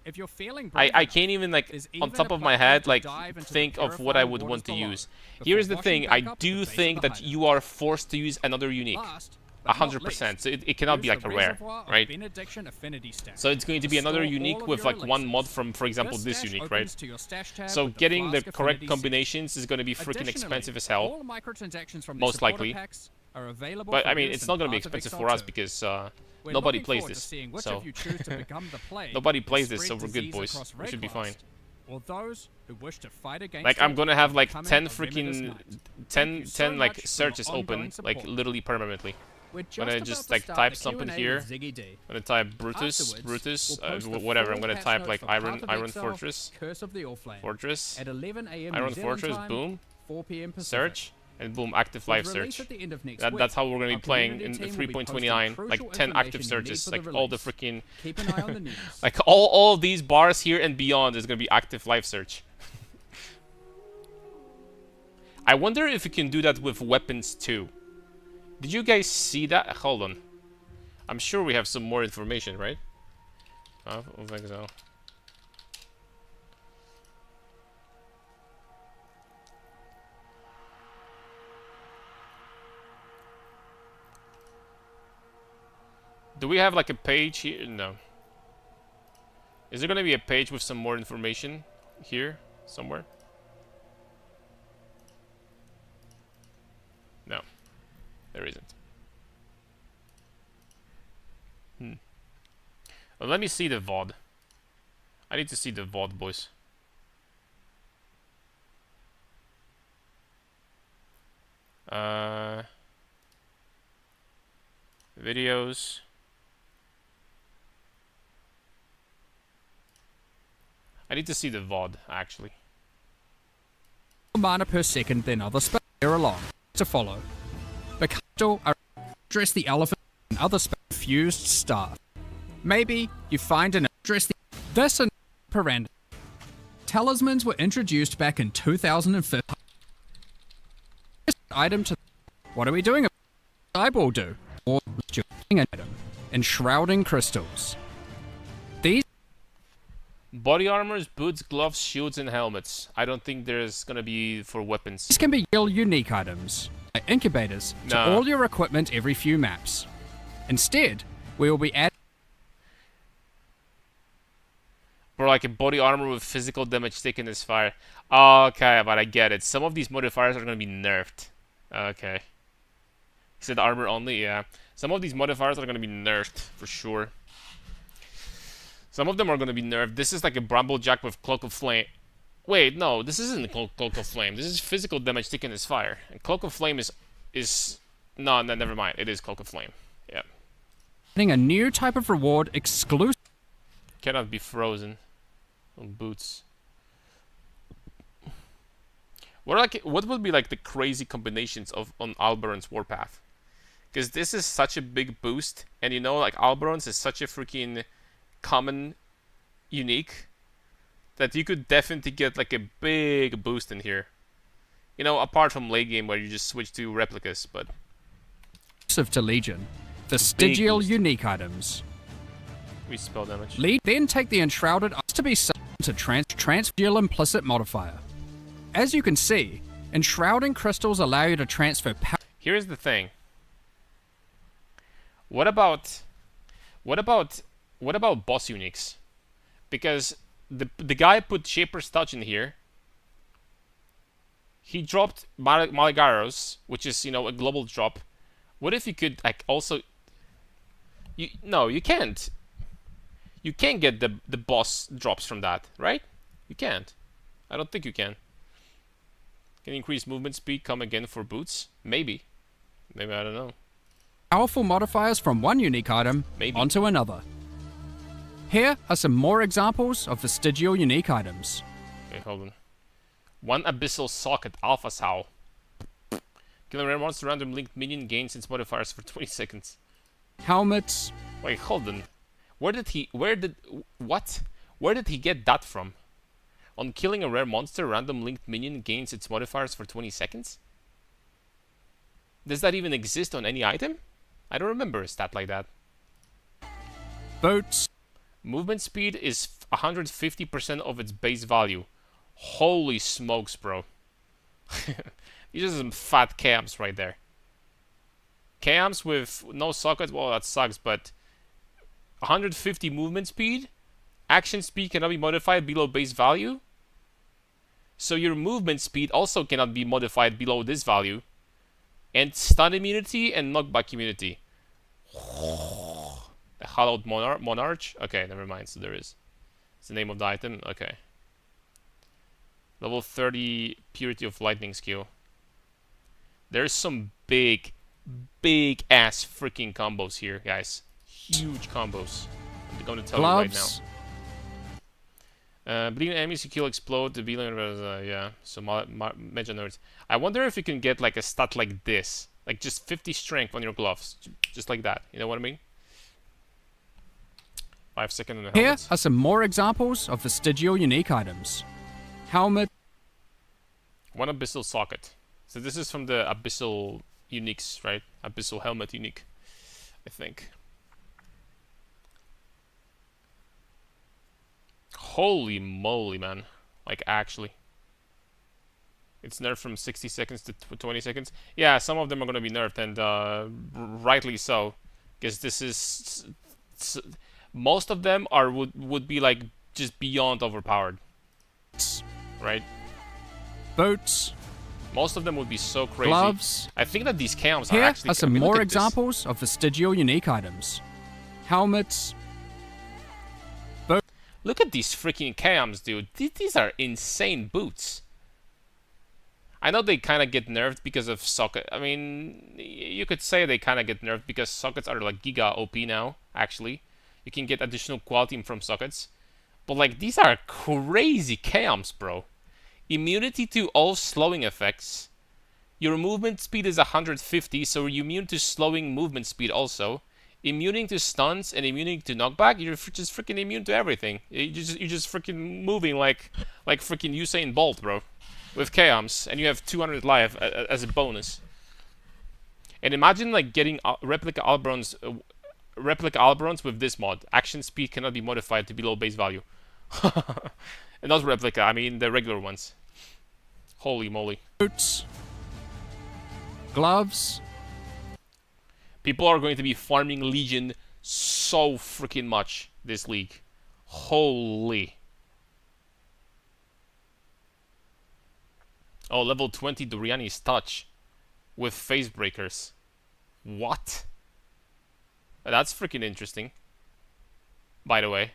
If you're feeling I brave can't even like there's on even top a of my platform head to like dive into the think of what I purifying would waters want to below use. before Here's the washing thing, back I up at the do base of think the that hideout. you are forced to use another unique. Last, but not 100%. least, So it cannot be use like the a rare, Reservoir of right? Benediction Affinity stack So it's going to be to another store unique all of with your like one mod elixirs. from, for example, this stash unique, opens right? to your stash tab So with the getting the Flask correct Affinity set. combinations is going to be freaking Additionally, expensive as hell. all microtransactions from the Most supporter likely. packs are available But for I mean, use it's in not going to be Art of expensive Exile for us 2. because We're nobody looking plays forward to this. seeing which So of you choose to become the plague nobody and plays this, so spread we're good, disease boys. across We should be Rayclast, fine. or those who wish to fight against Like I'm it gonna have by like becoming 10 a Remedis freaking Knight. 10 you so 10 like much for your searches ongoing open like support. literally permanently. We're just gonna about just to like start type the something Q&A here. with Ziggy D. I'm gonna type Brutus, Afterwards, Brutus, we'll post the whatever. I'm full gonna patch type notes like for Iron Path of Exile, Fortress, Curse of the Allflame. Fortress, At 11 a.m. Iron New Zealand Fortress, time, boom, 4 p.m. Pacific. search, and boom, active With live release search. at the end of next week, That's how we're gonna our be playing community in team will be posting 3.29, crucial like 10 active information you need searches, for the like all the release. freaking, Keep an eye on the news. like all these bars here and beyond is gonna be active live search. I wonder if you can do that with weapons too. Did you guys see that? Hold on. I'm sure we have some more information, right? I don't think so. Do we have like a page here? No. Is there gonna be a page with some more information here somewhere? No, there isn't. Well, let me see the VOD. I need to see the VOD, boys. Videos. I need to see the VOD, actually. Mana per second than other spells are along to follow. The Custal are address the elephant and other spell fused staff. Maybe you find an address the this and Paranda. Talismans were introduced back in 2005. Item to what are we doing? Eyeball do or an item enshrouding crystals. These Body armors, boots, gloves, shields, and helmets. I don't think there's gonna be for weapons. can be real unique items, like incubators, to No. all your equipment every few maps. Instead, we will be adding For like a body armor with physical damage taken as fire. Okay, but I get it. Some of these modifiers are gonna be nerfed. Okay. You said armor only? Yeah. Some of these modifiers are gonna be nerfed, for sure. Some of them are gonna be nerfed. This is like a Bramblejack with Cloak of Flame. Wait, no, this isn't Cloak of Flame. This is physical damage taken as fire. And Cloak of Flame is... No, never mind. It is Cloak of Flame. Yeah. a new type of reward exclusive. Cannot be frozen on boots. What would be like the crazy combinations on Alberon's Warpath? Because this is such a big boost, and you know, like Alberon's is such a freaking common unique that you could definitely get like a big boost in here. You know, apart from late game where you just switch to replicas, but To Legion, the Big Stygial boost. unique items. we spell damage. Then take the enshrouded to be summoned to transfer implicit modifier. As you can see, enshrouding crystals allow you to transfer power. Here's the thing. What about boss uniques? Because the guy put Shaper's Touch in here. He dropped Maligaros, which is, you know, a global drop. What if you could like also? No, you can't. You can't get the boss drops from that, right? You can't. I don't think you can. Can increase movement speed come again for boots? Maybe. Maybe, I don't know. Powerful modifiers from one unique item Maybe. onto another. Here are some more examples of the Stygial unique items. Okay, hold on. One Abyssal Socket Alpha Sow. Kill a rare monster random linked minion gains its modifiers for 20 seconds. Helmets, Wait, hold on. Where did he get that from? On killing a rare monster, random linked minion gains its modifiers for 20 seconds? Does that even exist on any item? I don't remember a stat like that. boots, Movement speed is 150% of its base value. Holy smokes, bro. These are some fat cams right there. Cams with no socket, well, that sucks, but 150 movement speed? Action speed cannot be modified below base value? So your movement speed also cannot be modified below this value. And stun immunity and knockback immunity. The Hallowed Monarch? Okay, never mind, so there is. It's the name of the item? Okay. Level 30 Purity of Lightning skill. There's some big big ass freaking combos here, guys. Huge combos. I'm gonna tell you right now. Gloves. Bleeding enemies you kill explode. The bleeding, yeah. So major nerds. I wonder if you can get like a stat like this, like just 50 strength on your gloves, just like that. You know what I mean? 5 seconds on the Here helmets. are some more examples of vestigial unique items. Helmet. One abyssal socket. So this is from the abyssal uniques, right? Abyssal helmet unique, I think. Holy moly, man. Like, actually. It's nerfed from 60 seconds to 20 seconds. Yeah, some of them are going to be nerfed, and rightly so. Because this is... most of them are would be, like, just beyond overpowered. Right? Boots. Most of them would be so crazy. Gloves. I think that these cams Here are actually... are some I mean, look more at this. examples of vestigial unique items. Helmets. Look at these freaking cams, dude. These are insane boots. I know they kind of get nerfed because of socket. I mean, you could say they kind of get nerfed because sockets are like giga OP now, actually. You can get additional quality from sockets. But like, these are crazy cams, bro. Immunity to all slowing effects. Your movement speed is 150, so you're immune to slowing movement speed also. Immune to stunts and immune to knockback. You're just freaking immune to everything. You're just freaking moving like freaking Usain Bolt, bro. With Chaos, and you have 200 life as a bonus. And imagine like getting replica Alberons with this mod. Action speed cannot be modified to below base value. And not replica, I mean the regular ones. Holy moly. Boots. Gloves. People are going to be farming Legion so freaking much this league. Holy. Oh, level 20 Doriani's touch with phase breakers. What? That's freaking interesting. By the way,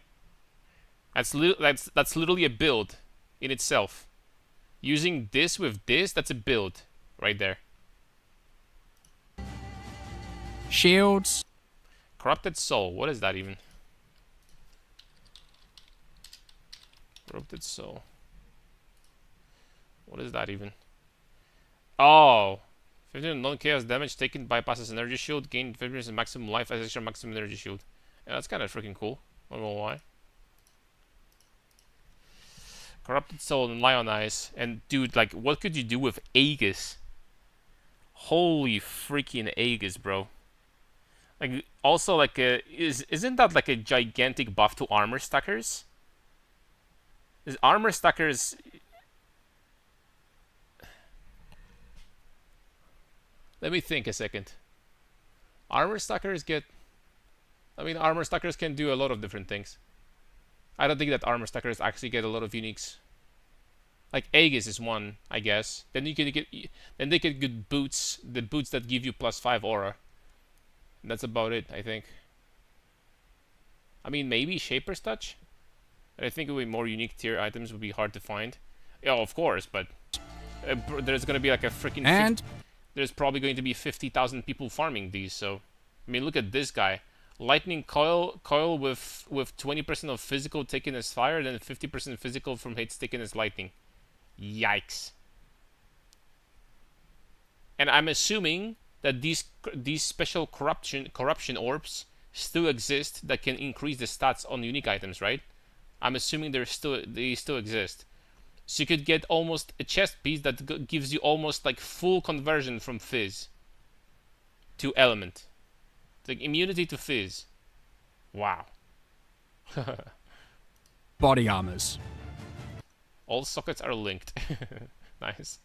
that's literally a build in itself. Using this with this, that's a build right there. Shields. Corrupted Soul. What is that even? Corrupted Soul. What is that even? Oh! 15 non-chaos damage taken bypasses energy shield. Gain 50% maximum life as extra maximum energy shield. Yeah, that's kind of freaking cool. I don't know why. Corrupted Soul and Lionize. And dude, like, what could you do with Aegis? Holy freaking Aegis, bro. Like, also, like, isn't that like a gigantic buff to armor stackers? Is armor stackers... Let me think a second. Armor stackers get... I mean, armor stackers can do a lot of different things. I don't think that armor stackers actually get a lot of uniques. Like, Aegis is one, I guess. Then you can get... Then they can get boots. The boots that give you +5 aura. That's about it, I think. I mean, maybe Shaper's Touch? And I think it would be more unique tier items would be hard to find. Yeah, of course, but... there's gonna be like a freaking... And... There's probably going to be 50,000 people farming these, so... I mean, look at this guy. Lightning Coil with 20% of physical taken as fire, then 50% physical from hits taken as lightning. Yikes. And I'm assuming that these special corruption orbs still exist that can increase the stats on unique items, right? I'm assuming they still exist. So you could get almost a chest piece that gives you almost like full conversion from Fizz to Element. Like immunity to Fizz. Wow. Body armors. All sockets are linked. Nice.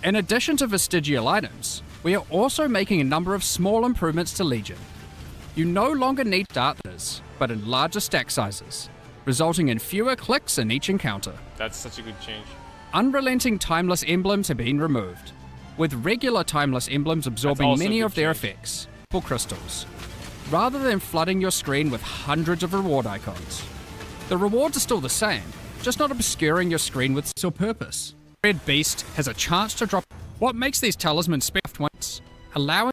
In addition to vestigial items, we are also making a number of small improvements to Legion. You no longer need darkness, but in larger stack sizes, resulting in fewer clicks in each encounter. That's such a good change. Unrelenting timeless emblems have been removed, with regular timeless emblems absorbing also a many good of their change. effects, for crystals, rather than flooding your screen with hundreds of reward icons. The rewards are still the same, just not obscuring your screen with your purpose. Red Beast has a chance to drop What makes these talismans special ones, allowing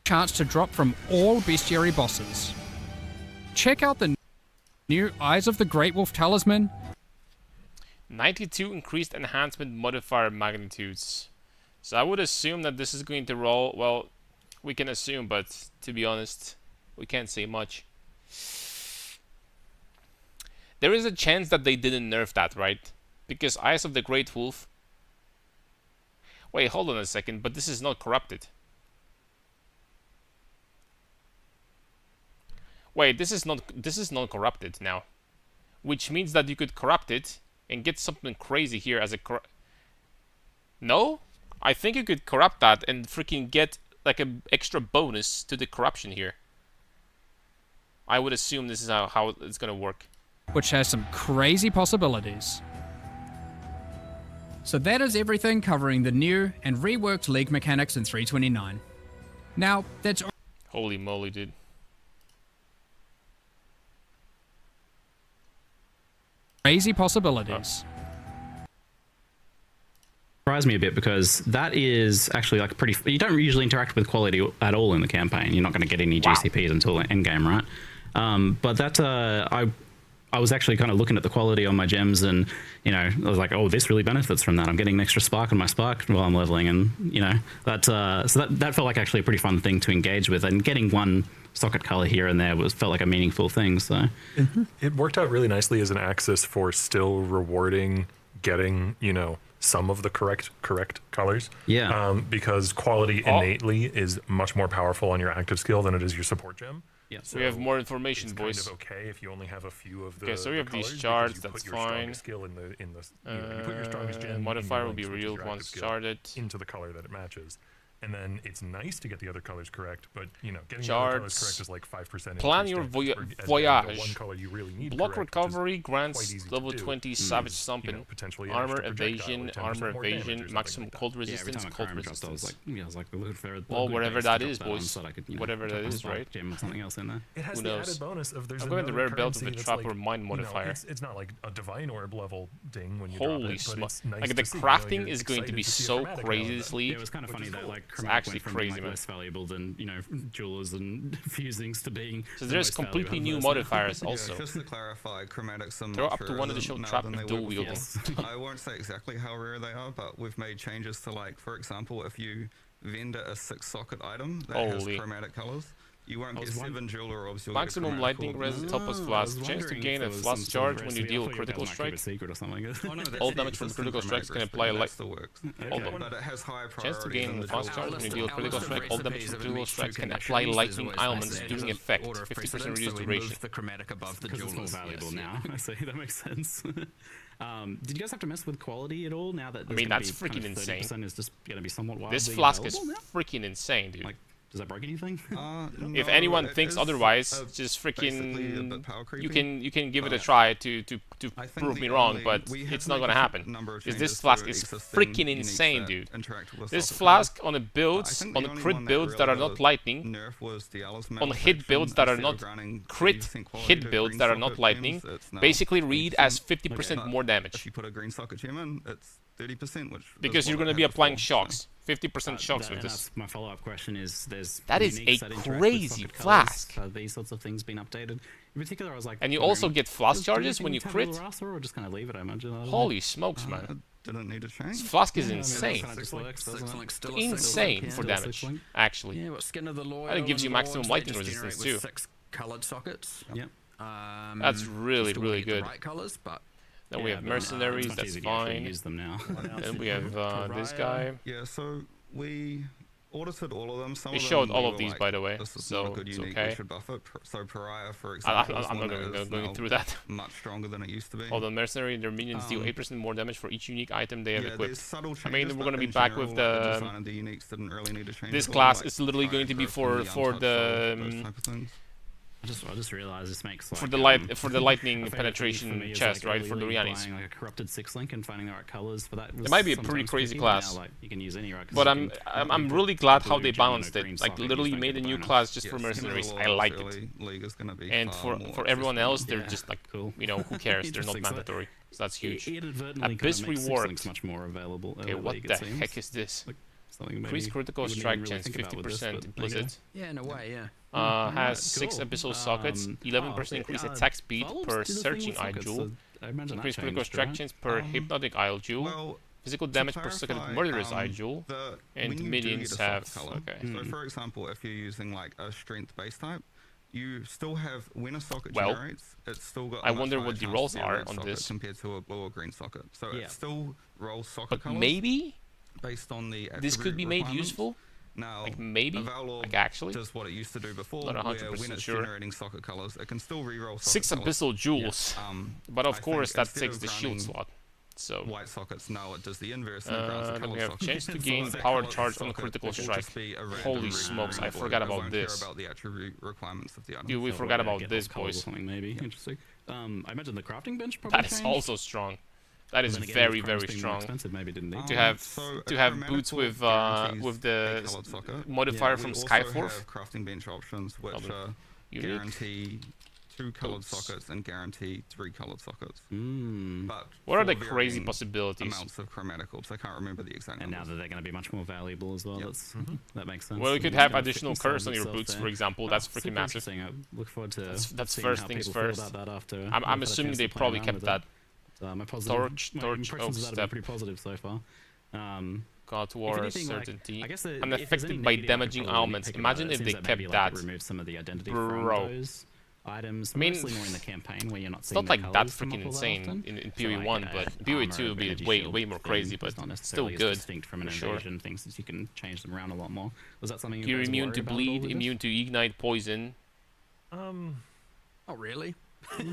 chance to drop from all bestiary bosses. Check out the new Eyes of the Great Wolf talisman. 92 increased enhancement modifier magnitudes. So I would assume that this is going to roll, well, we can assume, but to be honest, we can't say much. There is a chance that they didn't nerf that, right? Because Eyes of the Great Wolf... Wait, hold on a second, but this is not corrupted. Wait, this is not corrupted now. Which means that you could corrupt it and get something crazy here as a No? I think you could corrupt that and freaking get like an extra bonus to the corruption here. I would assume this is how it's gonna work. Which has some crazy possibilities. So that is everything covering the new and reworked League mechanics in 329. Now, that's... Holy moly, dude. Crazy possibilities. Surprised me a bit because that is actually like pretty... You don't usually interact with quality at all in the campaign. You're not going to get any GCPs until endgame, right? But that... I was actually kind of looking at the quality on my gems and, you know, I was like, oh, this really benefits from that. I'm getting an extra spark on my spark while I'm leveling and, you know, so that felt like actually a pretty fun thing to engage with, and getting one socket color here and there felt like a meaningful thing, so. It worked out really nicely as an axis for still rewarding getting, you know, some of the correct colors. Yeah. Because quality innately is much more powerful on your active skill than it is your support gem. Yeah, so we have more information, it's boys. Kind of okay if you only have a few of the. Okay, so we have colors these shards. you That's put your fine. strongest skill in the you put your strongest gem. Modifier will be links, which is real your once active skill, sharded. into the color that it matches. And then it's nice to get the other colors correct, but you know, getting the other colors correct is like 5%. Plan your voyage. One color you really need Block correct, recovery quite grants easy to level do. 20 savage stomping, You know, potentially an armor extra projectile evasion, or 10% armor more damage or evasion, something maximum like that. cold yeah, every resistance, time a cold Chiron dropped, I was resistance. like, yeah, I was like, looking for a Well, good whatever base that to is, drop on boys. so that I could, Whatever drop that my is, spark right? Gem or something else in there. It has Who the knows? added bonus of there's I'm going to another rare belt of currency the that's trapper like, mind you know, modifier. it's not like a divine orb level ding when you drop Holy it, but smokes! it's nice Like the to see, you know, crafting you're is going to excited be see a so chromatic crazy element. this league. Yeah, it was kind of funny that like chromatic actually went from crazy, being man. like less valuable than, you know, jewelers and fusings to being So the there's most completely valuable new of those. modifiers Yeah, also. just to clarify, chromatics are Throw much up to one rarer additional now trap than and they dual were wielding. before. I won't say exactly how rare they are, but we've made changes to, like, for example, if you vendor a 6-socket item that has Holy. chromatic colors, you won't get 7 jeweler orbs. You'll Maximum get a lightning chromatic orb. res top of I flask. was Chance to wondering gain if a there was flask some sort of charge when you recipe. I deal thought you were critical gonna, like, keep strike. it secret or something. Oh, no, that's All the damage from existing critical strikes can chromatic apply recipe, light. that still works. Hold on. But it has higher Chance to priority gain than the the fast dual charge when you deal wielding. critical strike. All damage from critical strikes can apply lightning elements during effect. 50% reduced duration. The chromatic above the Because it's more jewelers. valuable Yes, now. I see, that makes sense. Did you guys have to mess with quality at all now that I mean, that's freaking insane. 30% is just going to be somewhat wildly This flask is available freaking insane, dude. now? Like, does that break anything? If No, anyone it thinks is, otherwise, just basically a freaking bit power you creepy, can give it a but try to I think prove the me wrong, only- but we have it's to not make gonna a happen. number of Because changes this to flask is existing freaking uniques insane, that dude. interact with This socket flask colors. on the I builds, think on the the only crit one that builds that are really not lightning, nerf was the Alice on Metal hit section. builds that are Instead not of running crit 80% quality hit to builds green that are socket not lightning, gems, it's now basically read as 80%. 50% But more If damage. you put a green socket gem in, it's 30%, which Because is you're what going to I be had applying before, shocks. 50% shocks And with this. that's my follow-up question is, there's That is uniques a that interact with crazy socket flask. colors. Are these sorts of things being updated? In particular, I was like, And you wondering, also get flask does charges when you anything crit. tab Rasa, or just kind of leave it, I imagine? I don't know. Holy smokes, man. Didn't need to change. This flask is Yeah, I mean, insane. kinda just works, doesn't it? Six-link still a Insane six-link, for yeah. damage, Six-link. actually. Yeah, what Skin of the Loyal And it gives you and maximum Lords, lightning they just resistance, generate with too. 6 coloured sockets. Yep. That's really, still really get the good. right colours, but Then we Yeah, have but, mercenaries, it's much that's easier to actually fine. use them now. Then we have this guy. Yeah, so we audited all of them. Some They of them showed all we of were these, like, by the way, this is so not a good it's unique, okay. we should buff it. So Pariah, for I, example, is I'm one not that is going now through that. much stronger than it used to be. Although mercenary, their minions deal Um, 8% more damage for each unique item they have yeah, equipped. there's subtle I mean, changes, we're but gonna be in back with general, the- design of the uniques didn't really need to change This at all, class like is literally fire going to be growth and for untouched the souls, those type of things. I just realized this makes like, for the a lightning favorite thing for penetration me is, chest, like, right? For the really Rianis. buying, like, a corrupted 6-link and finding the right colors for that. It might be a pretty sometimes crazy tricky, class. now, like, you can use any, right? 'Cause But you can I'm put really glad how blue they gem on a balanced green it. Like socket, you literally just don't made a get the new bonus. class just Yes, for the mercenaries. middle I of like it. early League is gonna be And far for more everyone else, they're Yeah. just like, Cool. you know, who cares? They're not Interesting. So mandatory. So that's huge. It inadvertently Abyss kind of makes reward. 6-links much more available. Okay, early what league, the it seems. heck is this? Like, something maybe Increased critical you wouldn't strike even really chance, think about with this, 50%. but Blizzard. Yeah, in a way, yeah. Has Alright, 6 cool. abyssal sockets, 11% increased attack speed Valves per did a thing searching with eye sockets, jewel. so I imagine that Increased critical changed, strike right? chance per hypnotic eye jewel. Well, Physical to damage per socket of clarify, murderous eye jewel. when And you do minions get a have. socket color, Okay. So, for example, if you're using like a strength base type, you still have when a socket Well, generates, it's still got. I a much wonder higher what the chance rolls to be a are red on socket this. compared to a blue or green socket. So Yeah. it still rolls socket But colors maybe based on the. this could be made attribute useful. Now, Like maybe. a Valor Like actually. does what it used to do before, Not where 100% when it's sure. generating socket colors, it can still reroll socket 6 colors. abyssal jewels. I But of think course, that instead takes of the shield running slot. So. White sockets, now it does the inverse and it grants a Then colored we have socket. chance to So gain that power colored charge on socket critical will strike. just be a random Holy smokes, I reroll. forgot It about won't this. care about the attribute requirements of the item. Dude, we So forgot we'll about get this, those colors or boys. something maybe. Interesting. I imagine the crafting bench probably That is changed. also strong. That is Then again, very, with very chromes being more strong. expensive, maybe didn't need To to. have So a to have boots chromatical with guarantees the a colored socket. modifier We from also Skyforth. have crafting bench options which Probably unique. guarantee 2 colored Boots. sockets and guarantee 3 colored sockets. Mm. But What are for the crazy varying possibilities? amounts of chromaticals. I can't remember the exact And now numbers. that they're going to be much more valuable as well, Yep. that's that makes sense. Well, you So could it's have gonna fit additional themselves curse on your itself boots, there. for example. Oh, That's freaking super massive. interesting. I look forward to That's seeing first how things people feel first. about that after. I'm I've had a assuming chance they to play probably around kept with that. it. My positive, Torch my of impressions of that have been step. pretty positive so far. God If War anything, like, certainty. I guess I'm if there's any affected by negative, I could damaging probably elements. nitpick about Imagine it. It if they seems maybe, kept like, that. it removed some of the identity Bro. from those items. I mean, mostly more in the campaign where you're not It's seeing not like the that colours come freaking up all that insane often. in So, PoE like, 1, but in PoE armor 2 or would be energy way shield more thing crazy, but is not still necessarily as good. distinct from an for sure. invasion things that you can change them around a lot more. Was that something you You're guys immune worried to about at all bleed, with this? immune to ignite, poison Um, Oh, really? You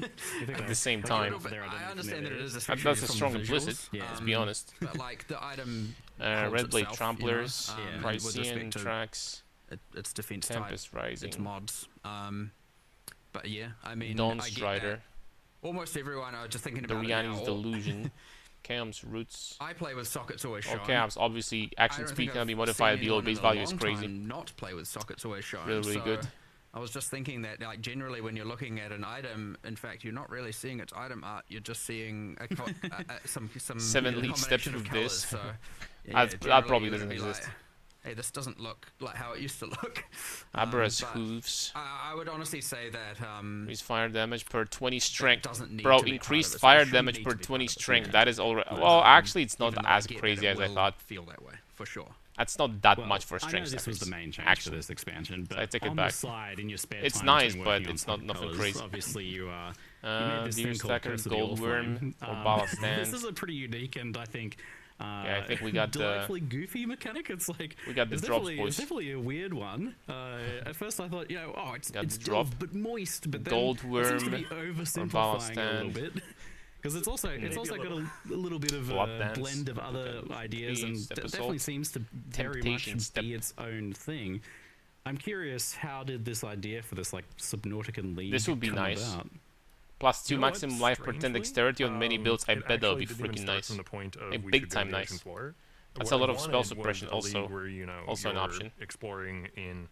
think at the same Like, time. their identity I from understand that it is That's especially a from strong the implicit, visuals, Yeah. let's be honest. But like the item holds Red Blade itself, you know, Tramplers, with Prycean respect to Tracks, its defense type, Tempest Rising, its mods. But yeah, I mean, Dawn I get Strider, that. Almost everyone, I was just thinking the about it Riani's now, Delusion, Chaos Roots. I play with sockets always All shown. Chaos, obviously, action I don't speed think can I've be modified seen below anyone base in a value is long crazy. time not play with sockets always shown. Really, really so good. I was just thinking that, like, generally when you're looking at an item, in fact, you're not really seeing its item art. You're just seeing some 7 lead steps combination of with colours, this. So, That generally probably you're doesn't gonna be exist. Like, hey, this doesn't look like how it used to look. Abra's but Hooves. I would honestly say that Increased fire damage per 20 strength. doesn't need Bro, to be part of increased it, so it fire shouldn't damage need per to be 20 part of it. strength. Yeah. That is already. But, Well, actually, it's not even though I as get that crazy it as I will thought. Feel that way for sure. That's not that Well, much for I know strength. this was the decrease, main change for actually. this expansion, but I take it on back. the side in your spare It's time nice, between but working on it's not socket nothing colours, crazy. Obviously, you made this Beer thing called Stacker, Curse of the Gold Worm, Orphan. or Bala Stand. This is a pretty unique and I think. I think we got the- delightfully goofy mechanic. It's like We got the it's drops, definitely- boys. It's definitely a weird one. At first, I thought, it's Got it's the drop. drop, but moist. But then Gold it seems to Worm, be or Bala oversimplifying a Stand. little bit. Because it's also got a little bit of Blood a Dance, blend of other ideas, and Step definitely Assault, seems to very Temptation much Step. be its own thing. I'm curious, how did this idea for this like Subnautica League This would be come nice. about? Plus 2 You know what, maximum life per 10 strangely, dexterity on many builds. I it bet that'll actually be didn't even freaking start nice. From the point of Like, we big should time go to the ocean nice. floor. That's What a I lot of spell wanted was suppression a also. league where, Also an you're option. exploring in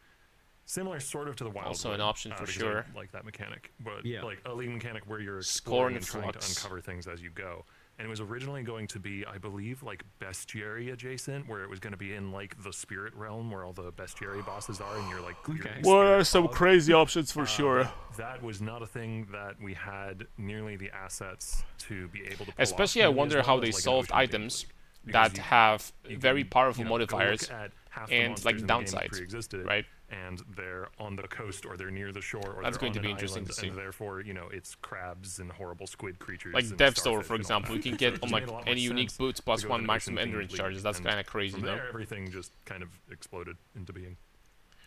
similar sort of to the wild. Also an option for because sure. I like that mechanic, but Yeah. like a league mechanic where you're Scorn exploring and trying to Flux. uncover things as you go. And it was originally going to be, I believe, like bestiary adjacent, where it was going to be in like the spirit realm, where all the bestiary bosses are, and you're like clearing Okay. spirit What are some fog. crazy options for But sure? that was not a thing that we had nearly the assets to be able to pull Especially off I nearly as wonder well how as, they like, an solved ocean theme items league. Because that you- have you very can, powerful go look modifiers at half the and monsters like in the game that downsides, pre-existed, right? And they're on the coast or they're near the shore or That's they're going to on be an interesting island, to see. and therefore it's crabs and horrible squid creatures Like and Death starfish for and all example, that. you can So get it on just like made a lot any more unique sense boots to plus go 1 to an maximum ocean-themed endurance league, charges. That's and kind of crazy, from though. there everything just kind of exploded into being.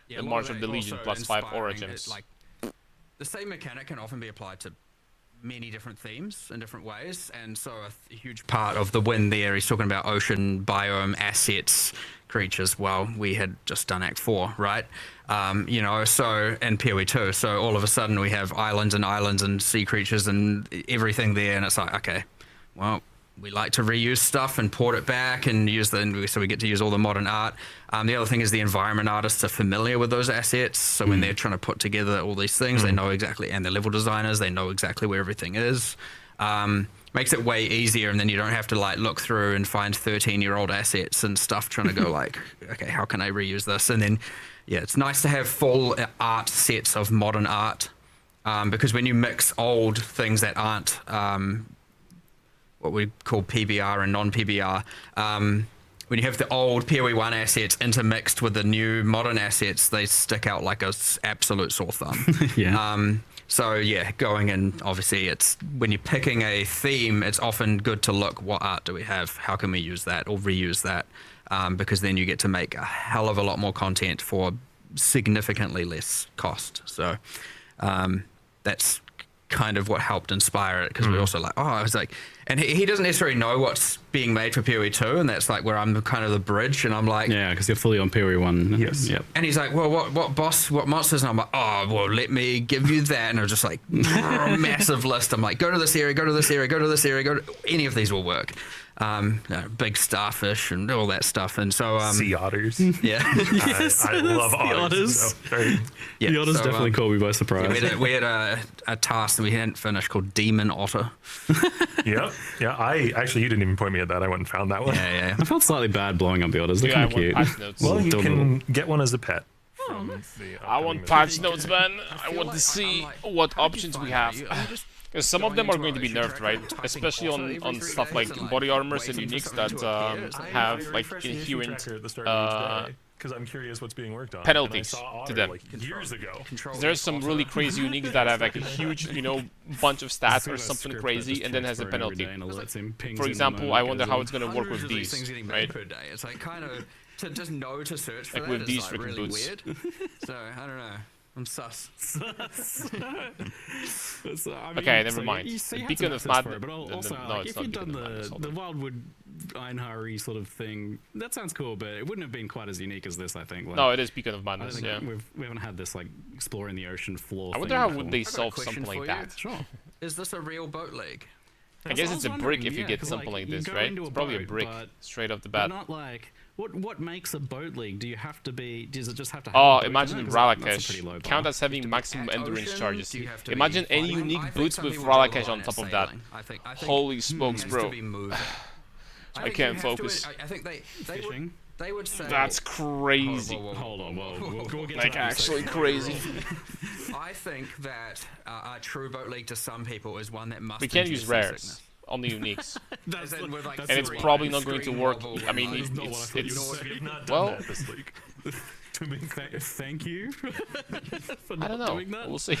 Yeah, The a lot March of that the Legion also plus 5 aura inspiring, gems. Like the same mechanic can often be applied to many different themes in different ways, and so a huge part of the win there, he's talking about ocean biome assets, creatures. Well, we had just done Act 4, right? You know, so and PoE 2, so all of a sudden we have islands and sea creatures and everything there, and it's like, okay, well, we like to reuse stuff and port it back and use so we get to use all the modern art. The other thing is the environment artists are familiar with those assets, so when they're trying to put together all these things, they know exactly, and the level designers, they know exactly where everything is. Makes it way easier, and then you don't have to like look through and find 13-year-old assets and stuff trying to go like, okay, how can I reuse this? And then, yeah, it's nice to have full art sets of modern art, because when you mix old things that aren't what we call PBR and non-PBR, when you have the old PoE 1 assets intermixed with the new modern assets, they stick out like a absolute sore thumb. Yeah. So yeah, going in, obviously, it's when you're picking a theme, it's often good to look, what art do we have? How can we use that or reuse that? Because then you get to make a hell of a lot more content for significantly less cost. So that's kind of what helped inspire it, because we also like, I was like, and he doesn't necessarily know what's being made for PoE 2, and that's like where I'm kind of the bridge, and I'm like, Yeah, because you're fully on PoE 1. Yes. Yep. and he's like, well, what monsters? And I'm like, oh, well, let me give you that. And I was just like, massive list. I'm like, go to this area, go to this area, go to this area, any of these will work. Big starfish and all that stuff. And so, Sea otters. yeah. I love otters. otters. So, very- yeah. The otters so, definitely caught me by surprise. we had a task that we hadn't finished called Demon Otter. yeah. You didn't even point me at that. I went and found that one. Yeah. I felt slightly bad blowing up the otters. They're Yeah, I kind of want cute. patch notes. Well, you Don't can get one as a pet. From the I want upcoming patch movie. notes, man. I want to see what options we have. Because some of them are going to be nerfed, right? Especially on stuff like body armors and uniques that have like inherent Tracker at the start of each day, 'cause I'm curious what's being worked on. penalties And I saw to Otter, them. like, years ago. There's some really crazy uniques that have like a huge, bunch of stats or something crazy, and then has a penalty. For example, I wonder how it's gonna work with these, right? Per day. It's like kind of to just know to search for Like that with is, these like, freaking really boots. weird. So I don't know. I'm sus. Okay, never mind. The Beacon of Mad. But also, No, like, it's if not you'd done Beacon of Madness, hold the on. Wildwood Einhari sort of thing, that sounds cool, but it wouldn't have been quite as unique as this, I think. Like, No, it is Beacon of I don't Madness. think Yeah. we haven't had this like exploring the ocean floor. I wonder thing how before. would they got a solve question something for like you. that. Sure. Is this a real boat league? I guess I it's was a brick wondering, if you yeah, get 'cause, something like, like you this, go right? into It's a probably a boat, brick but straight off the But bat. not like what makes a boat league? Do you have to be? Does it just have to? Have Oh, a boat imagine in it? 'Cause that's a pretty low Ralakesh. bar. Count as having maximum At endurance ocean, charges. do you have to be Imagine any fighting? I unique think boots some with people draw the Ralakesh on line at top of that. sailing. I think Holy smokes, it has bro. to be moved. I think can't you have to- focus. I think Fishing? they would say That's crazy. Hold on, we'll get to Like that in a actually second. crazy. I think that a true boat league to some people is one that must. We can't induce use some rares. sickness. Only uniques. As in with, like, And it's three probably not going to extreme work. level I mean, ones. not what I it's thought you You know what? We have not done well, that this week. To be fair. Thank you. For I not don't know. doing that. We'll see.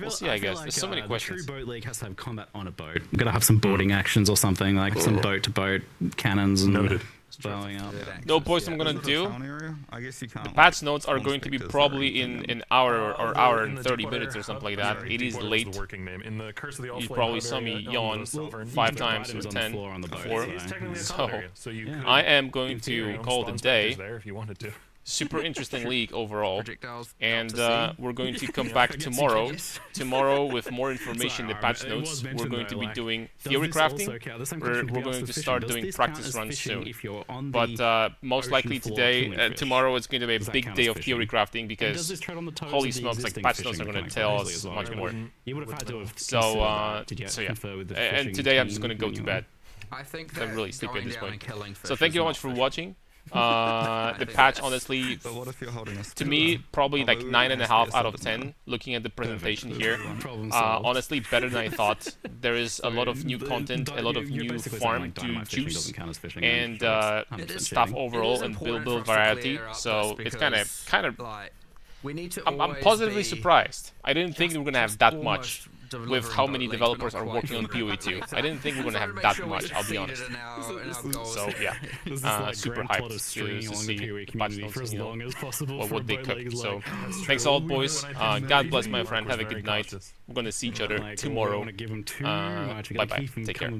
We'll see. I feel guess like, there's so many the questions. true boat league has to have combat on a boat. We're gonna have some boarding actions or something, like some boat-to-boat cannons and Noted. blowing up. No post I'm gonna Is it a do. town area? I guess you can't. Patch notes are like, going to be speak probably anything. in an hour or hour In and the 30 Deepwater minutes or something like Hub- that. sorry, It is Deepwater was late. the working name. In the Curse of the You All-Flame probably Hub saw me area on yawn the Sovereign, 5 you times items or on the 10 floor on the boat, before. It is technically a So, common area, so you yeah. could I am going in theory, to own call it a spawn day. specters there if you wanted to. Super interesting league overall. Projectiles And out to sea. we're going to come back tomorrow. Yes. Tomorrow with more information in the Sorry, patch it was notes. mentioned We're going though, to be like, doing does theory this also crafting. count? The same We're question could be going asked to for start fishing. doing Does this count practice as runs fishing soon. if you're on But the most ocean likely floor today, killing fish? tomorrow it's going to be a Does that big count day as of theory fishing? crafting And does because this tread on the toes holy of the smokes, like existing patch notes fishing are going to mechanic tell wisely us as well? much more. You would have had to have So, considered that. Did you so yeah. confer with the And fishing today I'm just team going to go when to you bed. I think I'm that really sleepy at going this down point. and killing fish So thank is you very not much for fishing. watching. The think patch, that's- honestly, But what if you're holding a to me, probably like Although 9.5 it out of has 10. Looking at the presentation Perfect. here, Problem solved. honestly, better than I thought. There is a lot of new The- content, a lot of you're new basically saying, farm like, to dynamite fishing choose, doesn't count as fishing, and then sure, it's 100% stuff cheating. overall, It is and important build for us to variety. clear up So this it's because, kind of. like, we need to I'm always positively be surprised. I didn't think we were gonna have that much. almost with how many developers are working on PoE 2. I didn't think we were gonna have that much, I'll be honest. So yeah, super hyped to see patch notes, you know, what they cook. So thanks a lot, boys. God bless my friend. Have a good night. We're gonna see each other tomorrow. Bye bye. Take care.